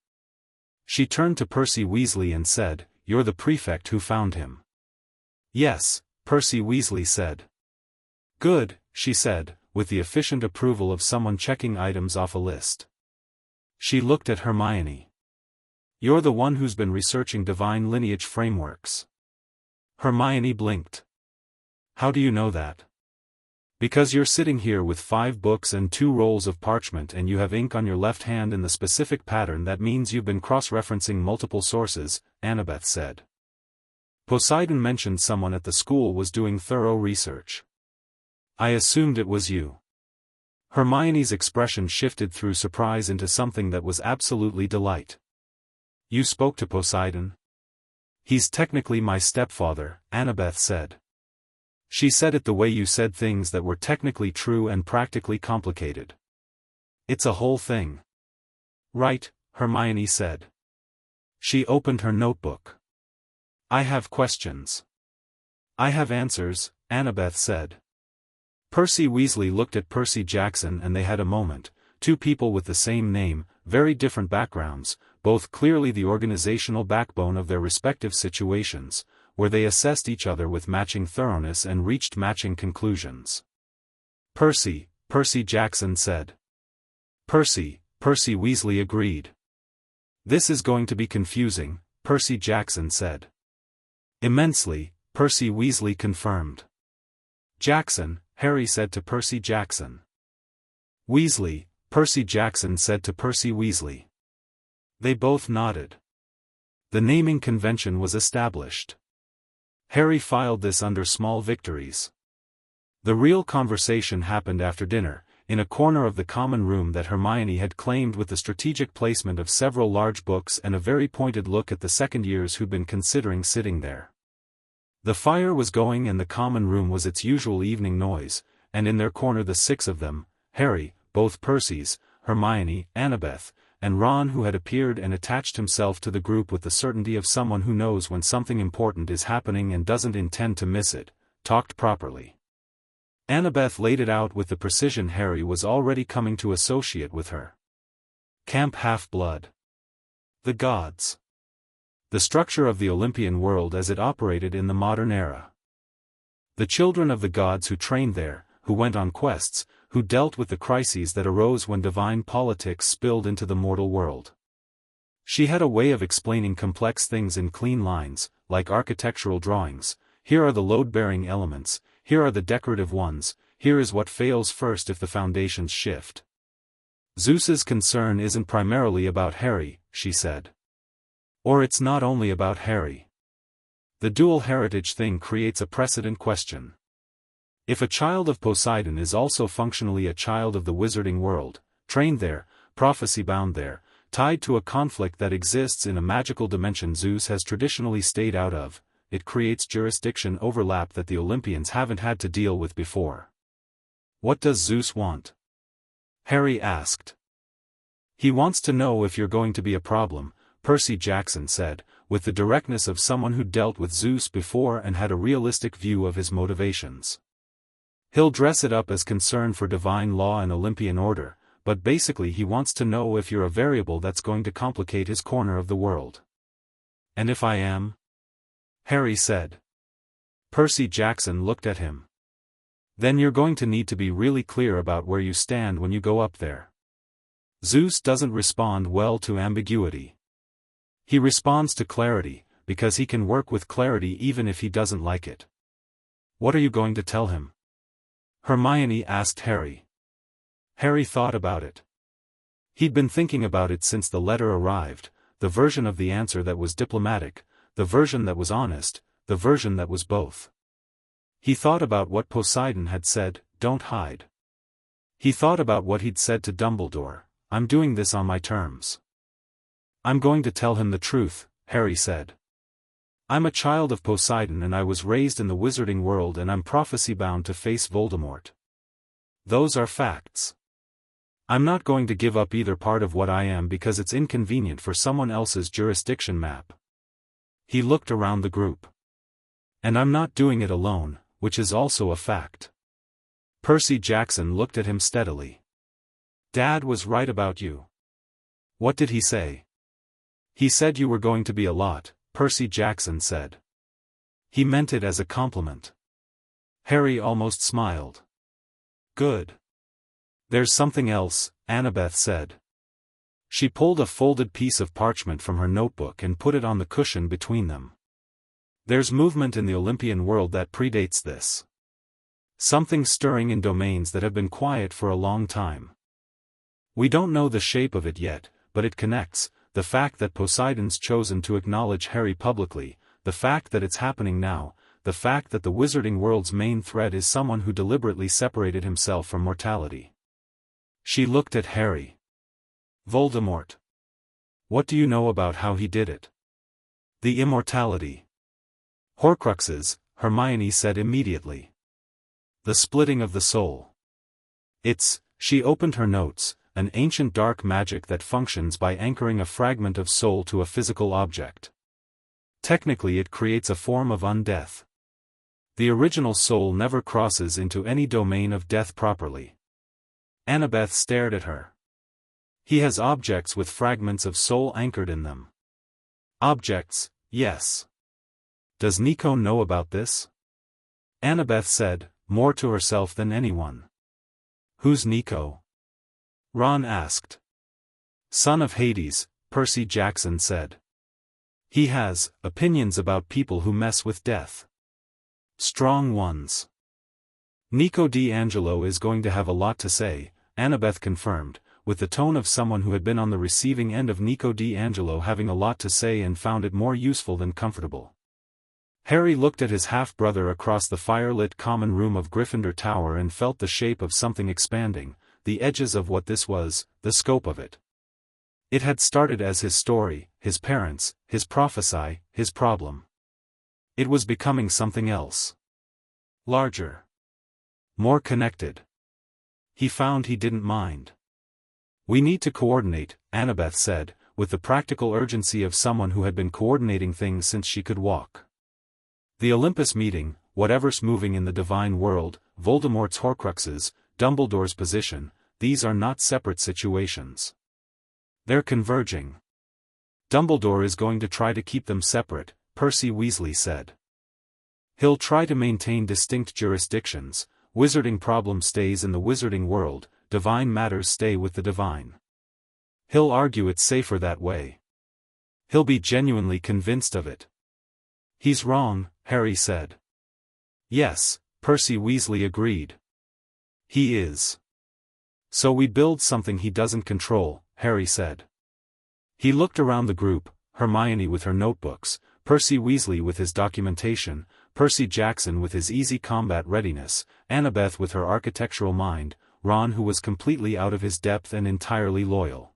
She turned to Percy Weasley and said, "You're the prefect who found him." "Yes," Percy Weasley said. "Good," she said, with the efficient approval of someone checking items off a list. She looked at Hermione. "You're the one who's been researching divine lineage frameworks." Hermione blinked. "How do you know that?" "Because you're sitting here with 5 books and 2 rolls of parchment and you have ink on your left hand in the specific pattern that means you've been cross-referencing multiple sources," Annabeth said. "Poseidon mentioned someone at the school was doing thorough research. I assumed it was you." Hermione's expression shifted through surprise into something that was absolutely delight. "You spoke to Poseidon?" He's technically my stepfather, Annabeth said. She said it the way you said things that were technically true and practically complicated. It's a whole thing. Right, Hermione said. She opened her notebook. I have questions. I have answers, Annabeth said. Percy Weasley looked at Percy Jackson and they had a moment, two people with the same name, very different backgrounds, both clearly the organizational backbone of their respective situations, where they assessed each other with matching thoroughness and reached matching conclusions. Percy Jackson said. Percy Weasley agreed. This is going to be confusing, Percy Jackson said. Immensely, Percy Weasley confirmed. Jackson, Harry said to Percy Jackson. Weasley, Percy Jackson said to Percy Weasley. They both nodded. The naming convention was established. Harry filed this under small victories. The real conversation happened after dinner, in a corner of the common room that Hermione had claimed with the strategic placement of several large books and a very pointed look at the second years who'd been considering sitting there. The fire was going and the common room was its usual evening noise, and in their corner the six of them, Harry, both Percys, Hermione, Annabeth, and Ron, who had appeared and attached himself to the group with the certainty of someone who knows when something important is happening and doesn't intend to miss it, talked properly. Annabeth laid it out with the precision Harry was already coming to associate with her. Camp Half-Blood. The gods. The structure of the Olympian world as it operated in the modern era. The children of the gods who trained there, who went on quests, who dealt with the crises that arose when divine politics spilled into the mortal world. She had a way of explaining complex things in clean lines, like architectural drawings. Here are the load-bearing elements, here are the decorative ones, here is what fails first if the foundations shift. Zeus's concern isn't primarily about Harry, she said. Or it's not only about Harry. The dual heritage thing creates a precedent question. If a child of Poseidon is also functionally a child of the wizarding world, trained there, prophecy-bound there, tied to a conflict that exists in a magical dimension Zeus has traditionally stayed out of, it creates jurisdiction overlap that the Olympians haven't had to deal with before. What does Zeus want? Harry asked. He wants to know if you're going to be a problem, Percy Jackson said, with the directness of someone who dealt with Zeus before and had a realistic view of his motivations. He'll dress it up as concern for divine law and Olympian order, but basically he wants to know if you're a variable that's going to complicate his corner of the world. And if I am? Harry said. Percy Jackson looked at him. Then you're going to need to be really clear about where you stand when you go up there. Zeus doesn't respond well to ambiguity. He responds to clarity, because he can work with clarity even if he doesn't like it. What are you going to tell him? Hermione asked Harry. Harry thought about it. He'd been thinking about it since the letter arrived, the version of the answer that was diplomatic, the version that was honest, the version that was both. He thought about what Poseidon had said, don't hide. He thought about what he'd said to Dumbledore, I'm doing this on my terms. I'm going to tell him the truth, Harry said. I'm a child of Poseidon and I was raised in the wizarding world and I'm prophecy-bound to face Voldemort. Those are facts. I'm not going to give up either part of what I am because it's inconvenient for someone else's jurisdiction map. He looked around the group. And I'm not doing it alone, which is also a fact. Percy Jackson looked at him steadily. Dad was right about you. What did he say? He said you were going to be a lot, Percy Jackson said. He meant it as a compliment. Harry almost smiled. Good. There's something else, Annabeth said. She pulled a folded piece of parchment from her notebook and put it on the cushion between them. There's movement in the Olympian world that predates this. Something stirring in domains that have been quiet for a long time. We don't know the shape of it yet, but it connects, the fact that Poseidon's chosen to acknowledge Harry publicly, the fact that it's happening now, the fact that the wizarding world's main threat is someone who deliberately separated himself from mortality. She looked at Harry. Voldemort. What do you know about how he did it? The immortality. Horcruxes, Hermione said immediately. The splitting of the soul. She opened her notes, an ancient dark magic that functions by anchoring a fragment of soul to a physical object. Technically it creates a form of undeath. The original soul never crosses into any domain of death properly. Annabeth stared at her. He has objects with fragments of soul anchored in them. Objects, yes. Does Nico know about this? Annabeth said, more to herself than anyone. Who's Nico? Ron asked. Son of Hades, Percy Jackson said. He has opinions about people who mess with death. Strong ones. Nico D'Angelo is going to have a lot to say, Annabeth confirmed, with the tone of someone who had been on the receiving end of Nico D'Angelo having a lot to say and found it more useful than comfortable. Harry looked at his half-brother across the fire-lit common room of Gryffindor Tower and felt the shape of something expanding, the edges of what this was, the scope of it. It had started as his story, his parents, his prophecy, his problem. It was becoming something else. Larger. More connected. He found he didn't mind. We need to coordinate, Annabeth said, with the practical urgency of someone who had been coordinating things since she could walk. The Olympus meeting, whatever's moving in the divine world, Voldemort's Horcruxes, Dumbledore's position, these are not separate situations. They're converging. Dumbledore is going to try to keep them separate, Percy Weasley said. He'll try to maintain distinct jurisdictions, wizarding problem stays in the wizarding world, divine matters stay with the divine. He'll argue it's safer that way. He'll be genuinely convinced of it. He's wrong, Harry said. Yes, Percy Weasley agreed. He is. So we build something he doesn't control, Harry said. He looked around the group, Hermione with her notebooks, Percy Weasley with his documentation, Percy Jackson with his easy combat readiness, Annabeth with her architectural mind, Ron who was completely out of his depth and entirely loyal.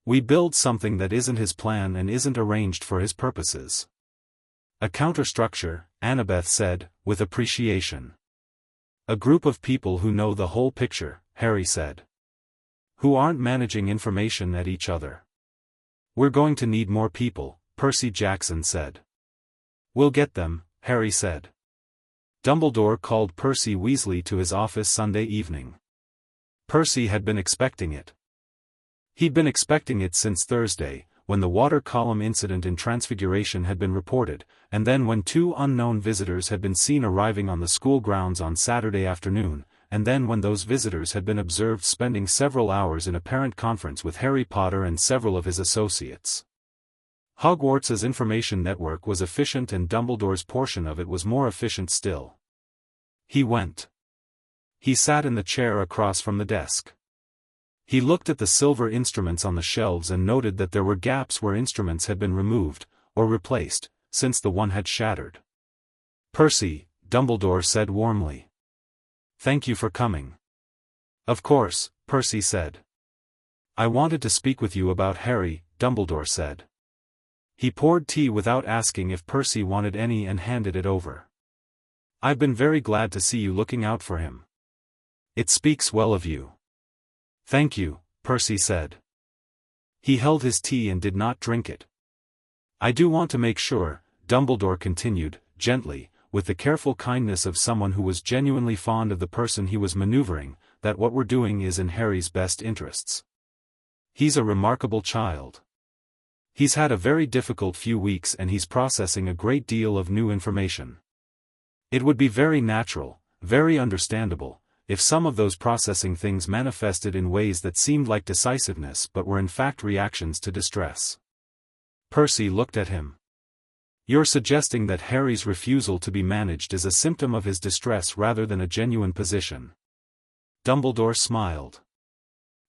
We build something that isn't his plan and isn't arranged for his purposes. A counterstructure, Annabeth said, with appreciation. A group of people who know the whole picture, Harry said. Who aren't managing information at each other. We're going to need more people, Percy Jackson said. We'll get them, Harry said. Dumbledore called Percy Weasley to his office Sunday evening. Percy had been expecting it. He'd been expecting it since Thursday, when the water column incident in Transfiguration had been reported, and then when 2 unknown visitors had been seen arriving on the school grounds on Saturday afternoon, and then when those visitors had been observed spending several hours in a parent conference with Harry Potter and several of his associates. Hogwarts' information network was efficient and Dumbledore's portion of it was more efficient still. He went. He sat in the chair across from the desk. He looked at the silver instruments on the shelves and noted that there were gaps where instruments had been removed, or replaced, since the one had shattered. Percy, Dumbledore said warmly. Thank you for coming. Of course, Percy said. I wanted to speak with you about Harry, Dumbledore said. He poured tea without asking if Percy wanted any and handed it over. I've been very glad to see you looking out for him. It speaks well of you. Thank you, Percy said. He held his tea and did not drink it. I do want to make sure, Dumbledore continued, gently, with the careful kindness of someone who was genuinely fond of the person he was maneuvering, that what we're doing is in Harry's best interests. He's a remarkable child. He's had a very difficult few weeks and he's processing a great deal of new information. It would be very natural, very understandable, if some of those processing things manifested in ways that seemed like decisiveness but were in fact reactions to distress. Percy looked at him. You're suggesting that Harry's refusal to be managed is a symptom of his distress rather than a genuine position. Dumbledore smiled.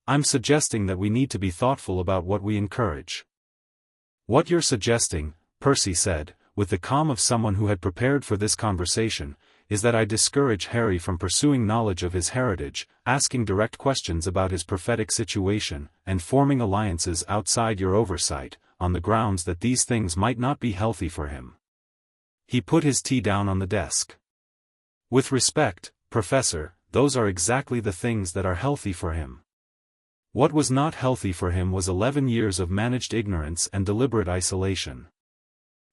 I'm suggesting that we need to be thoughtful about what we encourage. What you're suggesting, Percy said, with the calm of someone who had prepared for this conversation, is that I discourage Harry from pursuing knowledge of his heritage, asking direct questions about his prophetic situation, and forming alliances outside your oversight, on the grounds that these things might not be healthy for him. He put his tea down on the desk. With respect, Professor, those are exactly the things that are healthy for him. What was not healthy for him was 11 years of managed ignorance and deliberate isolation.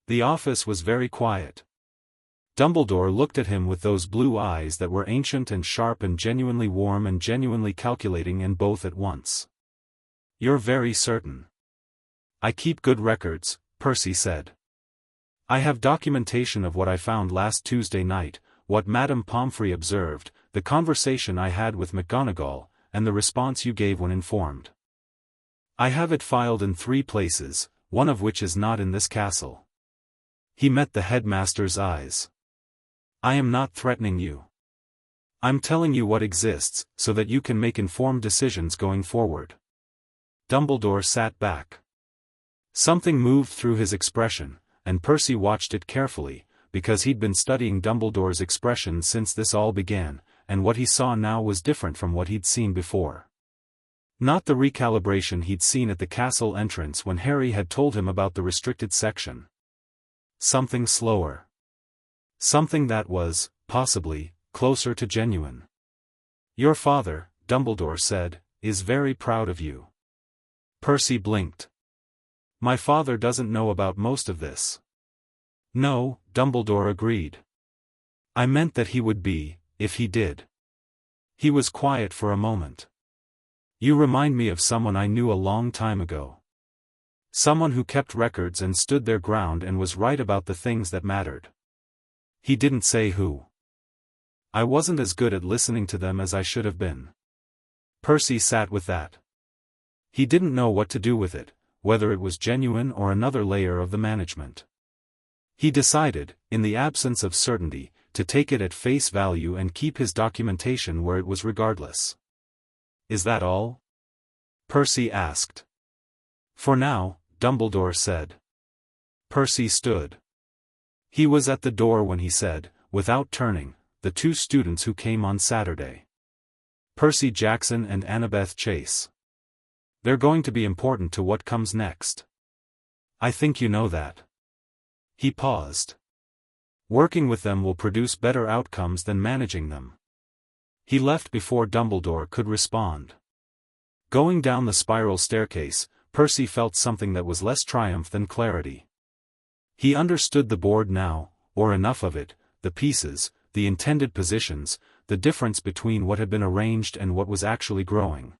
The office was very quiet. Dumbledore looked at him with those blue eyes that were ancient and sharp and genuinely warm and genuinely calculating and both at once. "You're very certain." "I keep good records," Percy said. "I have documentation of what I found last Tuesday night, what Madame Pomfrey observed, the conversation I had with McGonagall, and the response you gave when informed. I have it filed in 3 places, one of which is not in this castle." He met the headmaster's eyes. "I am not threatening you. I'm telling you what exists, so that you can make informed decisions going forward." Dumbledore sat back. Something moved through his expression, and Percy watched it carefully, because he'd been studying Dumbledore's expression since this all began, and what he saw now was different from what he'd seen before. Not the recalibration he'd seen at the castle entrance when Harry had told him about the restricted section. Something slower. Something that was, possibly, closer to genuine. "Your father," Dumbledore said, "is very proud of you." Percy blinked. "My father doesn't know about most of this." "No," Dumbledore agreed. "I meant that he would be, if he did." He was quiet for a moment. "You remind me of someone I knew a long time ago. Someone who kept records and stood their ground and was right about the things that mattered." He didn't say who. "I wasn't as good at listening to them as I should have been." Percy sat with that. He didn't know what to do with it, whether it was genuine or another layer of the management. He decided, in the absence of certainty, to take it at face value and keep his documentation where it was regardless. "Is that all?" Percy asked. "For now," Dumbledore said. Percy stood. He was at the door when he said, without turning, "The 2 students who came on Saturday. Percy Jackson and Annabeth Chase. They're going to be important to what comes next. I think you know that." He paused. "Working with them will produce better outcomes than managing them." He left before Dumbledore could respond. Going down the spiral staircase, Percy felt something that was less triumph than clarity. He understood the board now, or enough of it, the pieces, the intended positions, the difference between what had been arranged and what was actually growing.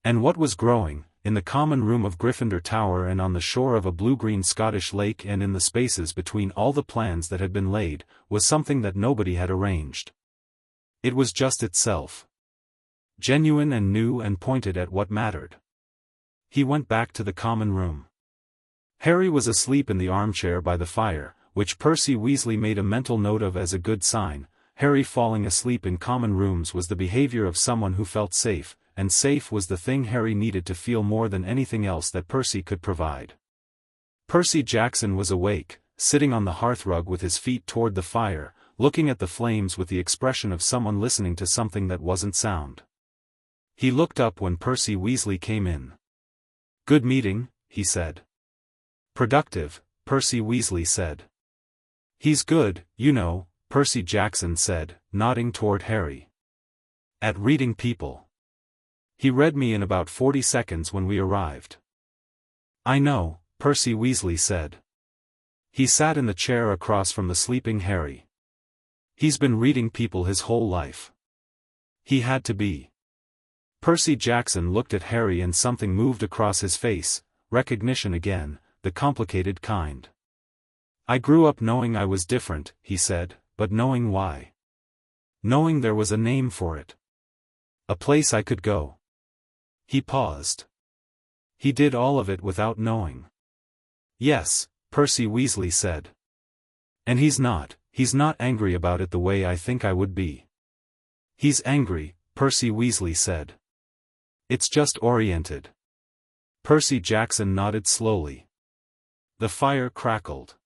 And what was growing, in the common room of Gryffindor Tower and on the shore of a blue-green Scottish lake and in the spaces between all the plans that had been laid, was something that nobody had arranged. It was just itself. Genuine and new and pointed at what mattered. He went back to the common room. Harry was asleep in the armchair by the fire, which Percy Weasley made a mental note of as a good sign. Harry falling asleep in common rooms was the behavior of someone who felt safe, and safe was the thing Harry needed to feel more than anything else that Percy could provide. Percy Jackson was awake, sitting on the hearthrug with his feet toward the fire, looking at the flames with the expression of someone listening to something that wasn't sound. He looked up when Percy Weasley came in. "Good meeting," he said. "Productive," Percy Weasley said. "He's good, you know," Percy Jackson said, nodding toward Harry. "At reading people. He read me in about 40 seconds when we arrived." "I know," Percy Weasley said. He sat in the chair across from the sleeping Harry. "He's been reading people his whole life. He had to be." Percy Jackson looked at Harry and something moved across his face, recognition again, the complicated kind. "I grew up knowing I was different," he said, "but knowing why. Knowing there was a name for it. A place I could go." He paused. "He did all of it without knowing." "Yes," Percy Weasley said. "And he's not angry about it the way I think I would be." "He's angry," Percy Weasley said. "It's just oriented." Percy Jackson nodded slowly. The fire crackled.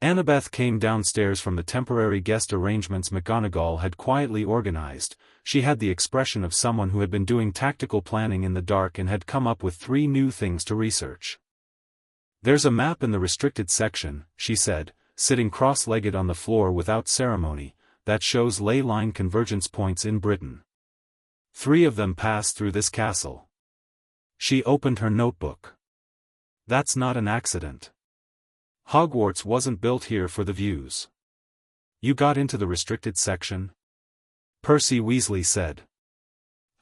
Annabeth came downstairs from the temporary guest arrangements McGonagall had quietly organized. She had the expression of someone who had been doing tactical planning in the dark and had come up with 3 new things to research. There's a map in the restricted section, she said, sitting cross-legged on the floor without ceremony, that shows ley line convergence points in Britain. 3 of them pass through this castle. She opened her notebook. That's not an accident. Hogwarts wasn't built here for the views. You got into the restricted section? Percy Weasley said.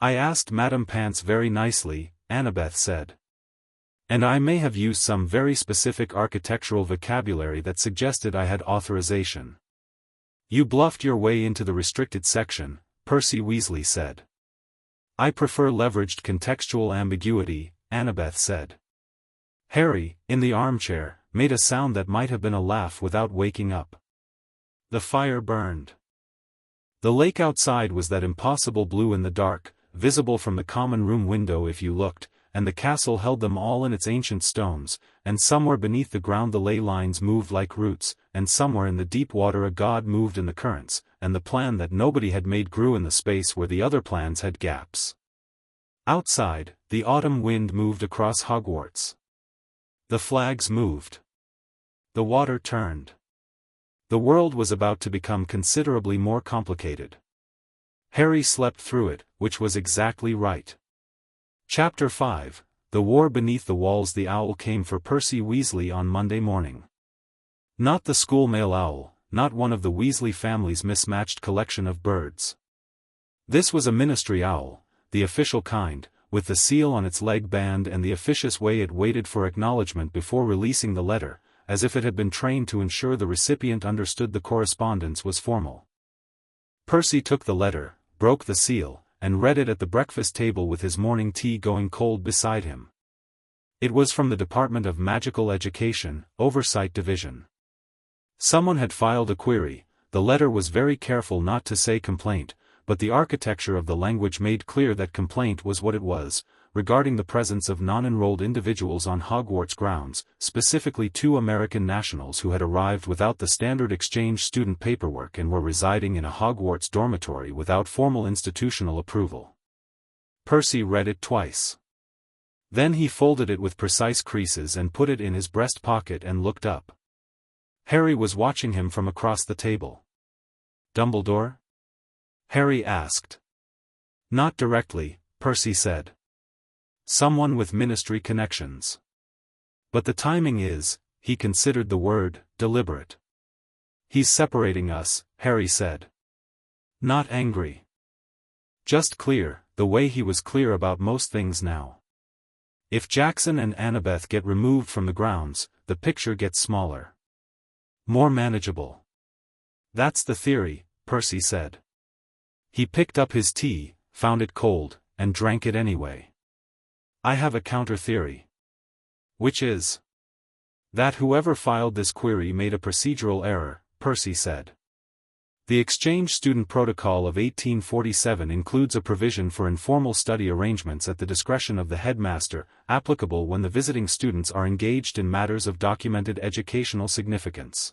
I asked Madame Pants very nicely, Annabeth said. And I may have used some very specific architectural vocabulary that suggested I had authorization. You bluffed your way into the restricted section, Percy Weasley said. I prefer leveraged contextual ambiguity, Annabeth said. Harry, in the armchair, made a sound that might have been a laugh without waking up. The fire burned. The lake outside was that impossible blue in the dark, visible from the common room window if you looked, and the castle held them all in its ancient stones, and somewhere beneath the ground the ley lines moved like roots, and somewhere in the deep water a god moved in the currents, and the plan that nobody had made grew in the space where the other plans had gaps. Outside, the autumn wind moved across Hogwarts. The flags moved. The water turned. The world was about to become considerably more complicated. Harry slept through it, which was exactly right. Chapter 5, The War Beneath the Walls. The owl came for Percy Weasley on Monday morning. Not the school male owl, not one of the Weasley family's mismatched collection of birds. This was a ministry owl, the official kind, with the seal on its leg band and the officious way it waited for acknowledgement before releasing the letter, as if it had been trained to ensure the recipient understood the correspondence was formal. Percy took the letter, broke the seal, and read it at the breakfast table with his morning tea going cold beside him. It was from the Department of Magical Education, Oversight Division. Someone had filed a query. The letter was very careful not to say complaint, but the architecture of the language made clear that complaint was what it was, regarding the presence of non-enrolled individuals on Hogwarts grounds, specifically 2 American nationals who had arrived without the standard exchange student paperwork and were residing in a Hogwarts dormitory without formal institutional approval. Percy read it twice. Then he folded it with precise creases and put it in his breast pocket and looked up. Harry was watching him from across the table. Dumbledore? Harry asked. Not directly, Percy said. Someone with ministry connections. But the timing is, he considered the word, deliberate. He's separating us, Harry said. Not angry. Just clear, the way he was clear about most things now. If Jackson and Annabeth get removed from the grounds, the picture gets smaller. More manageable. That's the theory, Percy said. He picked up his tea, found it cold, and drank it anyway. I have a counter-theory. Which is? That whoever filed this query made a procedural error, Percy said. The Exchange Student Protocol of 1847 includes a provision for informal study arrangements at the discretion of the headmaster, applicable when the visiting students are engaged in matters of documented educational significance.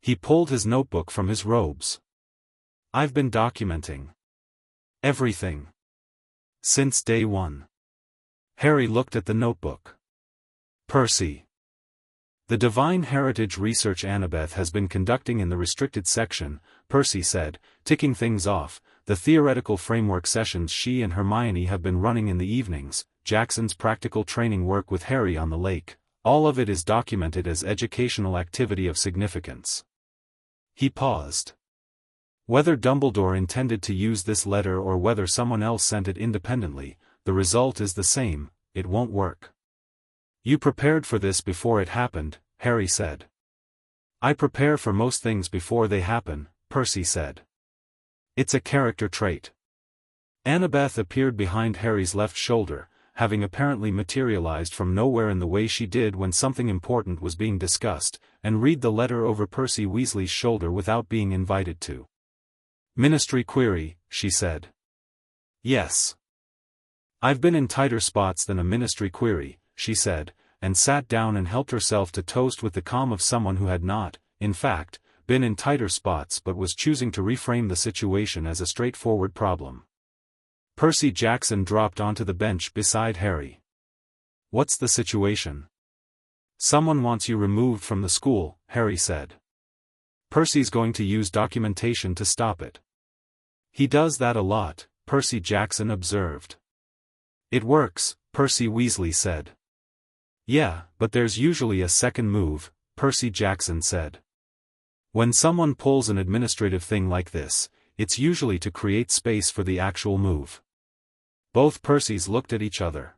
He pulled his notebook from his robes. I've been documenting everything since day 1. Harry looked at the notebook. Percy. The Divine Heritage research Annabeth has been conducting in the restricted section, Percy said, ticking things off, the theoretical framework sessions she and Hermione have been running in the evenings, Jackson's practical training work with Harry on the lake, all of it is documented as educational activity of significance. He paused. Whether Dumbledore intended to use this letter or whether someone else sent it independently, the result is the same, it won't work. You prepared for this before it happened, Harry said. I prepare for most things before they happen, Percy said. It's a character trait. Annabeth appeared behind Harry's left shoulder, having apparently materialized from nowhere in the way she did when something important was being discussed, and read the letter over Percy Weasley's shoulder without being invited to. Ministry query, she said. Yes. I've been in tighter spots than a ministry query, she said, and sat down and helped herself to toast with the calm of someone who had not, in fact, been in tighter spots but was choosing to reframe the situation as a straightforward problem. Percy Jackson dropped onto the bench beside Harry. What's the situation? Someone wants you removed from the school, Harry said. Percy's going to use documentation to stop it. He does that a lot, Percy Jackson observed. It works, Percy Weasley said. Yeah, but there's usually a second move, Percy Jackson said. When someone pulls an administrative thing like this, it's usually to create space for the actual move. Both Percys looked at each other.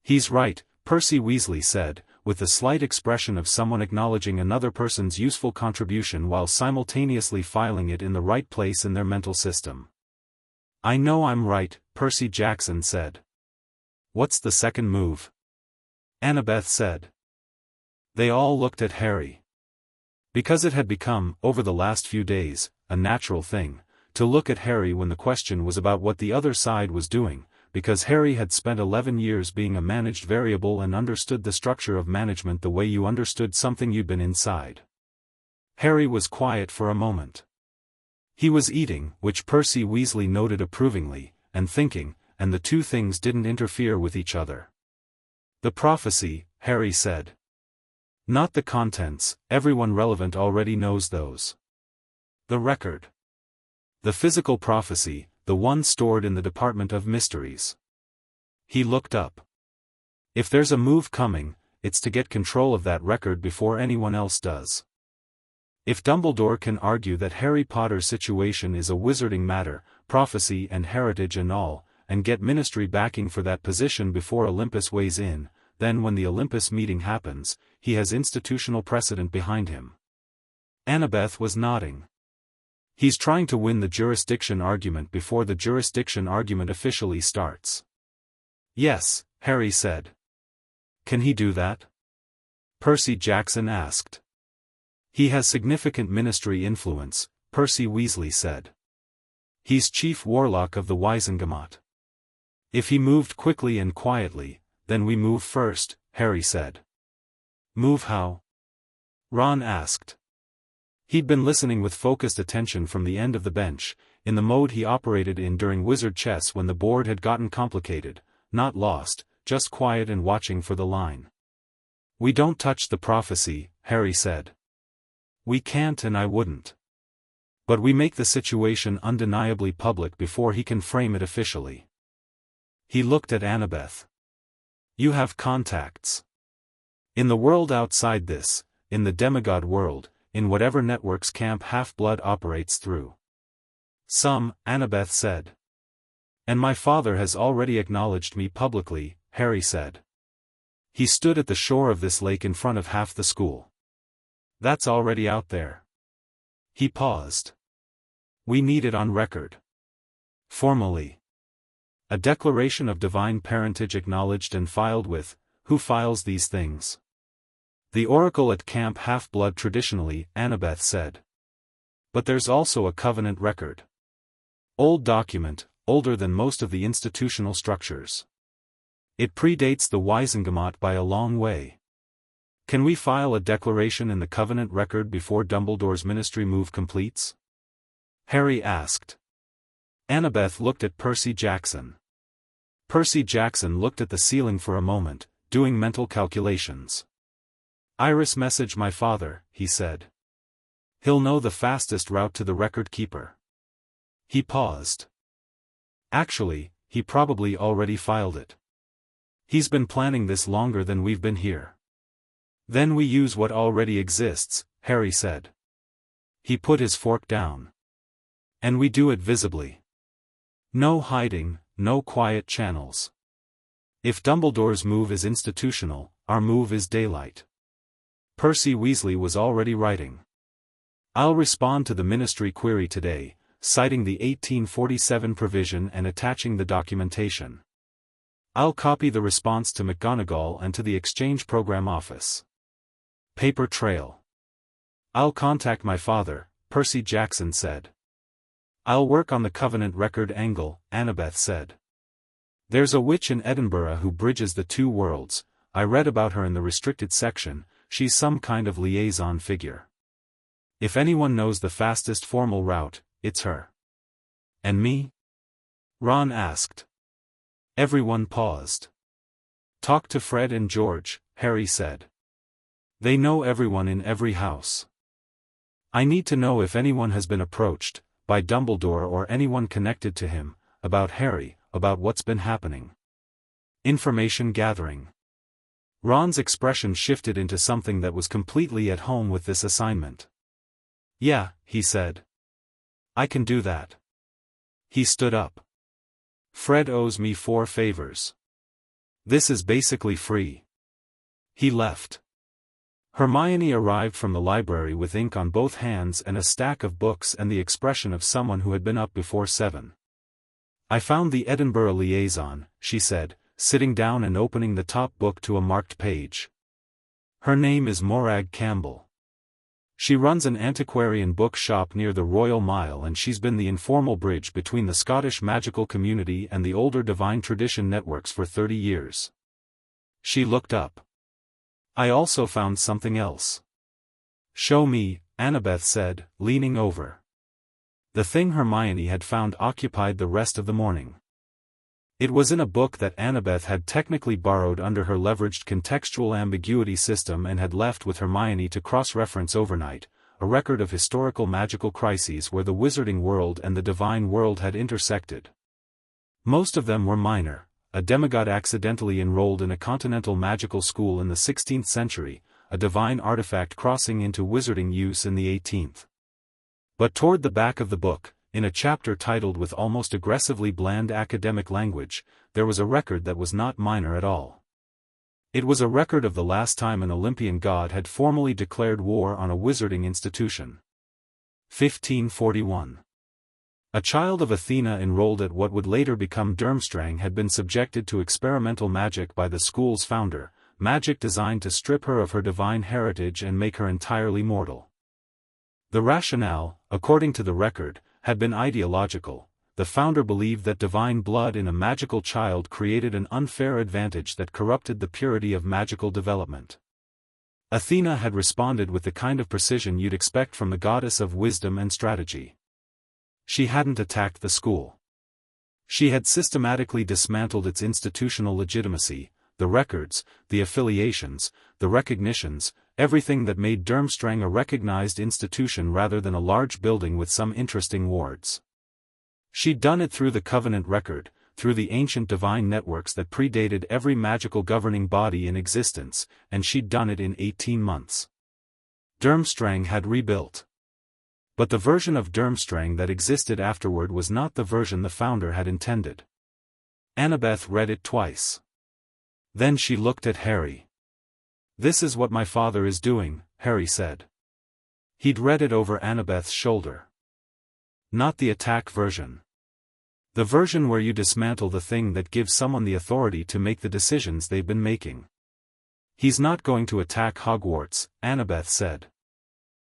He's right, Percy Weasley said, with the slight expression of someone acknowledging another person's useful contribution while simultaneously filing it in the right place in their mental system. I know I'm right, Percy Jackson said. What's the second move? Annabeth said. They all looked at Harry. Because it had become, over the last few days, a natural thing, to look at Harry when the question was about what the other side was doing, because Harry had spent 11 years being a managed variable and understood the structure of management the way you understood something you'd been inside. Harry was quiet for a moment. He was eating, which Percy Weasley noted approvingly, and thinking, and the two things didn't interfere with each other. The prophecy, Harry said. Not the contents, everyone relevant already knows those. The record. The physical prophecy, the one stored in the Department of Mysteries. He looked up. If there's a move coming, it's to get control of that record before anyone else does. If Dumbledore can argue that Harry Potter's situation is a wizarding matter, prophecy and heritage and all, and get ministry backing for that position before Olympus weighs in, then when the Olympus meeting happens, he has institutional precedent behind him. Annabeth was nodding. He's trying to win the jurisdiction argument before the jurisdiction argument officially starts. Yes, Harry said. Can he do that? Percy Jackson asked. He has significant ministry influence, Percy Weasley said. He's chief warlock of the Wizengamot. If he moved quickly and quietly, then we move first, Harry said. Move how? Ron asked. He'd been listening with focused attention from the end of the bench, in the mode he operated in during wizard chess when the board had gotten complicated, not lost, just quiet and watching for the line. We don't touch the prophecy, Harry said. We can't and I wouldn't. But we make the situation undeniably public before he can frame it officially. He looked at Annabeth. You have contacts. In the world outside this, in the demigod world, in whatever networks Camp Half-Blood operates through. Some, Annabeth said. And my father has already acknowledged me publicly, Harry said. He stood at the shore of this lake in front of half the school. That's already out there. He paused. We need it on record. Formally. A declaration of divine parentage acknowledged and filed with, who files these things? The Oracle at Camp Half-Blood traditionally, Annabeth said. But there's also a covenant record. Old document, older than most of the institutional structures. It predates the Wizengamot by a long way. Can we file a declaration in the covenant record before Dumbledore's ministry move completes? Harry asked. Annabeth looked at Percy Jackson. Percy Jackson looked at the ceiling for a moment, doing mental calculations. Iris message my father, he said. He'll know the fastest route to the record keeper. He paused. Actually, he probably already filed it. He's been planning this longer than we've been here. Then we use what already exists, Harry said. He put his fork down. And we do it visibly. No hiding, no quiet channels. If Dumbledore's move is institutional, our move is daylight. Percy Weasley was already writing. I'll respond to the ministry query today, citing the 1847 provision and attaching the documentation. I'll copy the response to McGonagall and to the exchange program office. Paper trail. I'll contact my father, Percy Jackson said. I'll work on the covenant record angle, Annabeth said. There's a witch in Edinburgh who bridges the two worlds. I read about her in the restricted section. She's some kind of liaison figure. If anyone knows the fastest formal route, it's her. And me? Ron asked. Everyone paused. Talk to Fred and George, Harry said. They know everyone in every house. I need to know if anyone has been approached, by Dumbledore or anyone connected to him, about Harry, about what's been happening. Information gathering. Ron's expression shifted into something that was completely at home with this assignment. Yeah, he said. I can do that. He stood up. Fred owes me 4 favors. This is basically free. He left. Hermione arrived from the library with ink on both hands and a stack of books and the expression of someone who had been up before 7. I found the Edinburgh liaison, she said, sitting down and opening the top book to a marked page. Her name is Morag Campbell. She runs an antiquarian book shop near the Royal Mile and she's been the informal bridge between the Scottish magical community and the older divine tradition networks for 30 years. She looked up. I also found something else. Show me, Annabeth said, leaning over. The thing Hermione had found occupied the rest of the morning. It was in a book that Annabeth had technically borrowed under her leveraged contextual ambiguity system and had left with Hermione to cross-reference overnight, a record of historical magical crises where the wizarding world and the divine world had intersected. Most of them were minor. A demigod accidentally enrolled in a continental magical school in the 16th century, a divine artifact crossing into wizarding use in the 18th. But toward the back of the book, in a chapter titled with almost aggressively bland academic language, there was a record that was not minor at all. It was a record of the last time an Olympian god had formally declared war on a wizarding institution. 1541. A child of Athena enrolled at what would later become Durmstrang had been subjected to experimental magic by the school's founder, magic designed to strip her of her divine heritage and make her entirely mortal. The rationale, according to the record, had been ideological. The founder believed that divine blood in a magical child created an unfair advantage that corrupted the purity of magical development. Athena had responded with the kind of precision you'd expect from the goddess of wisdom and strategy. She hadn't attacked the school. She had systematically dismantled its institutional legitimacy, the records, the affiliations, the recognitions, everything that made Durmstrang a recognized institution rather than a large building with some interesting wards. She'd done it through the Covenant record, through the ancient divine networks that predated every magical governing body in existence, and she'd done it in 18 months. Durmstrang had rebuilt. But the version of Durmstrang that existed afterward was not the version the founder had intended. Annabeth read it twice. Then she looked at Harry. This is what my father is doing, Harry said. He'd read it over Annabeth's shoulder. Not the attack version. The version where you dismantle the thing that gives someone the authority to make the decisions they've been making. He's not going to attack Hogwarts, Annabeth said.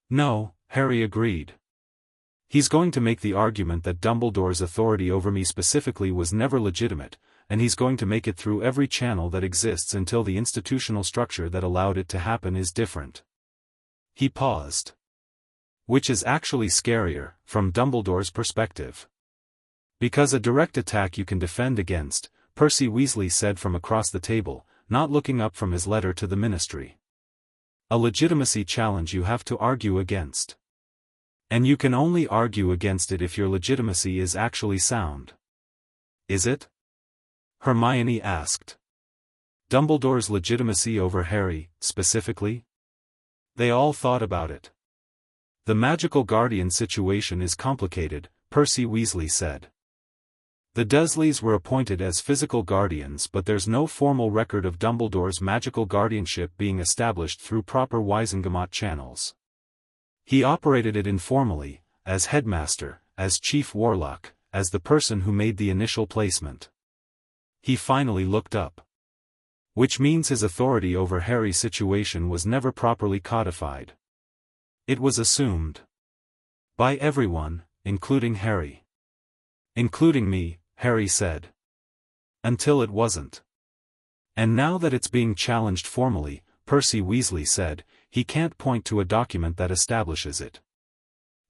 No, Harry agreed. He's going to make the argument that Dumbledore's authority over me specifically was never legitimate, and he's going to make it through every channel that exists until the institutional structure that allowed it to happen is different. He paused. Which is actually scarier, from Dumbledore's perspective. Because a direct attack you can defend against, Percy Weasley said from across the table, not looking up from his letter to the ministry. A legitimacy challenge you have to argue against. And you can only argue against it if your legitimacy is actually sound. Is it? Hermione asked. Dumbledore's legitimacy over Harry, specifically? They all thought about it. The magical guardian situation is complicated, Percy Weasley said. The Dursleys were appointed as physical guardians, but there's no formal record of Dumbledore's magical guardianship being established through proper Wisengamot channels. He operated it informally, as headmaster, as chief warlock, as the person who made the initial placement. He finally looked up. Which means his authority over Harry's situation was never properly codified. It was assumed. By everyone, including Harry. Including me, Harry said. Until it wasn't. And now that it's being challenged formally, Percy Weasley said, he can't point to a document that establishes it.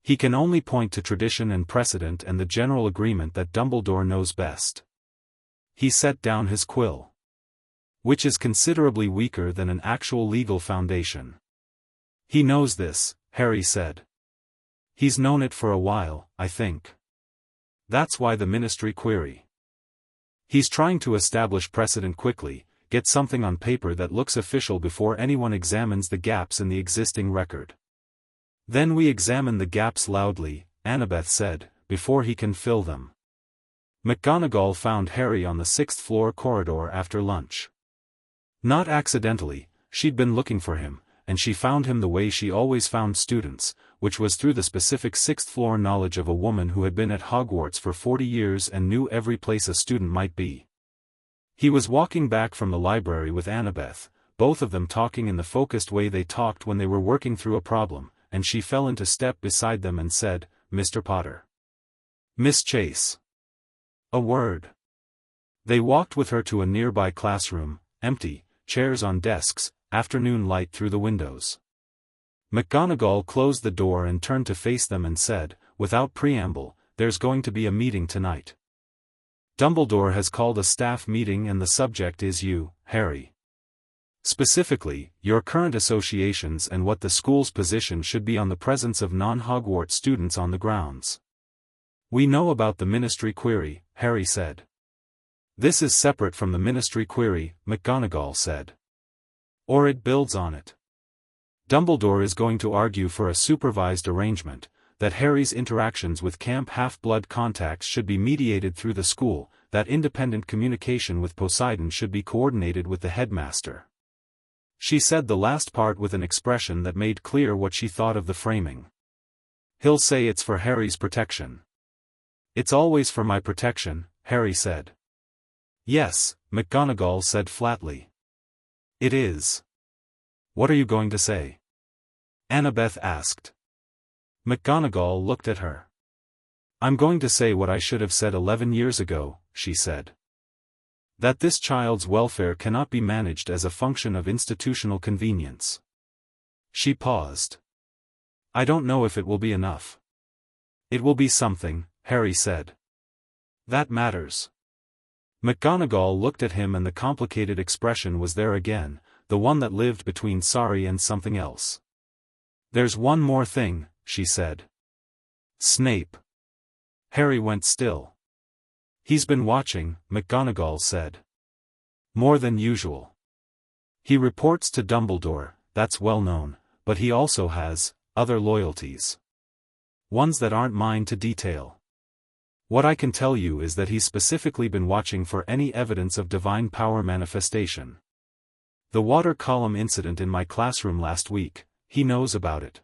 He can only point to tradition and precedent and the general agreement that Dumbledore knows best. He set down his quill. Which is considerably weaker than an actual legal foundation. He knows this, Harry said. He's known it for a while, I think. That's why the ministry query. He's trying to establish precedent quickly, get something on paper that looks official before anyone examines the gaps in the existing record. Then we examine the gaps loudly, Annabeth said, before he can fill them. McGonagall found Harry on the 6th floor corridor after lunch. Not accidentally, she'd been looking for him, and she found him the way she always found students, which was through the specific 6th floor knowledge of a woman who had been at Hogwarts for 40 years and knew every place a student might be. He was walking back from the library with Annabeth, both of them talking in the focused way they talked when they were working through a problem, and she fell into step beside them and said, "Mr. Potter." "Miss Chase." "A word." They walked with her to a nearby classroom, empty, chairs on desks, afternoon light through the windows. McGonagall closed the door and turned to face them and said, without preamble, "There's going to be a meeting tonight. Dumbledore has called a staff meeting and the subject is you, Harry. Specifically, your current associations and what the school's position should be on the presence of non-Hogwarts students on the grounds." "We know about the ministry query," Harry said. "This is separate from the ministry query," McGonagall said. "Or it builds on it. Dumbledore is going to argue for a supervised arrangement, that Harry's interactions with Camp Half-Blood contacts should be mediated through the school, that independent communication with Poseidon should be coordinated with the headmaster." She said the last part with an expression that made clear what she thought of the framing. "He'll say it's for Harry's protection." "It's always for my protection," Harry said. "Yes," McGonagall said flatly. "It is." "What are you going to say?" Annabeth asked. McGonagall looked at her. "I'm going to say what I should have said 11 years ago," she said. "That this child's welfare cannot be managed as a function of institutional convenience." She paused. "I don't know if it will be enough." "It will be something," Harry said. "That matters." McGonagall looked at him and the complicated expression was there again, the one that lived between sorry and something else. "There's one more thing," she said. "Snape." Harry went still. "He's been watching," McGonagall said. "More than usual. He reports to Dumbledore, that's well known, but he also has other loyalties. Ones that aren't mine to detail. What I can tell you is that he's specifically been watching for any evidence of divine power manifestation. The water column incident in my classroom last week, he knows about it.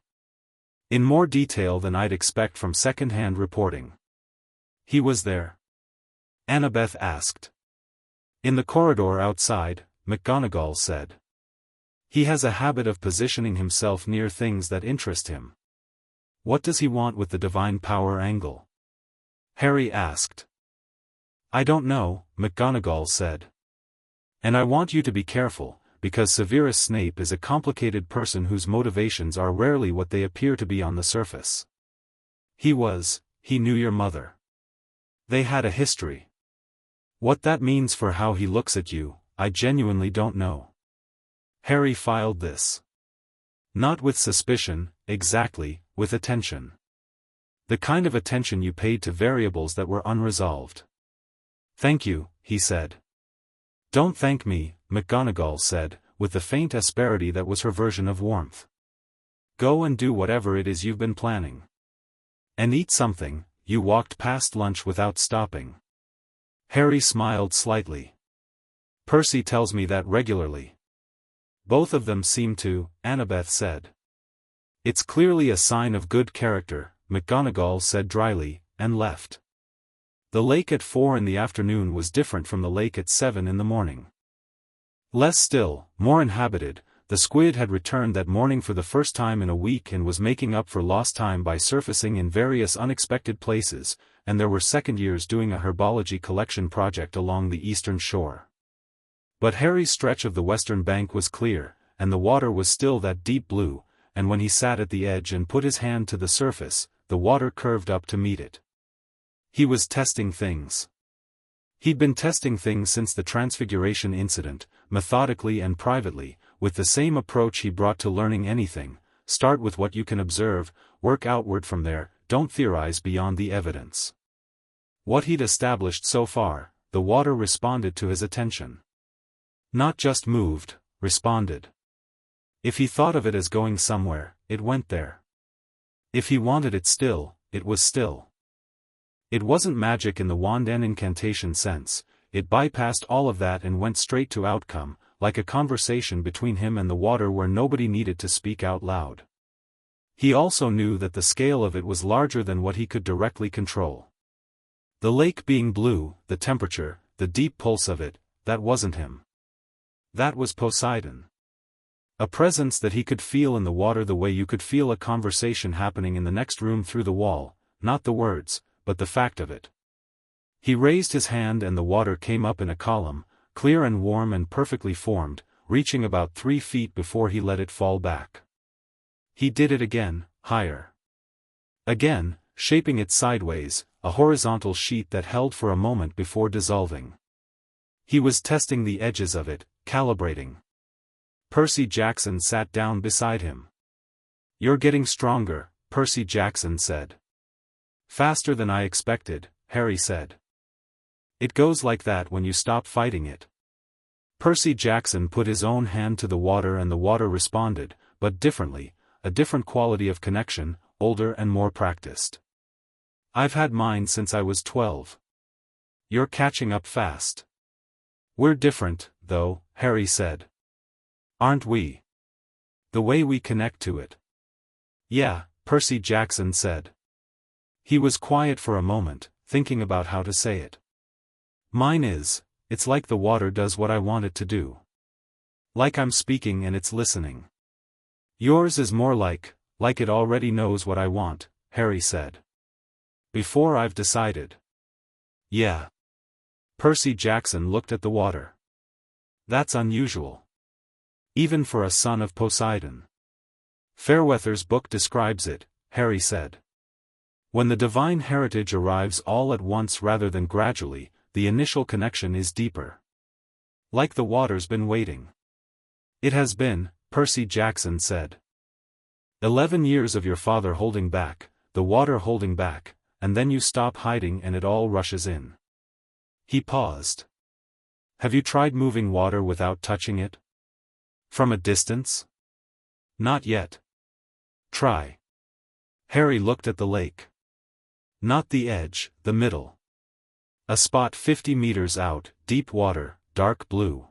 In more detail than I'd expect from second-hand reporting." "He was there?" Annabeth asked. "In the corridor outside," McGonagall said. "He has a habit of positioning himself near things that interest him." "What does he want with the divine power angle?" Harry asked. "I don't know," McGonagall said. "And I want you to be careful, because Severus Snape is a complicated person whose motivations are rarely what they appear to be on the surface. He knew your mother. They had a history. What that means for how he looks at you, I genuinely don't know." Harry filed this. "Not with suspicion, exactly, with attention. The kind of attention you paid to variables that were unresolved." "Thank you," he said. "Don't thank me," McGonagall said, with the faint asperity that was her version of warmth. "Go and do whatever it is you've been planning. And eat something." "You walked past lunch without stopping." Harry smiled slightly. "Percy tells me that regularly." "Both of them seem to," Annabeth said. "It's clearly a sign of good character," McGonagall said dryly, and left. The lake at 4 in the afternoon was different from the lake at 7 in the morning. Less still, more inhabited, the squid had returned that morning for the first time in a week and was making up for lost time by surfacing in various unexpected places, and there were second years doing a herbology collection project along the eastern shore. But Harry's stretch of the western bank was clear, and the water was still that deep blue, and when he sat at the edge and put his hand to the surface, the water curved up to meet it. He was testing things. He'd been testing things since the Transfiguration incident, methodically and privately, with the same approach he brought to learning anything, start with what you can observe, work outward from there, don't theorize beyond the evidence. What he'd established so far, the water responded to his attention. Not just moved, responded. If he thought of it as going somewhere, it went there. If he wanted it still, it was still. It wasn't magic in the wand and incantation sense, it bypassed all of that and went straight to outcome, like a conversation between him and the water where nobody needed to speak out loud. He also knew that the scale of it was larger than what he could directly control. The lake being blue, the temperature, the deep pulse of it, that wasn't him. That was Poseidon. A presence that he could feel in the water the way you could feel a conversation happening in the next room through the wall, not the words, but the fact of it. He raised his hand and the water came up in a column, clear and warm and perfectly formed, reaching about 3 feet before he let it fall back. He did it again, higher. Again, shaping it sideways, a horizontal sheet that held for a moment before dissolving. He was testing the edges of it, calibrating. Percy Jackson sat down beside him. "You're getting stronger," Percy Jackson said. "Faster than I expected," Harry said. "It goes like that when you stop fighting it." Percy Jackson put his own hand to the water and the water responded, but differently, a different quality of connection, older and more practiced. "I've had mine since I was 12. You're catching up fast." "We're different, though," Harry said. "Aren't we? The way we connect to it." "Yeah," Percy Jackson said. He was quiet for a moment, thinking about how to say it. "Mine is, it's like the water does what I want it to do. Like I'm speaking and it's listening. Yours is more like it already knows what I want," Harry said. "Before I've decided." "Yeah." Percy Jackson looked at the water. "That's unusual. Even for a son of Poseidon." Fairweather's book describes it, Harry said. When the divine heritage arrives all at once rather than gradually, the initial connection is deeper. Like the water's been waiting. "It has been," Percy Jackson said. 11 years of your father holding back, the water holding back, and then you stop hiding and it all rushes in." He paused. "Have you tried moving water without touching it? From a distance?" "Not yet." "Try." Harry looked at the lake. Not the edge, the middle. A spot 50 meters out, deep water, dark blue.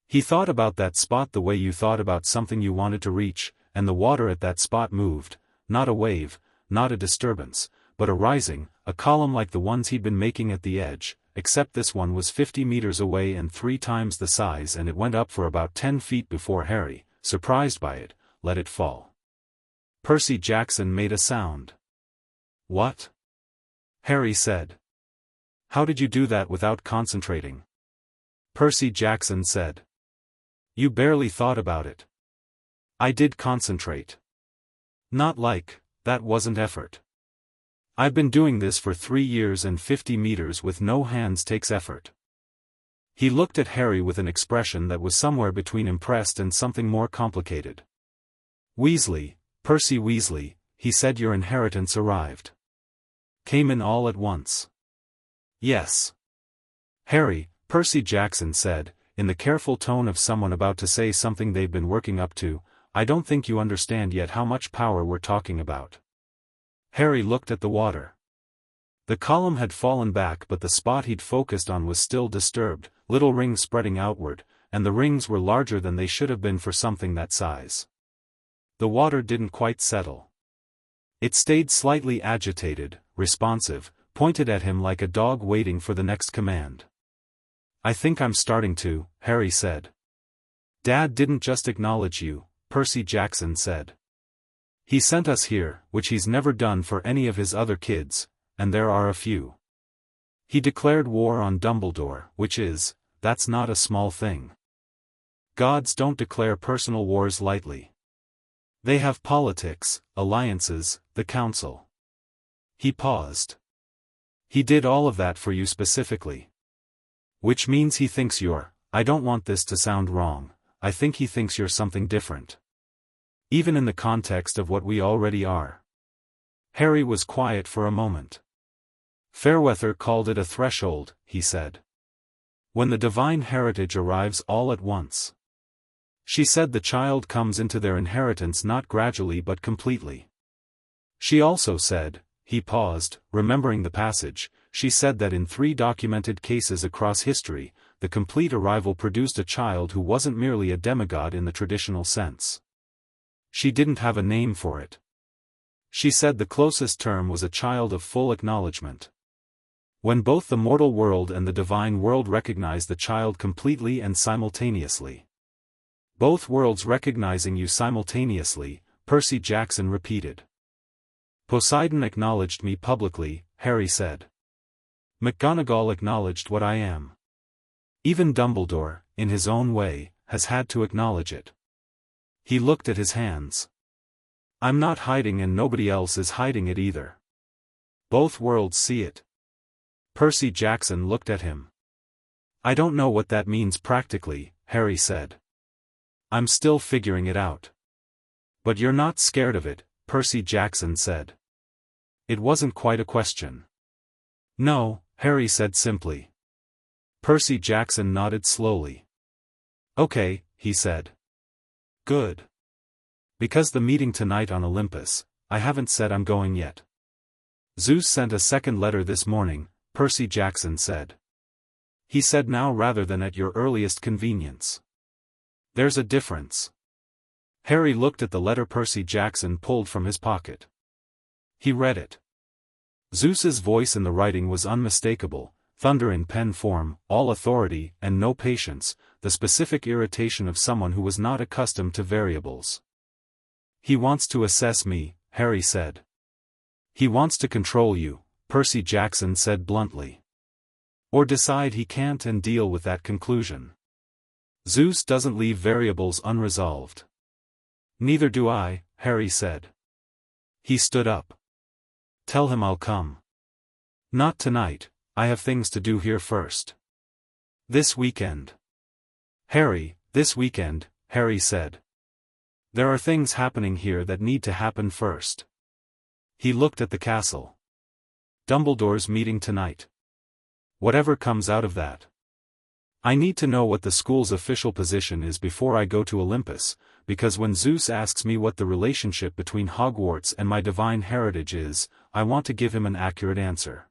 He thought about that spot the way you thought about something you wanted to reach, and the water at that spot moved, not a wave, not a disturbance, but a rising, a column like the ones he'd been making at the edge, except this one was 50 meters away and 3 times the size, and it went up for about 10 feet before Harry, surprised by it, let it fall. Percy Jackson made a sound. "What?" Harry said. "How did you do that without concentrating?" Percy Jackson said. "You barely thought about it." "I did concentrate. Not like, that wasn't effort. I've been doing this for 3 years and 50 meters with no hands takes effort." He looked at Harry with an expression that was somewhere between impressed and something more complicated. "Weasley, Percy Weasley," he said, "your inheritance arrived. Came in all at once." "Yes." "Harry," Percy Jackson said, in the careful tone of someone about to say something they've been working up to, "I don't think you understand yet how much power we're talking about." Harry looked at the water. The column had fallen back, but the spot he'd focused on was still disturbed, little rings spreading outward, and the rings were larger than they should have been for something that size. The water didn't quite settle. It stayed slightly agitated, responsive, pointed at him like a dog waiting for the next command. "I think I'm starting to," Harry said. "Dad didn't just acknowledge you," Percy Jackson said. "He sent us here, which he's never done for any of his other kids, and there are a few. He declared war on Dumbledore, that's not a small thing. Gods don't declare personal wars lightly. They have politics, alliances, the council." He paused. "He did all of that for you specifically. Which means he thinks I don't want this to sound wrong, I think he thinks you're something different. Even in the context of what we already are. Harry was quiet for a moment. Fairweather called it a threshold, he said. When the divine heritage arrives all at once. She said the child comes into their inheritance not gradually but completely. She also said, he paused, remembering the passage, she said that in 3 documented cases across history, the complete arrival produced a child who wasn't merely a demigod in the traditional sense. She didn't have a name for it. She said the closest term was a child of full acknowledgement. When both the mortal world and the divine world recognize the child completely and simultaneously. Both worlds recognizing you simultaneously, Percy Jackson repeated. Poseidon acknowledged me publicly, Harry said. McGonagall acknowledged what I am. Even Dumbledore, in his own way, has had to acknowledge it. He looked at his hands. I'm not hiding and nobody else is hiding it either. Both worlds see it. Percy Jackson looked at him. I don't know what that means practically, Harry said. I'm still figuring it out. But you're not scared of it, Percy Jackson said. It wasn't quite a question. No, Harry said simply. Percy Jackson nodded slowly. Okay, he said. Good. Because the meeting tonight on Olympus, I haven't said I'm going yet. Zeus sent a second letter this morning, Percy Jackson said. He said now rather than at your earliest convenience. There's a difference. Harry looked at the letter Percy Jackson pulled from his pocket. He read it. Zeus's voice in the writing was unmistakable, thunder in pen form, all authority and no patience, the specific irritation of someone who was not accustomed to variables. He wants to assess me, Harry said. He wants to control you, Percy Jackson said bluntly. Or decide he can't and deal with that conclusion. Zeus doesn't leave variables unresolved. Neither do I, Harry said. He stood up. Tell him I'll come. Not tonight, I have things to do here first. This weekend. Harry, this weekend, Harry said. There are things happening here that need to happen first. He looked at the castle. Dumbledore's meeting tonight. Whatever comes out of that. I need to know what the school's official position is before I go to Olympus, because when Zeus asks me what the relationship between Hogwarts and my divine heritage is, I want to give him an accurate answer.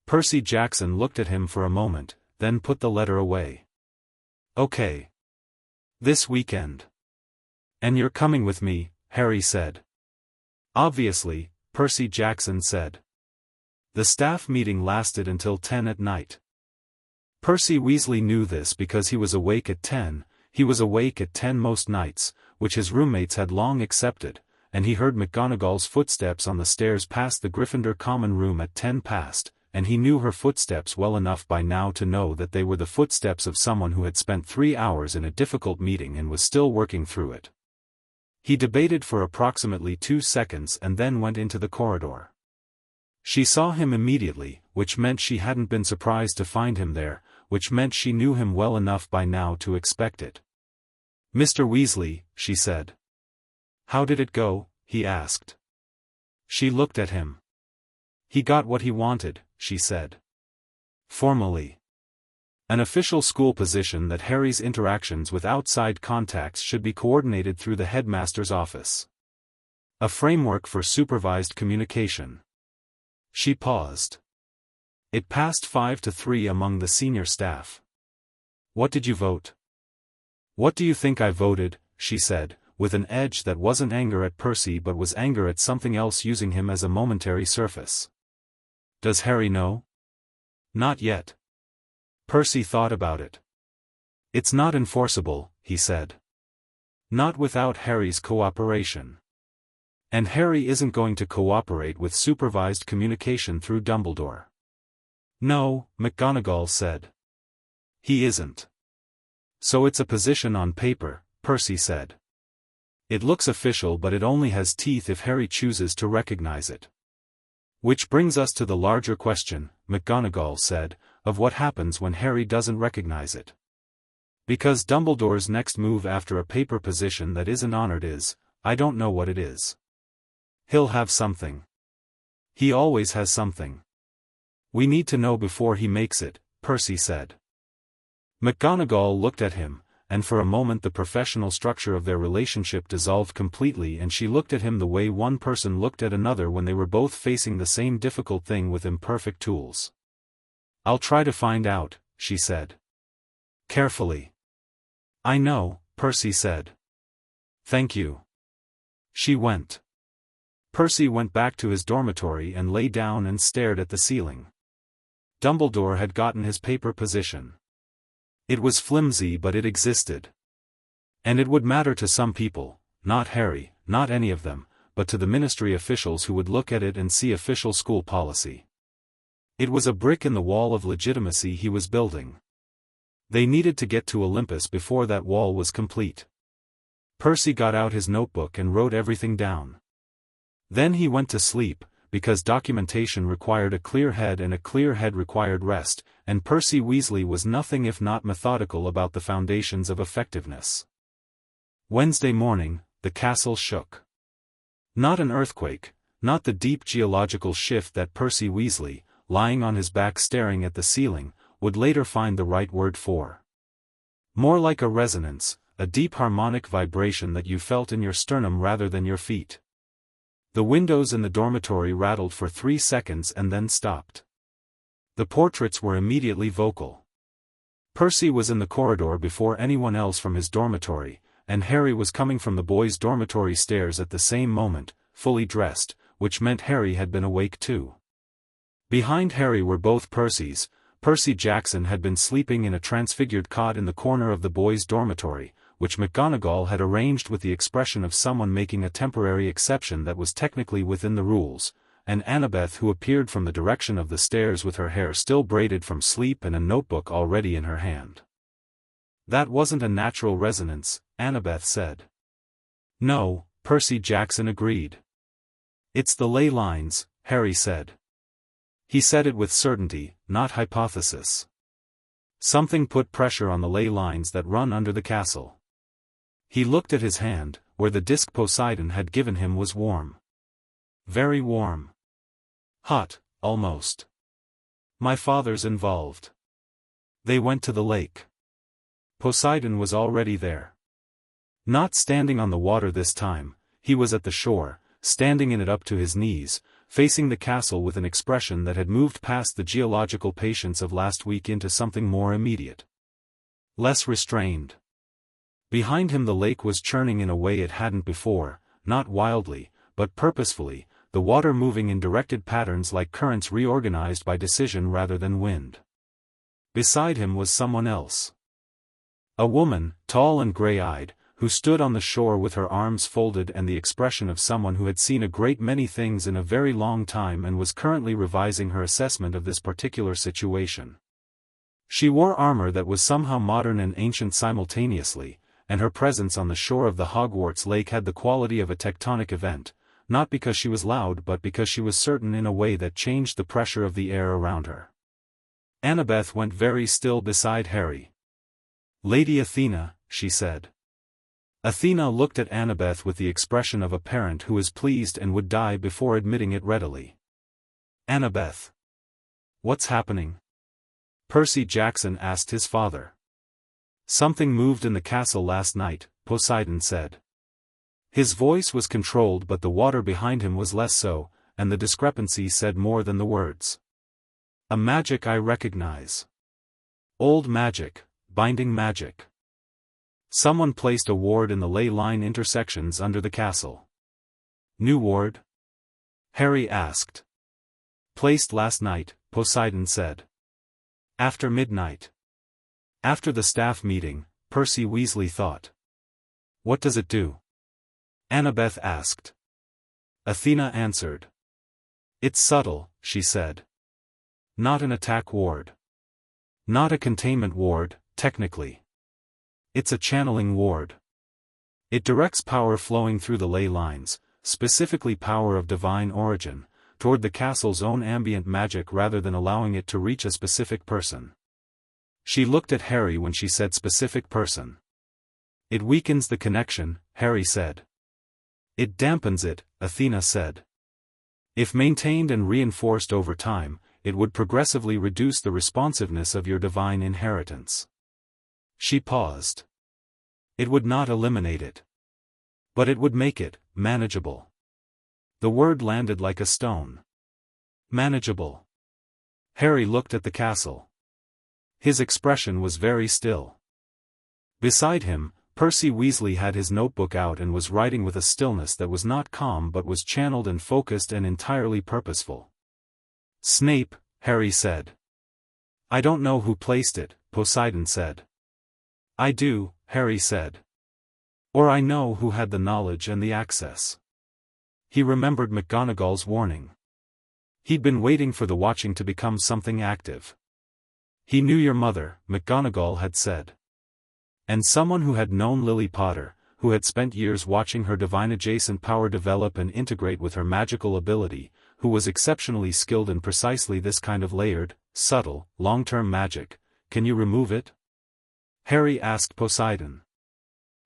Percy Jackson looked at him for a moment, then put the letter away. Okay. This weekend. And you're coming with me, Harry said. Obviously, Percy Jackson said. The staff meeting lasted until 10 at night. Percy Weasley knew this because he was awake at 10, he was awake at 10 most nights, which his roommates had long accepted, and he heard McGonagall's footsteps on the stairs past the Gryffindor common room at 10 past, and he knew her footsteps well enough by now to know that they were the footsteps of someone who had spent 3 hours in a difficult meeting and was still working through it. He debated for approximately 2 seconds and then went into the corridor. She saw him immediately, which meant she hadn't been surprised to find him there, which meant she knew him well enough by now to expect it. Mr. Weasley, she said. How did it go? He asked. She looked at him. He got what he wanted, she said. Formally. An official school position that Harry's interactions with outside contacts should be coordinated through the headmaster's office. A framework for supervised communication. She paused. It passed 5-3 among the senior staff. What did you vote? What do you think I voted? She said, with an edge that wasn't anger at Percy but was anger at something else using him as a momentary surface. Does Harry know? Not yet. Percy thought about it. It's not enforceable, he said. Not without Harry's cooperation. And Harry isn't going to cooperate with supervised communication through Dumbledore. No, McGonagall said. He isn't. So it's a position on paper, Percy said. It looks official but it only has teeth if Harry chooses to recognize it. Which brings us to the larger question, McGonagall said, of what happens when Harry doesn't recognize it. Because Dumbledore's next move after a paper position that isn't honored is, I don't know what it is. He'll have something. He always has something. We need to know before he makes it, Percy said. McGonagall looked at him, and for a moment the professional structure of their relationship dissolved completely, and she looked at him the way one person looked at another when they were both facing the same difficult thing with imperfect tools. I'll try to find out, she said. Carefully. I know, Percy said. Thank you. She went. Percy went back to his dormitory and lay down and stared at the ceiling. Dumbledore had gotten his paper position. It was flimsy, but it existed. And it would matter to some people, not Harry, not any of them, but to the ministry officials who would look at it and see official school policy. It was a brick in the wall of legitimacy he was building. They needed to get to Olympus before that wall was complete. Percy got out his notebook and wrote everything down. Then he went to sleep, because documentation required a clear head and a clear head required rest, and Percy Weasley was nothing if not methodical about the foundations of effectiveness. Wednesday morning, the castle shook. Not an earthquake, not the deep geological shift that Percy Weasley, lying on his back staring at the ceiling, would later find the right word for. More like a resonance, a deep harmonic vibration that you felt in your sternum rather than your feet. The windows in the dormitory rattled for 3 seconds and then stopped. The portraits were immediately vocal. Percy was in the corridor before anyone else from his dormitory, and Harry was coming from the boys' dormitory stairs at the same moment, fully dressed, which meant Harry had been awake too. Behind Harry were both Percys. Percy Jackson had been sleeping in a transfigured cot in the corner of the boys' dormitory, which McGonagall had arranged with the expression of someone making a temporary exception that was technically within the rules, and Annabeth, who appeared from the direction of the stairs with her hair still braided from sleep and a notebook already in her hand. That wasn't a natural resonance, Annabeth said. No, Percy Jackson agreed. It's the ley lines, Harry said. He said it with certainty, not hypothesis. Something put pressure on the ley lines that run under the castle. He looked at his hand, where the disc Poseidon had given him was warm. Very warm. Hot, almost. My father's involved. They went to the lake. Poseidon was already there. Not standing on the water this time, he was at the shore, standing in it up to his knees, facing the castle with an expression that had moved past the geological patience of last week into something more immediate. Less restrained. Behind him the lake was churning in a way it hadn't before, not wildly, but purposefully, the water moving in directed patterns like currents reorganized by decision rather than wind. Beside him was someone else. A woman, tall and gray-eyed, who stood on the shore with her arms folded and the expression of someone who had seen a great many things in a very long time and was currently revising her assessment of this particular situation. She wore armor that was somehow modern and ancient simultaneously, and her presence on the shore of the Hogwarts lake had the quality of a tectonic event, not because she was loud but because she was certain in a way that changed the pressure of the air around her. Annabeth went very still beside Harry. Lady Athena, she said. Athena looked at Annabeth with the expression of a parent who is pleased and would die before admitting it readily. Annabeth. What's happening? Percy Jackson asked his father. Something moved in the castle last night, Poseidon said. His voice was controlled but the water behind him was less so, and the discrepancy said more than the words. A magic I recognize. Old magic, binding magic. Someone placed a ward in the ley line intersections under the castle. New ward? Harry asked. Placed last night, Poseidon said. After midnight. After the staff meeting, Percy Weasley thought. What does it do? Annabeth asked. Athena answered. It's subtle, she said. Not an attack ward. Not a containment ward, technically. It's a channeling ward. It directs power flowing through the ley lines, specifically power of divine origin, toward the castle's own ambient magic rather than allowing it to reach a specific person. She looked at Harry when she said specific person. It weakens the connection, Harry said. It dampens it, Athena said. If maintained and reinforced over time, it would progressively reduce the responsiveness of your divine inheritance. She paused. It would not eliminate it. But it would make it manageable. The word landed like a stone. Manageable. Harry looked at the castle. His expression was very still. Beside him, Percy Weasley had his notebook out and was writing with a stillness that was not calm but was channeled and focused and entirely purposeful. Snape, Harry said. I don't know who placed it, Poseidon said. I do, Harry said. Or I know who had the knowledge and the access. He remembered McGonagall's warning. He'd been waiting for the watching to become something active. He knew your mother, McGonagall had said. And someone who had known Lily Potter, who had spent years watching her divine adjacent power develop and integrate with her magical ability, who was exceptionally skilled in precisely this kind of layered, subtle, long-term magic. Can you remove it? Harry asked Poseidon.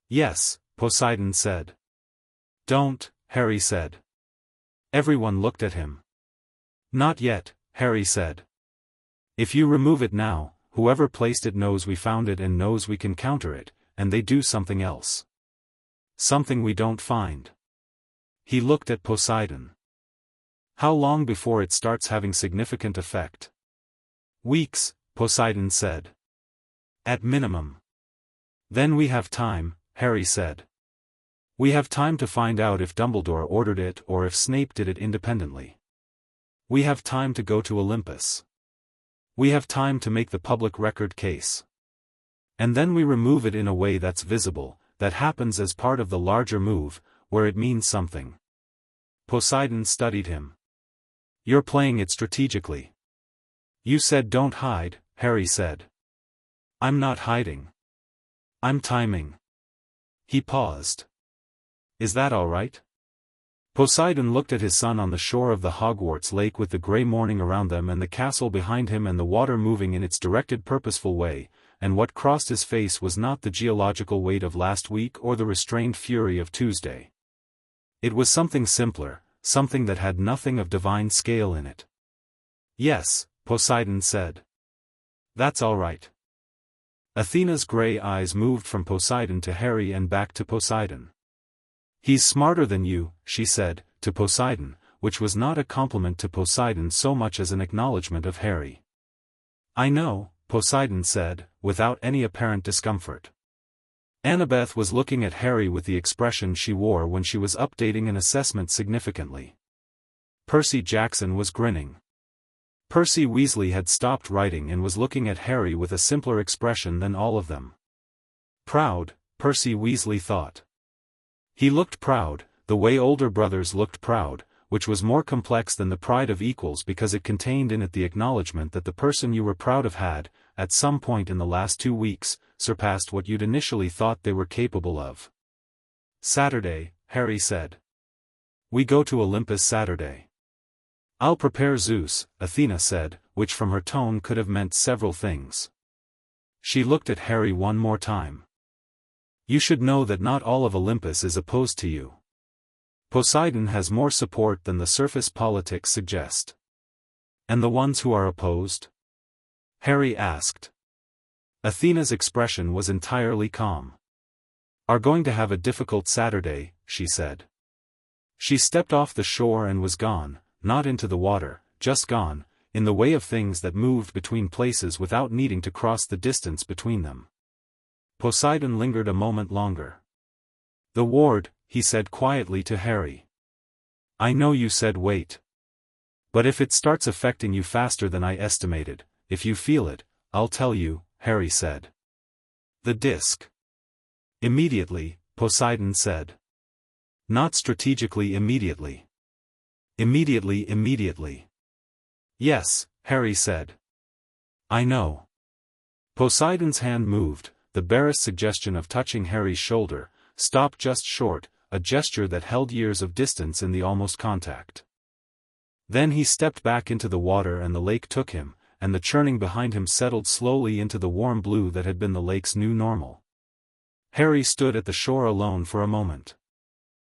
Yes, Poseidon said. Don't, Harry said. Everyone looked at him. Not yet, Harry said. If you remove it now, whoever placed it knows we found it and knows we can counter it, and they do something else. Something we don't find. He looked at Poseidon. How long before it starts having significant effect? Weeks, Poseidon said. At minimum. Then we have time, Harry said. We have time to find out if Dumbledore ordered it or if Snape did it independently. We have time to go to Olympus. We have time to make the public record case. And then we remove it in a way that's visible, that happens as part of the larger move, where it means something. Poseidon studied him. You're playing it strategically. You said don't hide, Harry said. I'm not hiding. I'm timing. He paused. Is that all right? Poseidon looked at his son on the shore of the Hogwarts lake with the grey morning around them and the castle behind him and the water moving in its directed purposeful way, and what crossed his face was not the geological weight of last week or the restrained fury of Tuesday. It was something simpler, something that had nothing of divine scale in it. Yes, Poseidon said. That's all right. Athena's grey eyes moved from Poseidon to Harry and back to Poseidon. He's smarter than you, she said, to Poseidon, which was not a compliment to Poseidon so much as an acknowledgement of Harry. I know, Poseidon said, without any apparent discomfort. Annabeth was looking at Harry with the expression she wore when she was updating an assessment significantly. Percy Jackson was grinning. Percy Weasley had stopped writing and was looking at Harry with a simpler expression than all of them. Proud, Percy Weasley thought. He looked proud, the way older brothers looked proud, which was more complex than the pride of equals because it contained in it the acknowledgement that the person you were proud of had, at some point in the last 2 weeks, surpassed what you'd initially thought they were capable of. Saturday, Harry said. We go to Olympus Saturday. I'll prepare Zeus, Athena said, which from her tone could have meant several things. She looked at Harry one more time. You should know that not all of Olympus is opposed to you. Poseidon has more support than the surface politics suggest. And the ones who are opposed? Harry asked. Athena's expression was entirely calm. Are going to have a difficult Saturday, she said. She stepped off the shore and was gone, not into the water, just gone, in the way of things that moved between places without needing to cross the distance between them. Poseidon lingered a moment longer. The ward, he said quietly to Harry. I know you said wait. But if it starts affecting you faster than I estimated, if you feel it, I'll tell you, Harry said. The disc. Immediately, Poseidon said. Not strategically immediately. Immediately. Yes, Harry said. I know. Poseidon's hand moved, the barest suggestion of touching Harry's shoulder, stopped just short, a gesture that held years of distance in the almost contact. Then he stepped back into the water and the lake took him, and the churning behind him settled slowly into the warm blue that had been the lake's new normal. Harry stood at the shore alone for a moment.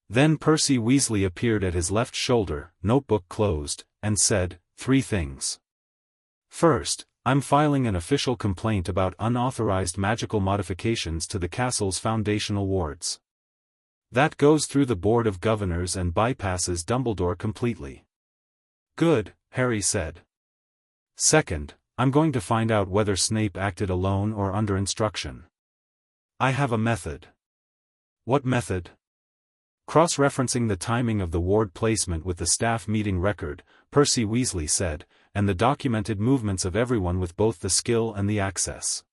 Then Percy Weasley appeared at his left shoulder, notebook closed, and said, "3 things. First, I'm filing an official complaint about unauthorized magical modifications to the castle's foundational wards. That goes through the Board of Governors and bypasses Dumbledore completely." "Good," Harry said. "Second, I'm going to find out whether Snape acted alone or under instruction. I have a method." "What method?" Cross-referencing the timing of the ward placement with the staff meeting record, Percy Weasley said, "and the documented movements of everyone with both the skill and the access.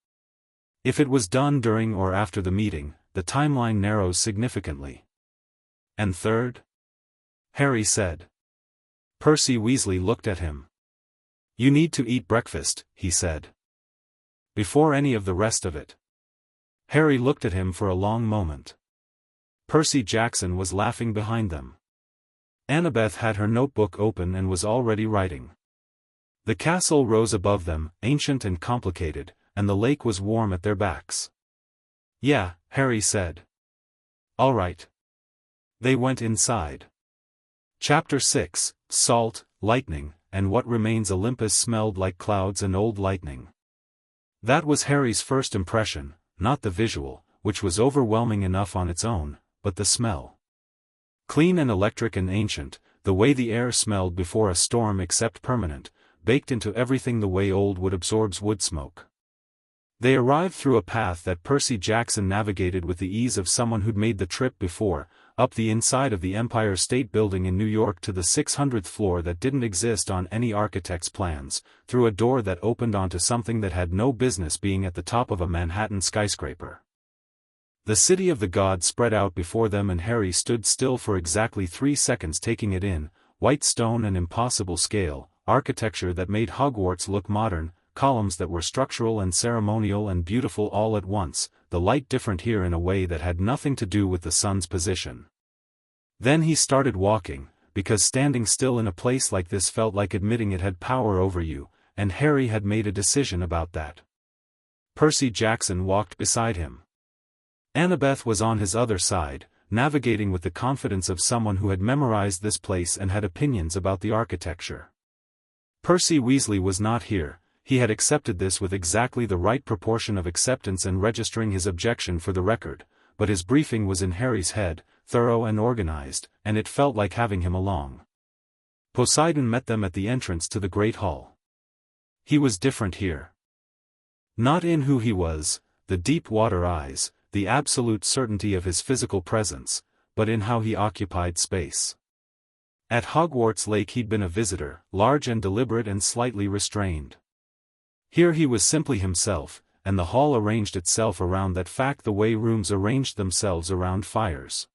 If it was done during or after the meeting, the timeline narrows significantly." "And third?" Harry said. Percy Weasley looked at him. "You need to eat breakfast," he said. "Before any of the rest of it." Harry looked at him for a long moment. Percy Jackson was laughing behind them. Annabeth had her notebook open and was already writing. The castle rose above them, ancient and complicated, and the lake was warm at their backs. "Yeah," Harry said. "All right." They went inside. Chapter 6, Salt, Lightning, and What Remains. Olympus smelled like clouds and old lightning. That was Harry's first impression, not the visual, which was overwhelming enough on its own, but the smell. Clean and electric and ancient, the way the air smelled before a storm except permanent, baked into everything the way old wood absorbs wood smoke. They arrived through a path that Percy Jackson navigated with the ease of someone who'd made the trip before, up the inside of the Empire State Building in New York to the 600th floor that didn't exist on any architect's plans, through a door that opened onto something that had no business being at the top of a Manhattan skyscraper. The city of the gods spread out before them, and Harry stood still for exactly 3 seconds taking it in: white stone and impossible scale, architecture that made Hogwarts look modern, columns that were structural and ceremonial and beautiful all at once, the light different here in a way that had nothing to do with the sun's position. Then he started walking, because standing still in a place like this felt like admitting it had power over you, and Harry had made a decision about that. Percy Jackson walked beside him. Annabeth was on his other side, navigating with the confidence of someone who had memorized this place and had opinions about the architecture. Percy Weasley was not here. He had accepted this with exactly the right proportion of acceptance and registering his objection for the record, but his briefing was in Harry's head, thorough and organized, and it felt like having him along. Poseidon met them at the entrance to the Great Hall. He was different here. Not in who he was, the deep water eyes, the absolute certainty of his physical presence, but in how he occupied space. At Hogwarts Lake he'd been a visitor, large and deliberate and slightly restrained. Here he was simply himself, and the hall arranged itself around that fact the way rooms arranged themselves around fires.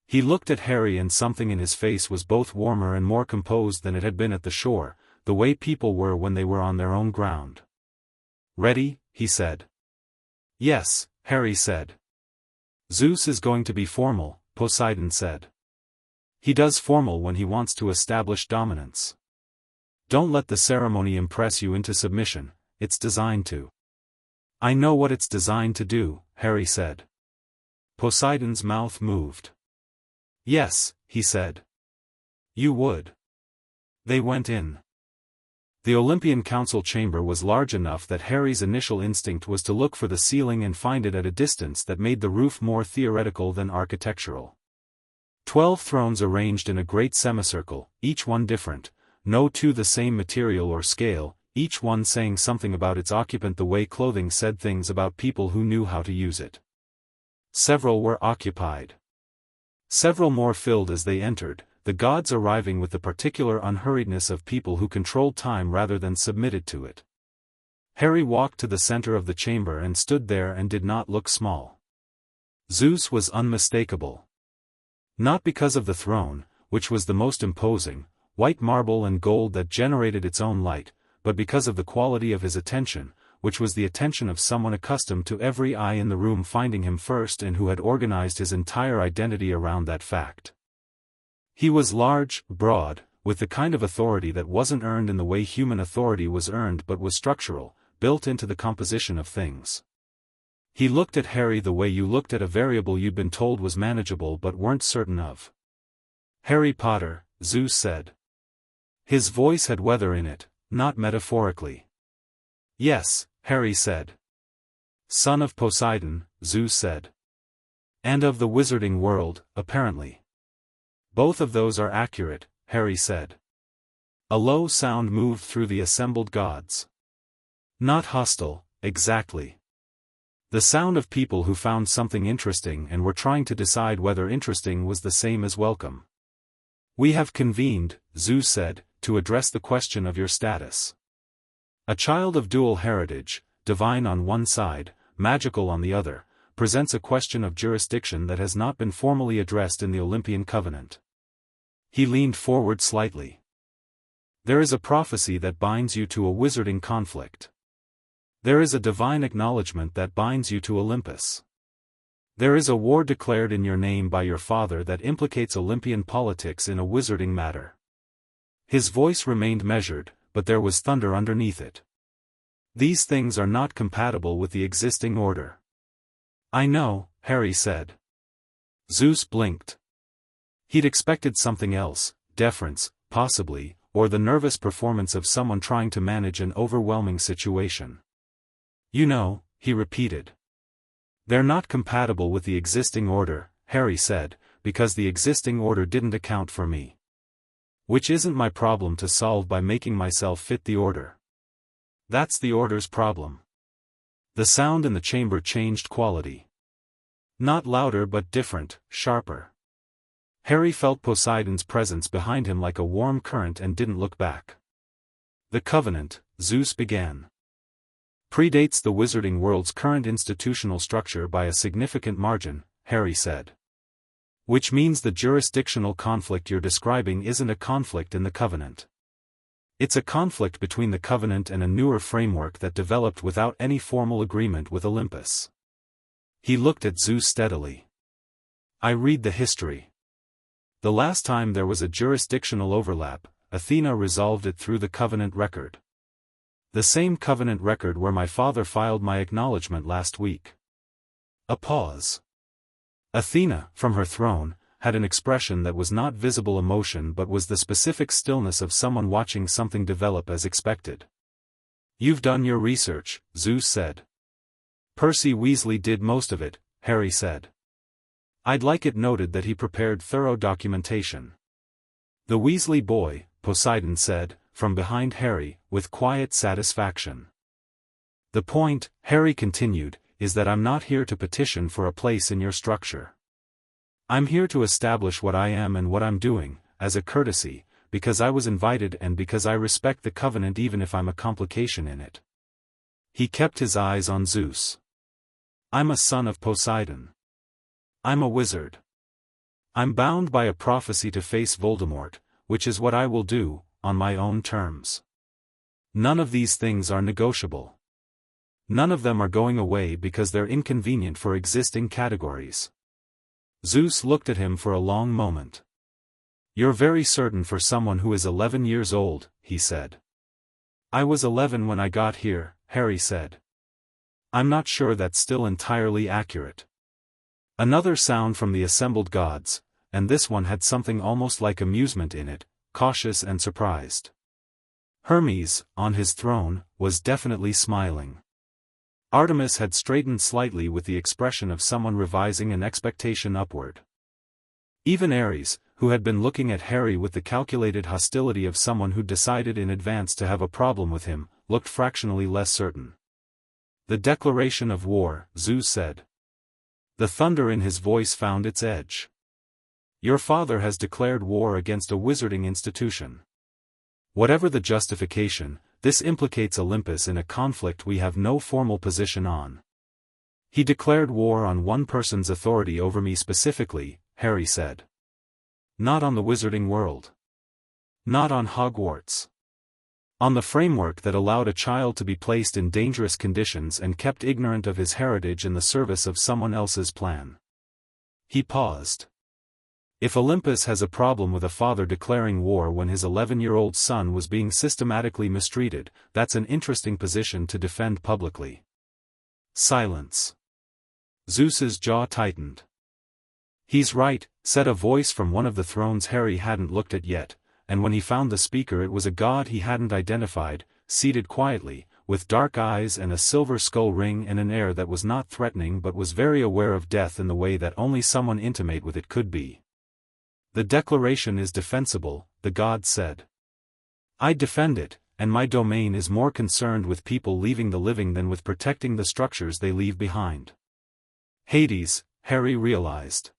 He looked at Harry, and something in his face was both warmer and more composed than it had been at the shore, the way people were when they were on their own ground. "Ready?" he said. "Yes," Harry said. "Zeus is going to be formal," Poseidon said. "He does formal when he wants to establish dominance. Don't let the ceremony impress you into submission, it's designed to." "I know what it's designed to do," Harry said. Poseidon's mouth moved. "Yes," he said. "You would." They went in. The Olympian Council chamber was large enough that Harry's initial instinct was to look for the ceiling and find it at a distance that made the roof more theoretical than architectural. 12 thrones arranged in a great semicircle, each one different, no two the same material or scale, each one saying something about its occupant the way clothing said things about people who knew how to use it. Several were occupied. Several more filled as they entered, the gods arriving with the particular unhurriedness of people who controlled time rather than submitted to it. Harry walked to the center of the chamber and stood there and did not look small. Zeus was unmistakable. Not because of the throne, which was the most imposing, white marble and gold that generated its own light, but because of the quality of his attention, which was the attention of someone accustomed to every eye in the room finding him first and who had organized his entire identity around that fact. He was large, broad, with the kind of authority that wasn't earned in the way human authority was earned but was structural, built into the composition of things. He looked at Harry the way you looked at a variable you'd been told was manageable but weren't certain of. Harry Potter, Zeus said. His voice had weather in it, not metaphorically. Yes, Harry said. Son of Poseidon, Zeus said. And of the wizarding world, apparently. Both of those are accurate, Harry said. A low sound moved through the assembled gods. Not hostile, exactly. The sound of people who found something interesting and were trying to decide whether interesting was the same as welcome. We have convened, Zeus said, to address the question of your status. A child of dual heritage, divine on one side, magical on the other, presents a question of jurisdiction that has not been formally addressed in the Olympian Covenant. He leaned forward slightly. There is a prophecy that binds you to a wizarding conflict. There is a divine acknowledgement that binds you to Olympus. There is a war declared in your name by your father that implicates Olympian politics in a wizarding matter. His voice remained measured, but there was thunder underneath it. These things are not compatible with the existing order. I know, Harry said. Zeus blinked. He'd expected something else, deference, possibly, or the nervous performance of someone trying to manage an overwhelming situation. You know, he repeated. They're not compatible with the existing order, Harry said, because the existing order didn't account for me. Which isn't my problem to solve by making myself fit the order. That's the order's problem. The sound in the chamber changed quality. Not louder but different, sharper. Harry felt Poseidon's presence behind him like a warm current and didn't look back. The Covenant, Zeus began, predates the wizarding world's current institutional structure by a significant margin, Harry said. Which means the jurisdictional conflict you're describing isn't a conflict in the Covenant. It's a conflict between the Covenant and a newer framework that developed without any formal agreement with Olympus. He looked at Zeus steadily. I read the history. The last time there was a jurisdictional overlap, Athena resolved it through the Covenant record. The same Covenant record where my father filed my acknowledgement last week. A pause. Athena, from her throne, had an expression that was not visible emotion but was the specific stillness of someone watching something develop as expected. You've done your research, Zeus said. Percy Weasley did most of it, Harry said. I'd like it noted that he prepared thorough documentation. The Weasley boy, Poseidon said, from behind Harry, with quiet satisfaction. The point, Harry continued, is that I'm not here to petition for a place in your structure. I'm here to establish what I am and what I'm doing, as a courtesy, because I was invited and because I respect the Covenant even if I'm a complication in it. He kept his eyes on Zeus. I'm a son of Poseidon. I'm a wizard. I'm bound by a prophecy to face Voldemort, which is what I will do, on my own terms. None of these things are negotiable. None of them are going away because they're inconvenient for existing categories. Zeus looked at him for a long moment. You're very certain for someone who is 11 years old, he said. I was 11 when I got here, Harry said. I'm not sure that's still entirely accurate. Another sound from the assembled gods, and this one had something almost like amusement in it, cautious and surprised. Hermes, on his throne, was definitely smiling. Artemis had straightened slightly with the expression of someone revising an expectation upward. Even Ares, who had been looking at Harry with the calculated hostility of someone who decided in advance to have a problem with him, looked fractionally less certain. The declaration of war, Zeus said. The thunder in his voice found its edge. Your father has declared war against a wizarding institution. Whatever the justification, this implicates Olympus in a conflict we have no formal position on. He declared war on one person's authority over me specifically, Harry said. Not on the wizarding world. Not on Hogwarts. On the framework that allowed a child to be placed in dangerous conditions and kept ignorant of his heritage in the service of someone else's plan. He paused. If Olympus has a problem with a father declaring war when his 11-year-old son was being systematically mistreated, that's an interesting position to defend publicly. Silence. Zeus's jaw tightened. "He's right," said a voice from one of the thrones Harry hadn't looked at yet, and when he found the speaker it was a god he hadn't identified, seated quietly, with dark eyes and a silver skull ring and an air that was not threatening but was very aware of death in the way that only someone intimate with it could be. "The declaration is defensible," the god said. "I defend it, and my domain is more concerned with people leaving the living than with protecting the structures they leave behind." Hades, Harry realized.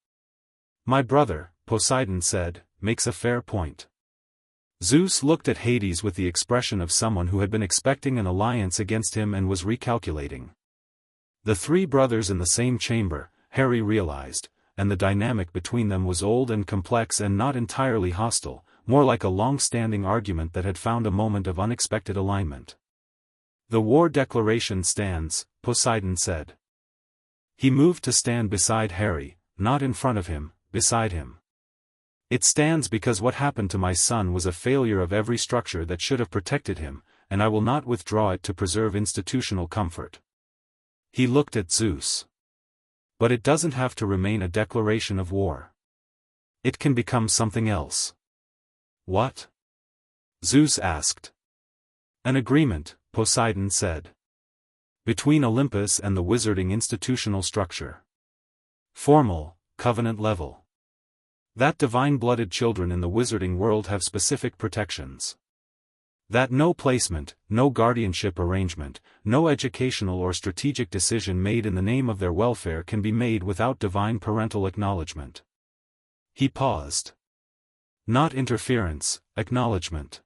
"My brother," Poseidon said, "makes a fair point." Zeus looked at Hades with the expression of someone who had been expecting an alliance against him and was recalculating. The three brothers in the same chamber, Harry realized, and the dynamic between them was old and complex and not entirely hostile, more like a long-standing argument that had found a moment of unexpected alignment. "The war declaration stands," Poseidon said. He moved to stand beside Harry, not in front of him, beside him. "It stands because what happened to my son was a failure of every structure that should have protected him, and I will not withdraw it to preserve institutional comfort." He looked at Zeus. "But it doesn't have to remain a declaration of war. It can become something else." "What?" Zeus asked. "An agreement," Poseidon said. "Between Olympus and the wizarding institutional structure. Formal, covenant level. That divine-blooded children in the wizarding world have specific protections. That no placement, no guardianship arrangement, no educational or strategic decision made in the name of their welfare can be made without divine parental acknowledgement." He paused. "Not interference, acknowledgement.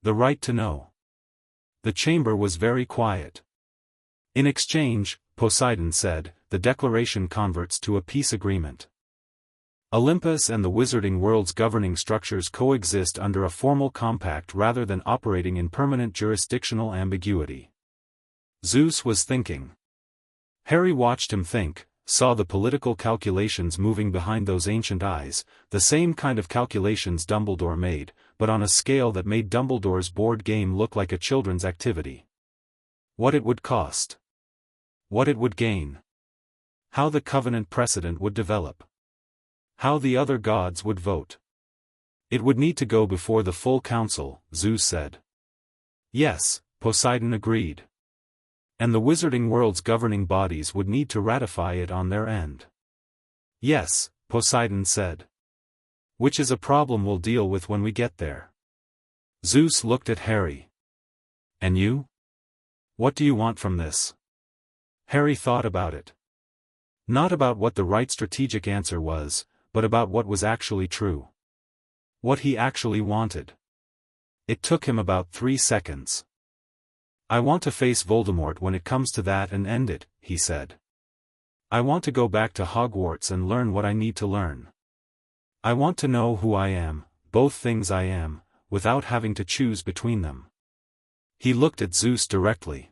The right to know." The chamber was very quiet. "In exchange," Poseidon said, "the declaration converts to a peace agreement. Olympus and the wizarding world's governing structures coexist under a formal compact rather than operating in permanent jurisdictional ambiguity." Zeus was thinking. Harry watched him think, saw the political calculations moving behind those ancient eyes, the same kind of calculations Dumbledore made, but on a scale that made Dumbledore's board game look like a children's activity. What it would cost. What it would gain. How the covenant precedent would develop. How the other gods would vote. "It would need to go before the full council," Zeus said. "Yes," Poseidon agreed. "And the wizarding world's governing bodies would need to ratify it on their end." "Yes," Poseidon said. "Which is a problem we'll deal with when we get there." Zeus looked at Harry. "And you? What do you want from this?" Harry thought about it. Not about what the right strategic answer was, but about what was actually true. What he actually wanted. It took him about 3 seconds. "I want to face Voldemort when it comes to that and end it," he said. "I want to go back to Hogwarts and learn what I need to learn. I want to know who I am, both things I am, without having to choose between them." He looked at Zeus directly.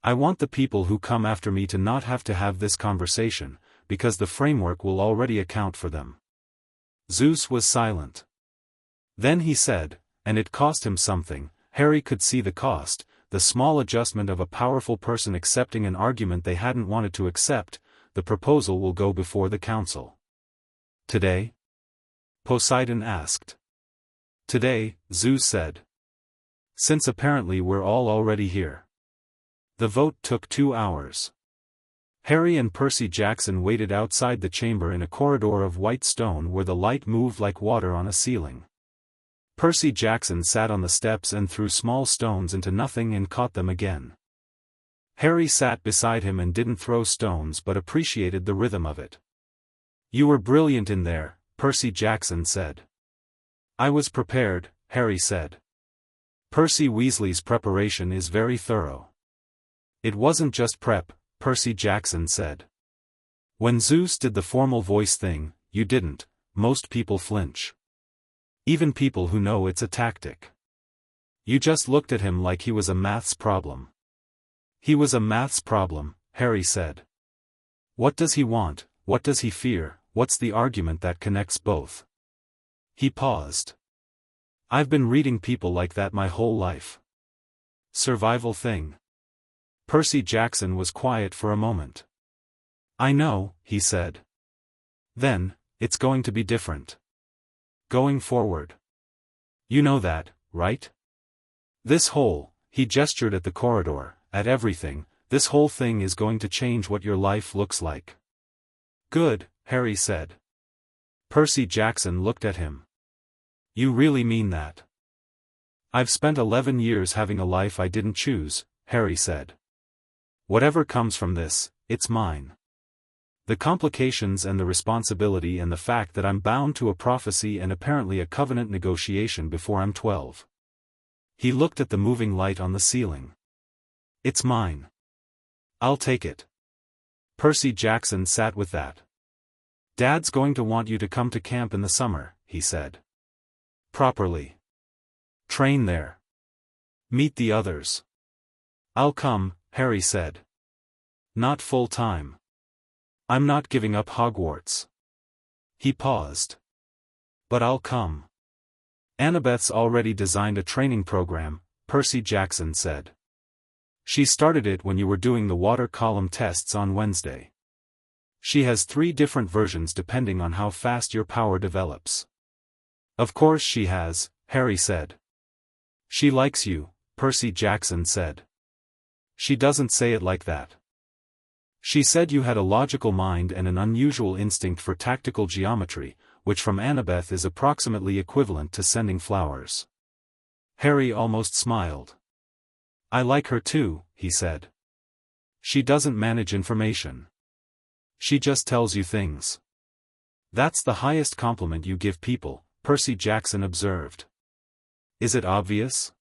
"I want the people who come after me to not have to have this conversation, because the framework will already account for them." Zeus was silent. Then he said, and it cost him something, Harry could see the cost, the small adjustment of a powerful person accepting an argument they hadn't wanted to accept, "The proposal will go before the council." "Today?" Poseidon asked. "Today," Zeus said. "Since apparently we're all already here." The vote took 2 hours. Harry and Percy Jackson waited outside the chamber in a corridor of white stone where the light moved like water on a ceiling. Percy Jackson sat on the steps and threw small stones into nothing and caught them again. Harry sat beside him and didn't throw stones but appreciated the rhythm of it. "You were brilliant in there," Percy Jackson said. "I was prepared," Harry said. "Percy Weasley's preparation is very thorough." "It wasn't just prep," Percy Jackson said. "When Zeus did the formal voice thing, you didn't." Most people flinch. Even people who know it's a tactic. "You just looked at him like he was a maths problem." "He was a maths problem," Harry said. "What does he want, what does he fear, what's the argument that connects both?" He paused. "I've been reading people like that my whole life." "Survival thing." Percy Jackson was quiet for a moment. I know, he said. Then, it's going to be different. Going forward. You know that, right? This whole, he gestured at the corridor, at everything, this whole thing is going to change what your life looks like. Good, Harry said. Percy Jackson looked at him. You really mean that? I've spent 11 years having a life I didn't choose, Harry said. Whatever comes from this, it's mine. The complications and the responsibility and the fact that I'm bound to a prophecy and apparently a covenant negotiation before I'm 12. He looked at the moving light on the ceiling. It's mine. I'll take it. Percy Jackson sat with that. Dad's going to want you to come to camp in the summer, he said. Properly. Train there. Meet the others. I'll come, Harry said. Not full time. I'm not giving up Hogwarts. He paused. But I'll come. Annabeth's already designed a training program, Percy Jackson said. She started it when you were doing the water column tests on Wednesday. She has 3 different versions depending on how fast your power develops. Of course she has, Harry said. She likes you, Percy Jackson said. She doesn't say it like that. She said you had a logical mind and an unusual instinct for tactical geometry, which from Annabeth is approximately equivalent to sending flowers. Harry almost smiled. I like her too, he said. She doesn't manage information. She just tells you things. That's the highest compliment you give people, Percy Jackson observed. Is it obvious?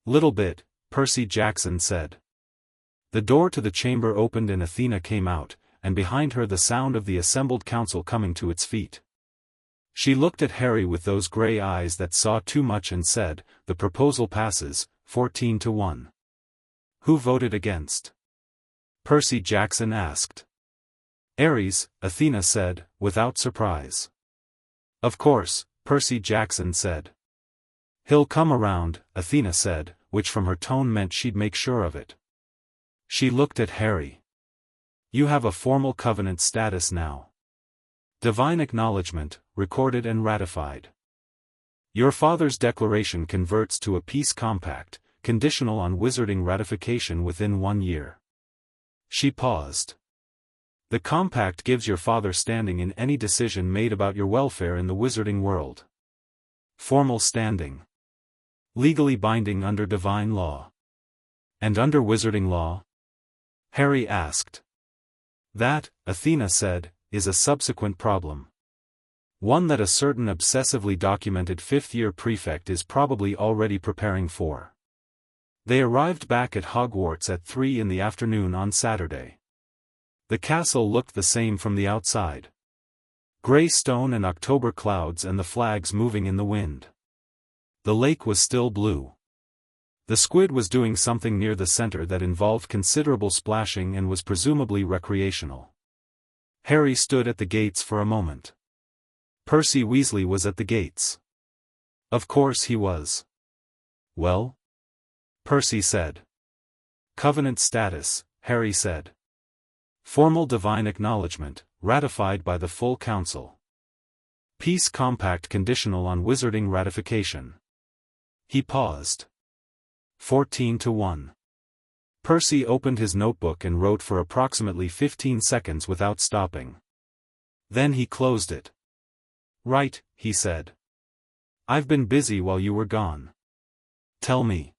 Little bit, Percy Jackson said. The door to the chamber opened and Athena came out, and behind her the sound of the assembled council coming to its feet. She looked at Harry with those grey eyes that saw too much and said, "The proposal passes, 14-1. Who voted against?" Percy Jackson asked. Ares, Athena said, without surprise. Of course, Percy Jackson said. He'll come around, Athena said, which from her tone meant she'd make sure of it. She looked at Harry. You have a formal covenant status now. Divine acknowledgement, recorded and ratified. Your father's declaration converts to a peace compact, conditional on wizarding ratification within 1 year. She paused. The compact gives your father standing in any decision made about your welfare in the wizarding world. Formal standing. Legally binding under divine law. And under wizarding law? Harry asked. That, Athena said, is a subsequent problem. One that a certain obsessively documented 5th-year prefect is probably already preparing for. They arrived back at Hogwarts at 3 in the afternoon on Saturday. The castle looked the same from the outside. Grey stone and October clouds and the flags moving in the wind. The lake was still blue. The squid was doing something near the center that involved considerable splashing and was presumably recreational. Harry stood at the gates for a moment. Percy Weasley was at the gates. Of course he was. Well? Percy said. Covenant status, Harry said. Formal divine acknowledgement, ratified by the full council. Peace compact conditional on wizarding ratification. He paused. 14-1. Percy opened his notebook and wrote for approximately 15 seconds without stopping. Then he closed it. Right, he said. I've been busy while you were gone. Tell me.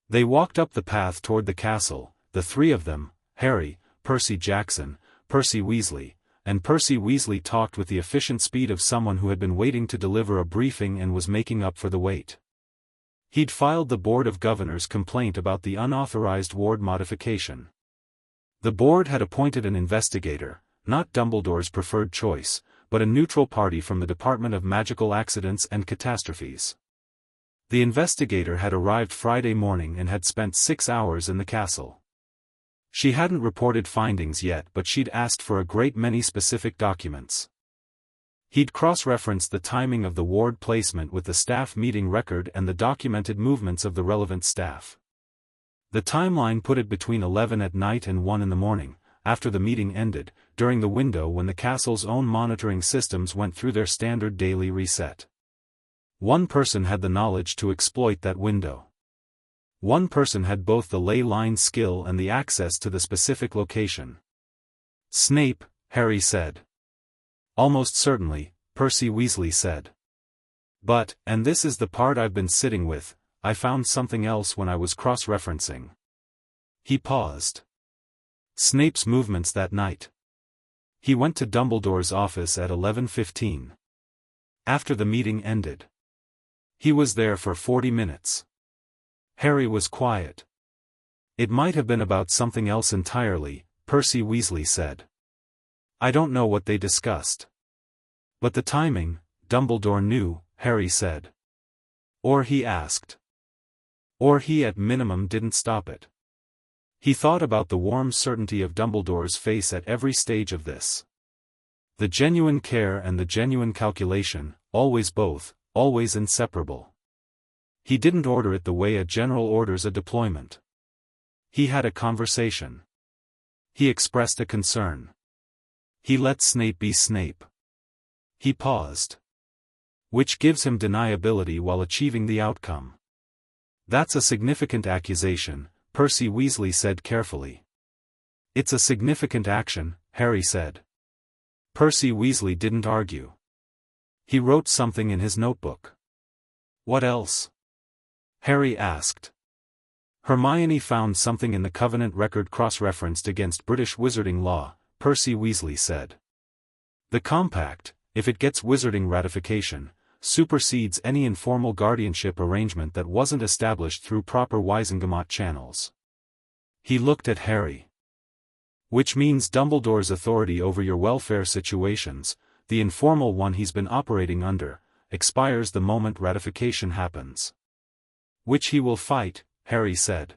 They walked up the path toward the castle, the 3 of them, Harry, Percy Jackson, Percy Weasley, and Percy Weasley talked with the efficient speed of someone who had been waiting to deliver a briefing and was making up for the wait. He'd filed the Board of Governors' complaint about the unauthorized ward modification. The board had appointed an investigator, not Dumbledore's preferred choice, but a neutral party from the Department of Magical Accidents and Catastrophes. The investigator had arrived Friday morning and had spent 6 hours in the castle. She hadn't reported findings yet, but she'd asked for a great many specific documents. He'd cross-referenced the timing of the ward placement with the staff meeting record and the documented movements of the relevant staff. The timeline put it between 11 at night and 1 in the morning, after the meeting ended, during the window when the castle's own monitoring systems went through their standard daily reset. One person had the knowledge to exploit that window. One person had both the ley line skill and the access to the specific location. Snape, Harry said. Almost certainly, Percy Weasley said. But, and this is the part I've been sitting with, I found something else when I was cross-referencing. He paused. Snape's movements that night. He went to Dumbledore's office at 11:15. After the meeting ended. He was there for 40 minutes. Harry was quiet. It might have been about something else entirely, Percy Weasley said. I don't know what they discussed. But the timing, Dumbledore knew, Harry said. Or he asked. Or he at minimum didn't stop it. He thought about the warm certainty of Dumbledore's face at every stage of this. The genuine care and the genuine calculation, always both, always inseparable. He didn't order it the way a general orders a deployment. He had a conversation. He expressed a concern. He let Snape be Snape. He paused. Which gives him deniability while achieving the outcome. That's a significant accusation, Percy Weasley said carefully. It's a significant action, Harry said. Percy Weasley didn't argue. He wrote something in his notebook. What else? Harry asked. Hermione found something in the Covenant record cross-referenced against British wizarding law, Percy Weasley said. The compact, if it gets wizarding ratification, supersedes any informal guardianship arrangement that wasn't established through proper Wisengamot channels. He looked at Harry. Which means Dumbledore's authority over your welfare situations, the informal one he's been operating under, expires the moment ratification happens. Which he will fight, Harry said.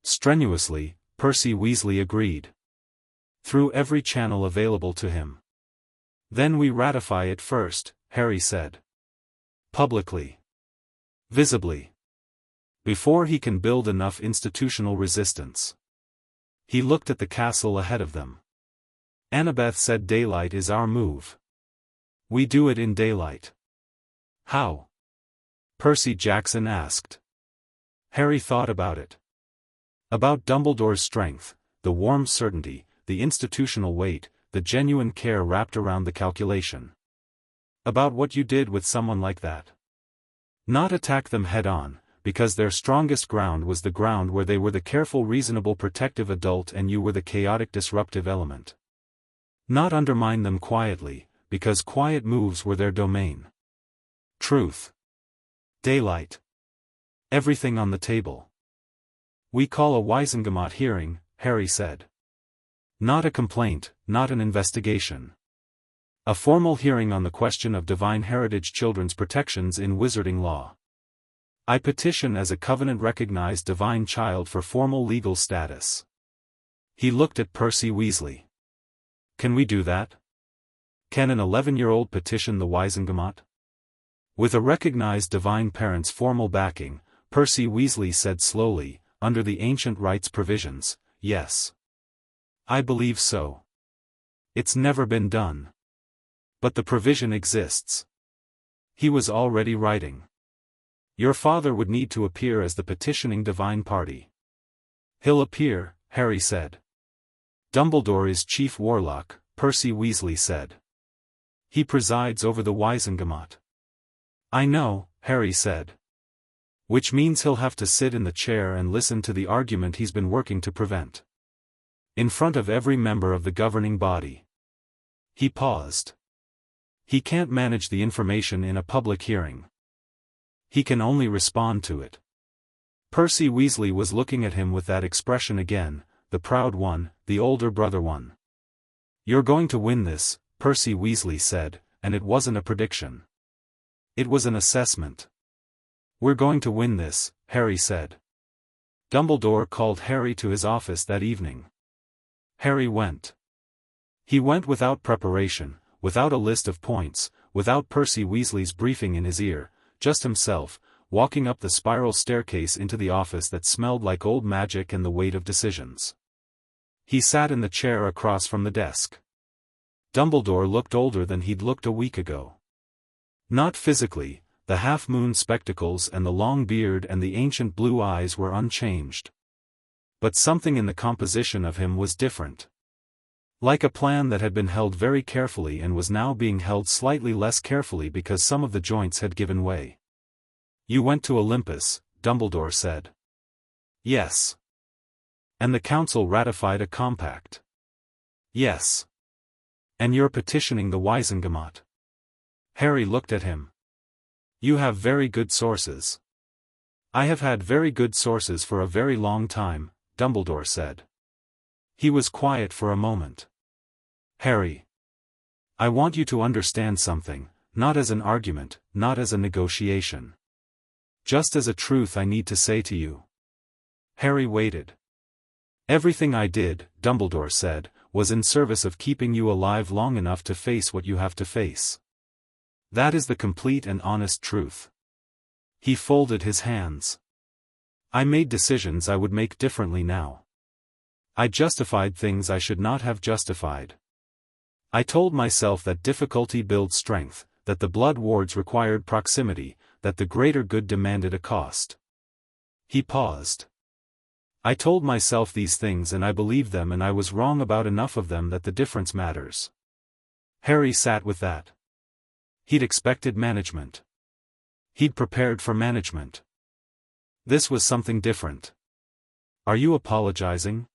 Strenuously, Percy Weasley agreed. Through every channel available to him. Then we ratify it first, Harry said. Publicly. Visibly. Before he can build enough institutional resistance. He looked at the castle ahead of them. Annabeth said daylight is our move. We do it in daylight. How? Percy Jackson asked. Harry thought about it. About Dumbledore's strength, the warm certainty, the institutional weight, the genuine care wrapped around the calculation. About what you did with someone like that. Not attack them head-on, because their strongest ground was the ground where they were the careful reasonable protective adult and you were the chaotic disruptive element. Not undermine them quietly, because quiet moves were their domain. Truth. Daylight. Everything on the table. We call a Wisengamot hearing, Harry said. Not a complaint, not an investigation. A formal hearing on the question of divine heritage children's protections in wizarding law. I petition as a covenant-recognized divine child for formal legal status. He looked at Percy Weasley. Can we do that? Can an 11-year-old petition the Wisengamot? With a recognized divine parent's formal backing, Percy Weasley said slowly, under the ancient rites provisions, yes. I believe so. It's never been done. But the provision exists. He was already writing. Your father would need to appear as the petitioning divine party. He'll appear, Harry said. Dumbledore is chief warlock, Percy Weasley said. He presides over the Wisengamot. I know, Harry said. Which means he'll have to sit in the chair and listen to the argument he's been working to prevent. In front of every member of the governing body. He paused. He can't manage the information in a public hearing. He can only respond to it. Percy Weasley was looking at him with that expression again, the proud one, the older brother one. You're going to win this, Percy Weasley said, and it wasn't a prediction. It was an assessment. We're going to win this, Harry said. Dumbledore called Harry to his office that evening. Harry went. He went without preparation, without a list of points, without Percy Weasley's briefing in his ear, just himself, walking up the spiral staircase into the office that smelled like old magic and the weight of decisions. He sat in the chair across from the desk. Dumbledore looked older than he'd looked a week ago. Not physically, the half-moon spectacles and the long beard and the ancient blue eyes were unchanged. But something in the composition of him was different. Like a plan that had been held very carefully and was now being held slightly less carefully because some of the joints had given way. "You went to Olympus," Dumbledore said. "Yes." "And the council ratified a compact." "Yes." "And you're petitioning the Wizengamot." Harry looked at him. "You have very good sources." "I have had very good sources for a very long time," Dumbledore said. He was quiet for a moment. "Harry. I want you to understand something, not as an argument, not as a negotiation. Just as a truth I need to say to you." Harry waited. "Everything I did," Dumbledore said, "was in service of keeping you alive long enough to face what you have to face. That is the complete and honest truth." He folded his hands. "I made decisions I would make differently now. I justified things I should not have justified. I told myself that difficulty builds strength, that the blood wards required proximity, that the greater good demanded a cost." He paused. "I told myself these things and I believed them, and I was wrong about enough of them that the difference matters." Harry sat with that. He'd expected management. He'd prepared for management. This was something different. "Are you apologizing?"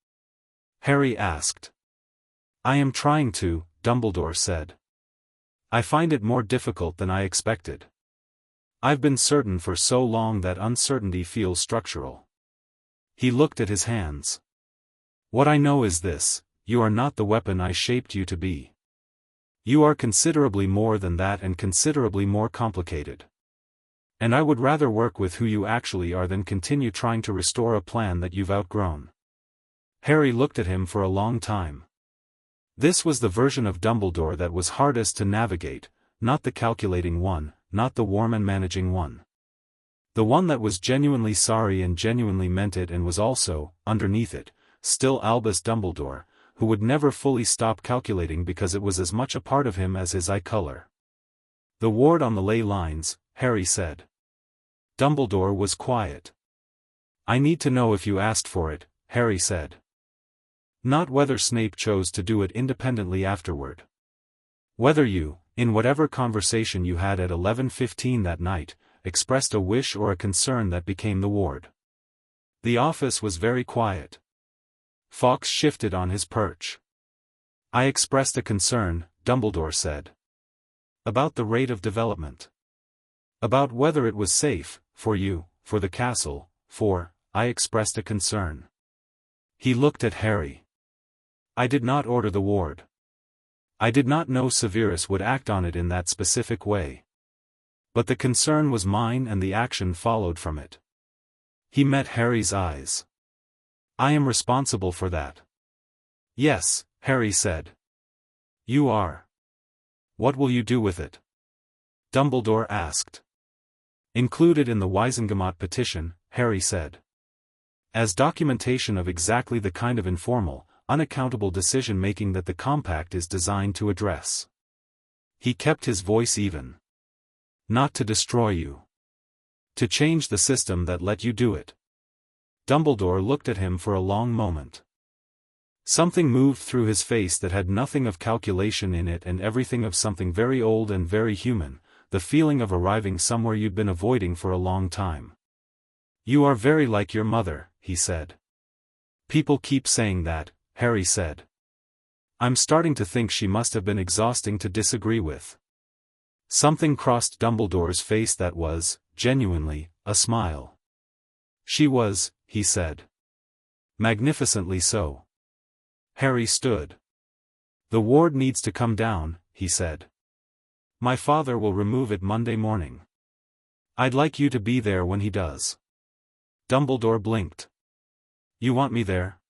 Harry asked. "I am trying to," Dumbledore said. "I find it more difficult than I expected. I've been certain for so long that uncertainty feels structural." He looked at his hands. "What I know is this: you are not the weapon I shaped you to be. You are considerably more than that and considerably more complicated. And I would rather work with who you actually are than continue trying to restore a plan that you've outgrown." Harry looked at him for a long time. This was the version of Dumbledore that was hardest to navigate, not the calculating one, not the warm and managing one. The one that was genuinely sorry and genuinely meant it and was also, underneath it, still Albus Dumbledore, who would never fully stop calculating because it was as much a part of him as his eye color. "The ward on the ley lines," Harry said. Dumbledore was quiet. "I need to know if you asked for it," Harry said. "Not whether Snape chose to do it independently afterward. Whether you, in whatever conversation you had at 11:15 that night, expressed a wish or a concern that became the ward." The office was very quiet. Fawkes shifted on his perch. "I expressed a concern," Dumbledore said. "About the rate of development. About whether it was safe, for you, for the castle, I expressed a concern." He looked at Harry. "I did not order the ward. I did not know Severus would act on it in that specific way. But the concern was mine and the action followed from it." He met Harry's eyes. "I am responsible for that." "Yes," Harry said. "You are. What will you do with it?" Dumbledore asked. "Included in the Wizengamot petition," Harry said. "As documentation of exactly the kind of informal, unaccountable decision-making that the compact is designed to address." He kept his voice even. "Not to destroy you. To change the system that let you do it." Dumbledore looked at him for a long moment. Something moved through his face that had nothing of calculation in it and everything of something very old and very human, the feeling of arriving somewhere you'd been avoiding for a long time. "You are very like your mother," he said. "People keep saying that," Harry said. "I'm starting to think she must have been exhausting to disagree with." Something crossed Dumbledore's face that was, genuinely, a smile. "She was," he said. "Magnificently so." Harry stood. "The ward needs to come down," he said. "My father will remove it Monday morning. I'd like you to be there when he does." Dumbledore blinked. "You want me there?"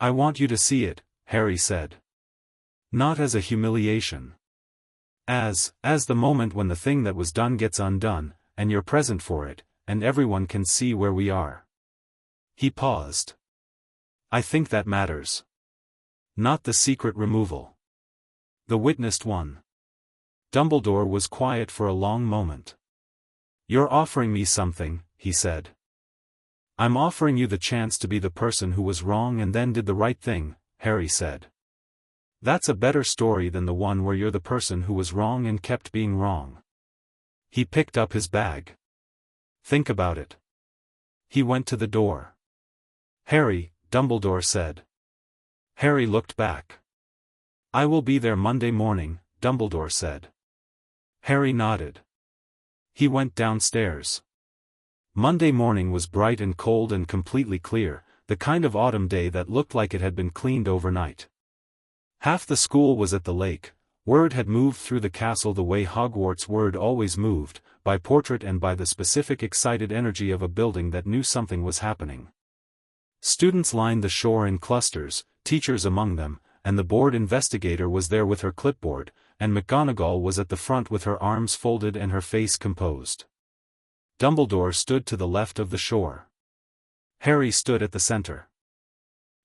"I want you to see it," Harry said. "Not as a humiliation. As the moment when the thing that was done gets undone, and you're present for it, and everyone can see where we are." He paused. "I think that matters." Not the secret removal. The witnessed one. Dumbledore was quiet for a long moment. "You're offering me something," he said. "I'm offering you the chance to be the person who was wrong and then did the right thing," Harry said. "That's a better story than the one where you're the person who was wrong and kept being wrong." He picked up his bag. "Think about it." He went to the door. "Harry," Dumbledore said. Harry looked back. "I will be there Monday morning," Dumbledore said. Harry nodded. He went downstairs. Monday morning was bright and cold and completely clear, the kind of autumn day that looked like it had been cleaned overnight. Half the school was at the lake. Word had moved through the castle the way Hogwarts word always moved, by portrait and by the specific excited energy of a building that knew something was happening. Students lined the shore in clusters, teachers among them, and the board investigator was there with her clipboard, and McGonagall was at the front with her arms folded and her face composed. Dumbledore stood to the left of the shore. Harry stood at the center.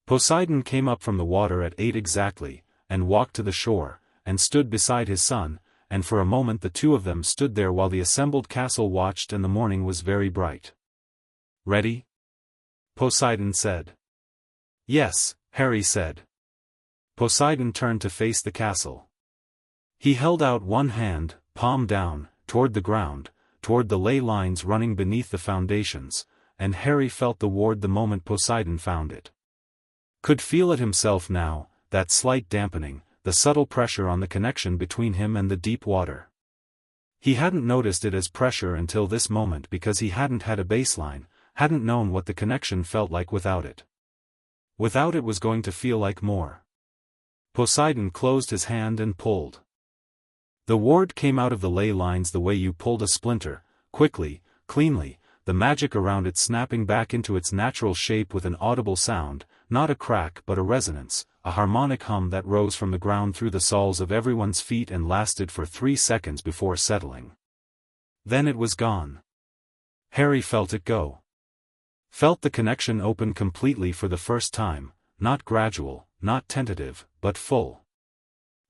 Poseidon came up from the water at 8 exactly, and walked to the shore, and stood beside his son, and for a moment the two of them stood there while the assembled castle watched and the morning was very bright. "Ready?" Poseidon said. "Yes," Harry said. Poseidon turned to face the castle. He held out one hand, palm down, toward the ground, toward the ley lines running beneath the foundations, and Harry felt the ward the moment Poseidon found it. Could feel it himself now, that slight dampening, the subtle pressure on the connection between him and the deep water. He hadn't noticed it as pressure until this moment because he hadn't had a baseline, hadn't known what the connection felt like without it. Without it was going to feel like more. Poseidon closed his hand and pulled. The ward came out of the ley lines the way you pulled a splinter, quickly, cleanly, the magic around it snapping back into its natural shape with an audible sound, not a crack but a resonance, a harmonic hum that rose from the ground through the soles of everyone's feet and lasted for 3 seconds before settling. Then it was gone. Harry felt it go. Felt the connection open completely for the first time, not gradual, not tentative, but full.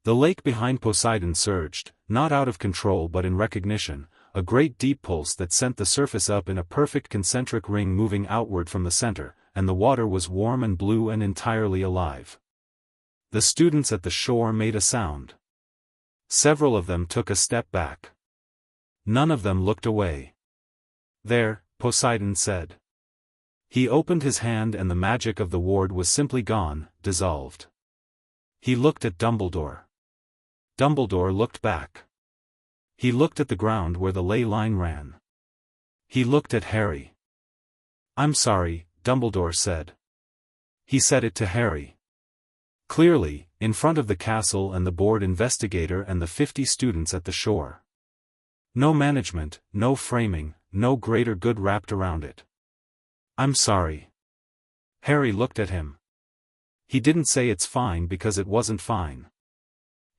The lake behind Poseidon surged, not out of control but in recognition, a great deep pulse that sent the surface up in a perfect concentric ring moving outward from the center, and the water was warm and blue and entirely alive. The students at the shore made a sound. Several of them took a step back. None of them looked away. "There," Poseidon said. He opened his hand and the magic of the ward was simply gone, dissolved. He looked at Dumbledore. Dumbledore looked back. He looked at the ground where the ley line ran. He looked at Harry. "I'm sorry," Dumbledore said. He said it to Harry. Clearly, in front of the castle and the board investigator and the 50 students at the shore. No management, no framing, no greater good wrapped around it. "I'm sorry." Harry looked at him. He didn't say it's fine because it wasn't fine.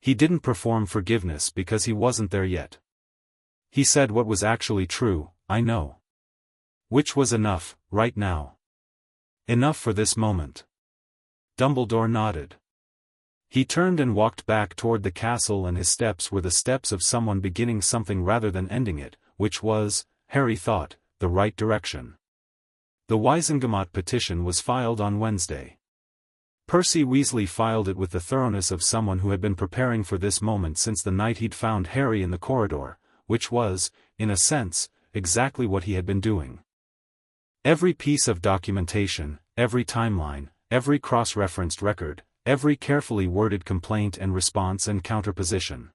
He didn't perform forgiveness because he wasn't there yet. He said what was actually true, "I know." Which was enough, right now. Enough for this moment. Dumbledore nodded. He turned and walked back toward the castle and his steps were the steps of someone beginning something rather than ending it, which was, Harry thought, the right direction. The Wizengamot petition was filed on Wednesday. Percy Weasley filed it with the thoroughness of someone who had been preparing for this moment since the night he'd found Harry in the corridor, which was, in a sense, exactly what he had been doing. Every piece of documentation, every timeline, every cross-referenced record, every carefully worded complaint and response and counterposition.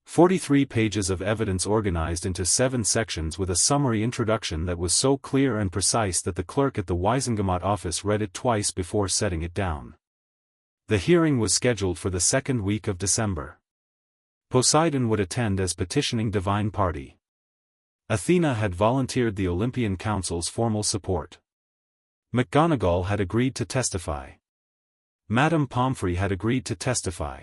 43 pages of evidence organized into 7 sections with a summary introduction that was so clear and precise that the clerk at the Wizengamot office read it twice before setting it down. The hearing was scheduled for the 2nd week of December. Poseidon would attend as petitioning divine party. Athena had volunteered the Olympian Council's formal support. McGonagall had agreed to testify. Madame Pomfrey had agreed to testify.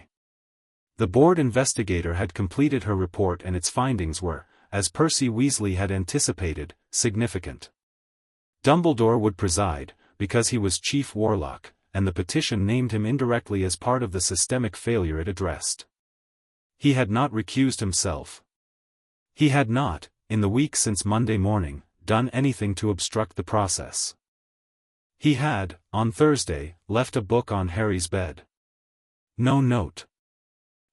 The board investigator had completed her report and its findings were, as Percy Weasley had anticipated, significant. Dumbledore would preside, because he was chief warlock, and the petition named him indirectly as part of the systemic failure it addressed. He had not recused himself. He had not, in the week since Monday morning, done anything to obstruct the process. He had, on Thursday, left a book on Harry's bed. No note.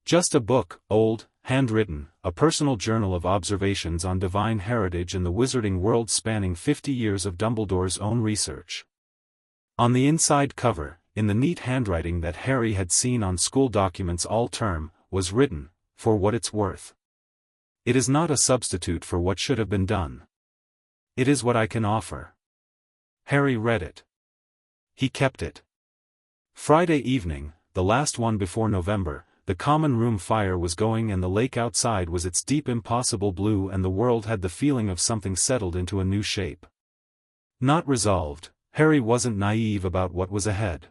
Just a book, old, handwritten, a personal journal of observations on divine heritage and the wizarding world spanning 50 years of Dumbledore's own research. On the inside cover, in the neat handwriting that Harry had seen on school documents all term, was written, "For what it's worth. It is not a substitute for what should have been done. It is what I can offer." Harry read it. He kept it. Friday evening, the last one before November, the common room fire was going and the lake outside was its deep impossible blue and the world had the feeling of something settled into a new shape. Not resolved, Harry wasn't naive about what was ahead.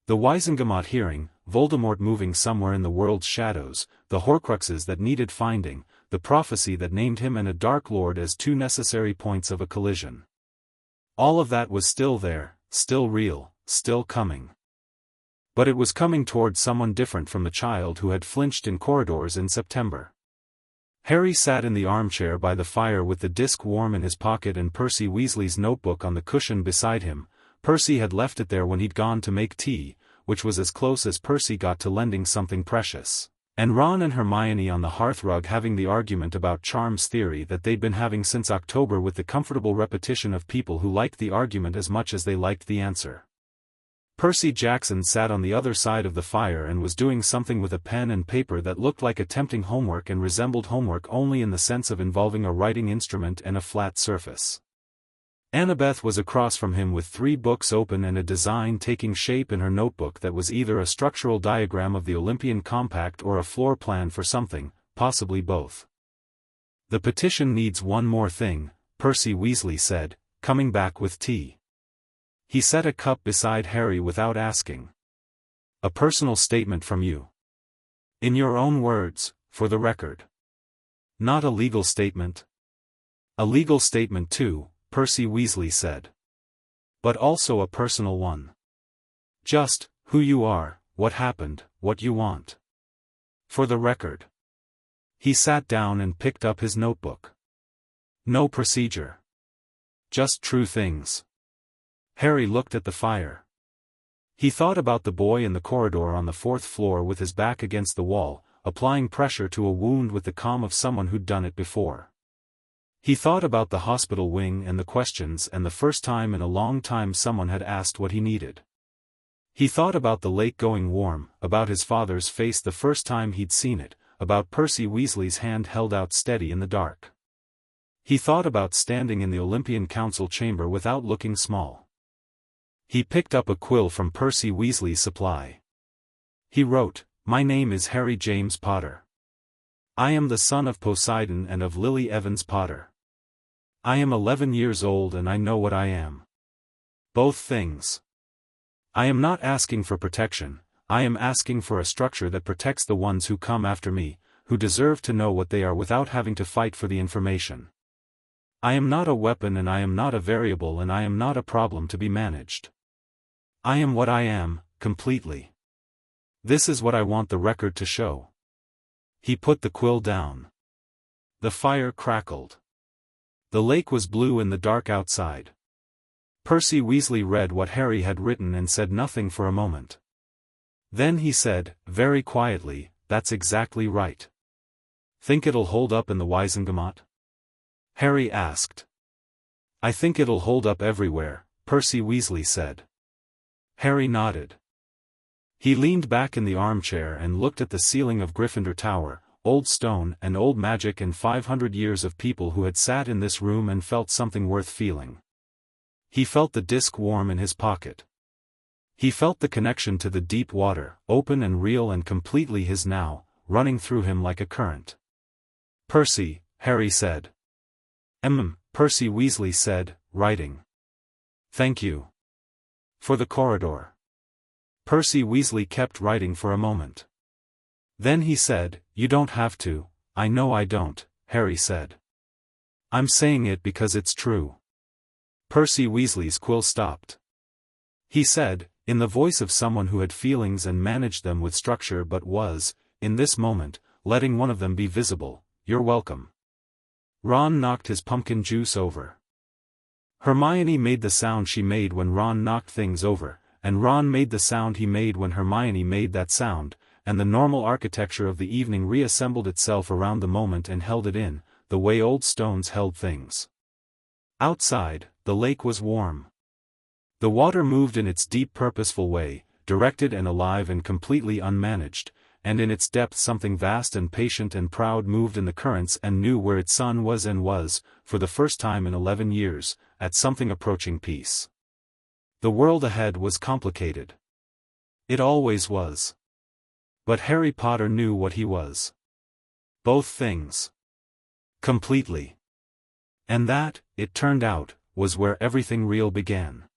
The Wizengamot hearing, Voldemort moving somewhere in the world's shadows, the Horcruxes that needed finding, the prophecy that named him and a Dark Lord as two necessary points of a collision. All of that was still there, still real, still coming. But it was coming toward someone different from the child who had flinched in corridors in September. Harry sat in the armchair by the fire with the disc warm in his pocket and Percy Weasley's notebook on the cushion beside him. Percy had left it there when he'd gone to make tea, which was as close as Percy got to lending something precious. And Ron and Hermione on the hearthrug having the argument about charms theory that they'd been having since October with the comfortable repetition of people who liked the argument as much as they liked the answer. Percy Jackson sat on the other side of the fire and was doing something with a pen and paper that looked like attempting homework and resembled homework only in the sense of involving a writing instrument and a flat surface. Annabeth was across from him with 3 books open and a design taking shape in her notebook that was either a structural diagram of the Olympian Compact or a floor plan for something, possibly both. "The petition needs one more thing," Percy Weasley said, coming back with tea. He set a cup beside Harry without asking. "A personal statement from you. In your own words, for the record. Not a legal statement." "A legal statement too," Percy Weasley said. "But also a personal one. Just, who you are, what happened, what you want. For the record." He sat down and picked up his notebook. "No procedure. Just true things." Harry looked at the fire. He thought about the boy in the corridor on the 4th floor with his back against the wall, applying pressure to a wound with the calm of someone who'd done it before. He thought about the hospital wing and the questions and the first time in a long time someone had asked what he needed. He thought about the lake going warm, about his father's face the first time he'd seen it, about Percy Weasley's hand held out steady in the dark. He thought about standing in the Olympian Council chamber without looking small. He picked up a quill from Percy Weasley's supply. He wrote, "My name is Harry James Potter. I am the son of Poseidon and of Lily Evans Potter. I am 11 years old and I know what I am. Both things. I am not asking for protection, I am asking for a structure that protects the ones who come after me, who deserve to know what they are without having to fight for the information. I am not a weapon and I am not a variable and I am not a problem to be managed. I am what I am, completely. This is what I want the record to show." He put the quill down. The fire crackled. The lake was blue in the dark outside. Percy Weasley read what Harry had written and said nothing for a moment. Then he said, very quietly, "That's exactly right. Think it'll hold up in the Wizengamot?" Harry asked. "I think it'll hold up everywhere," Percy Weasley said. Harry nodded. He leaned back in the armchair and looked at the ceiling of Gryffindor Tower, old stone and old magic and 500 years of people who had sat in this room and felt something worth feeling. He felt the disc warm in his pocket. He felt the connection to the deep water, open and real and completely his now, running through him like a current. "Percy," Harry said. Percy Weasley said, writing. "Thank you. For the corridor." Percy Weasley kept writing for a moment. Then he said, "You don't have to, I know I don't," Harry said. "I'm saying it because it's true." Percy Weasley's quill stopped. He said, in the voice of someone who had feelings and managed them with structure but was, in this moment, letting one of them be visible. "You're welcome." Ron knocked his pumpkin juice over. Hermione made the sound she made when Ron knocked things over, and Ron made the sound he made when Hermione made that sound, and the normal architecture of the evening reassembled itself around the moment and held it in, the way old stones held things. Outside, the lake was warm. The water moved in its deep purposeful way, directed and alive and completely unmanaged, and in its depth something vast and patient and proud moved in the currents and knew where its son was and was, for the first time in 11 years, at something approaching peace. The world ahead was complicated. It always was. But Harry Potter knew what he was. Both things. Completely. And that, it turned out, was where everything real began.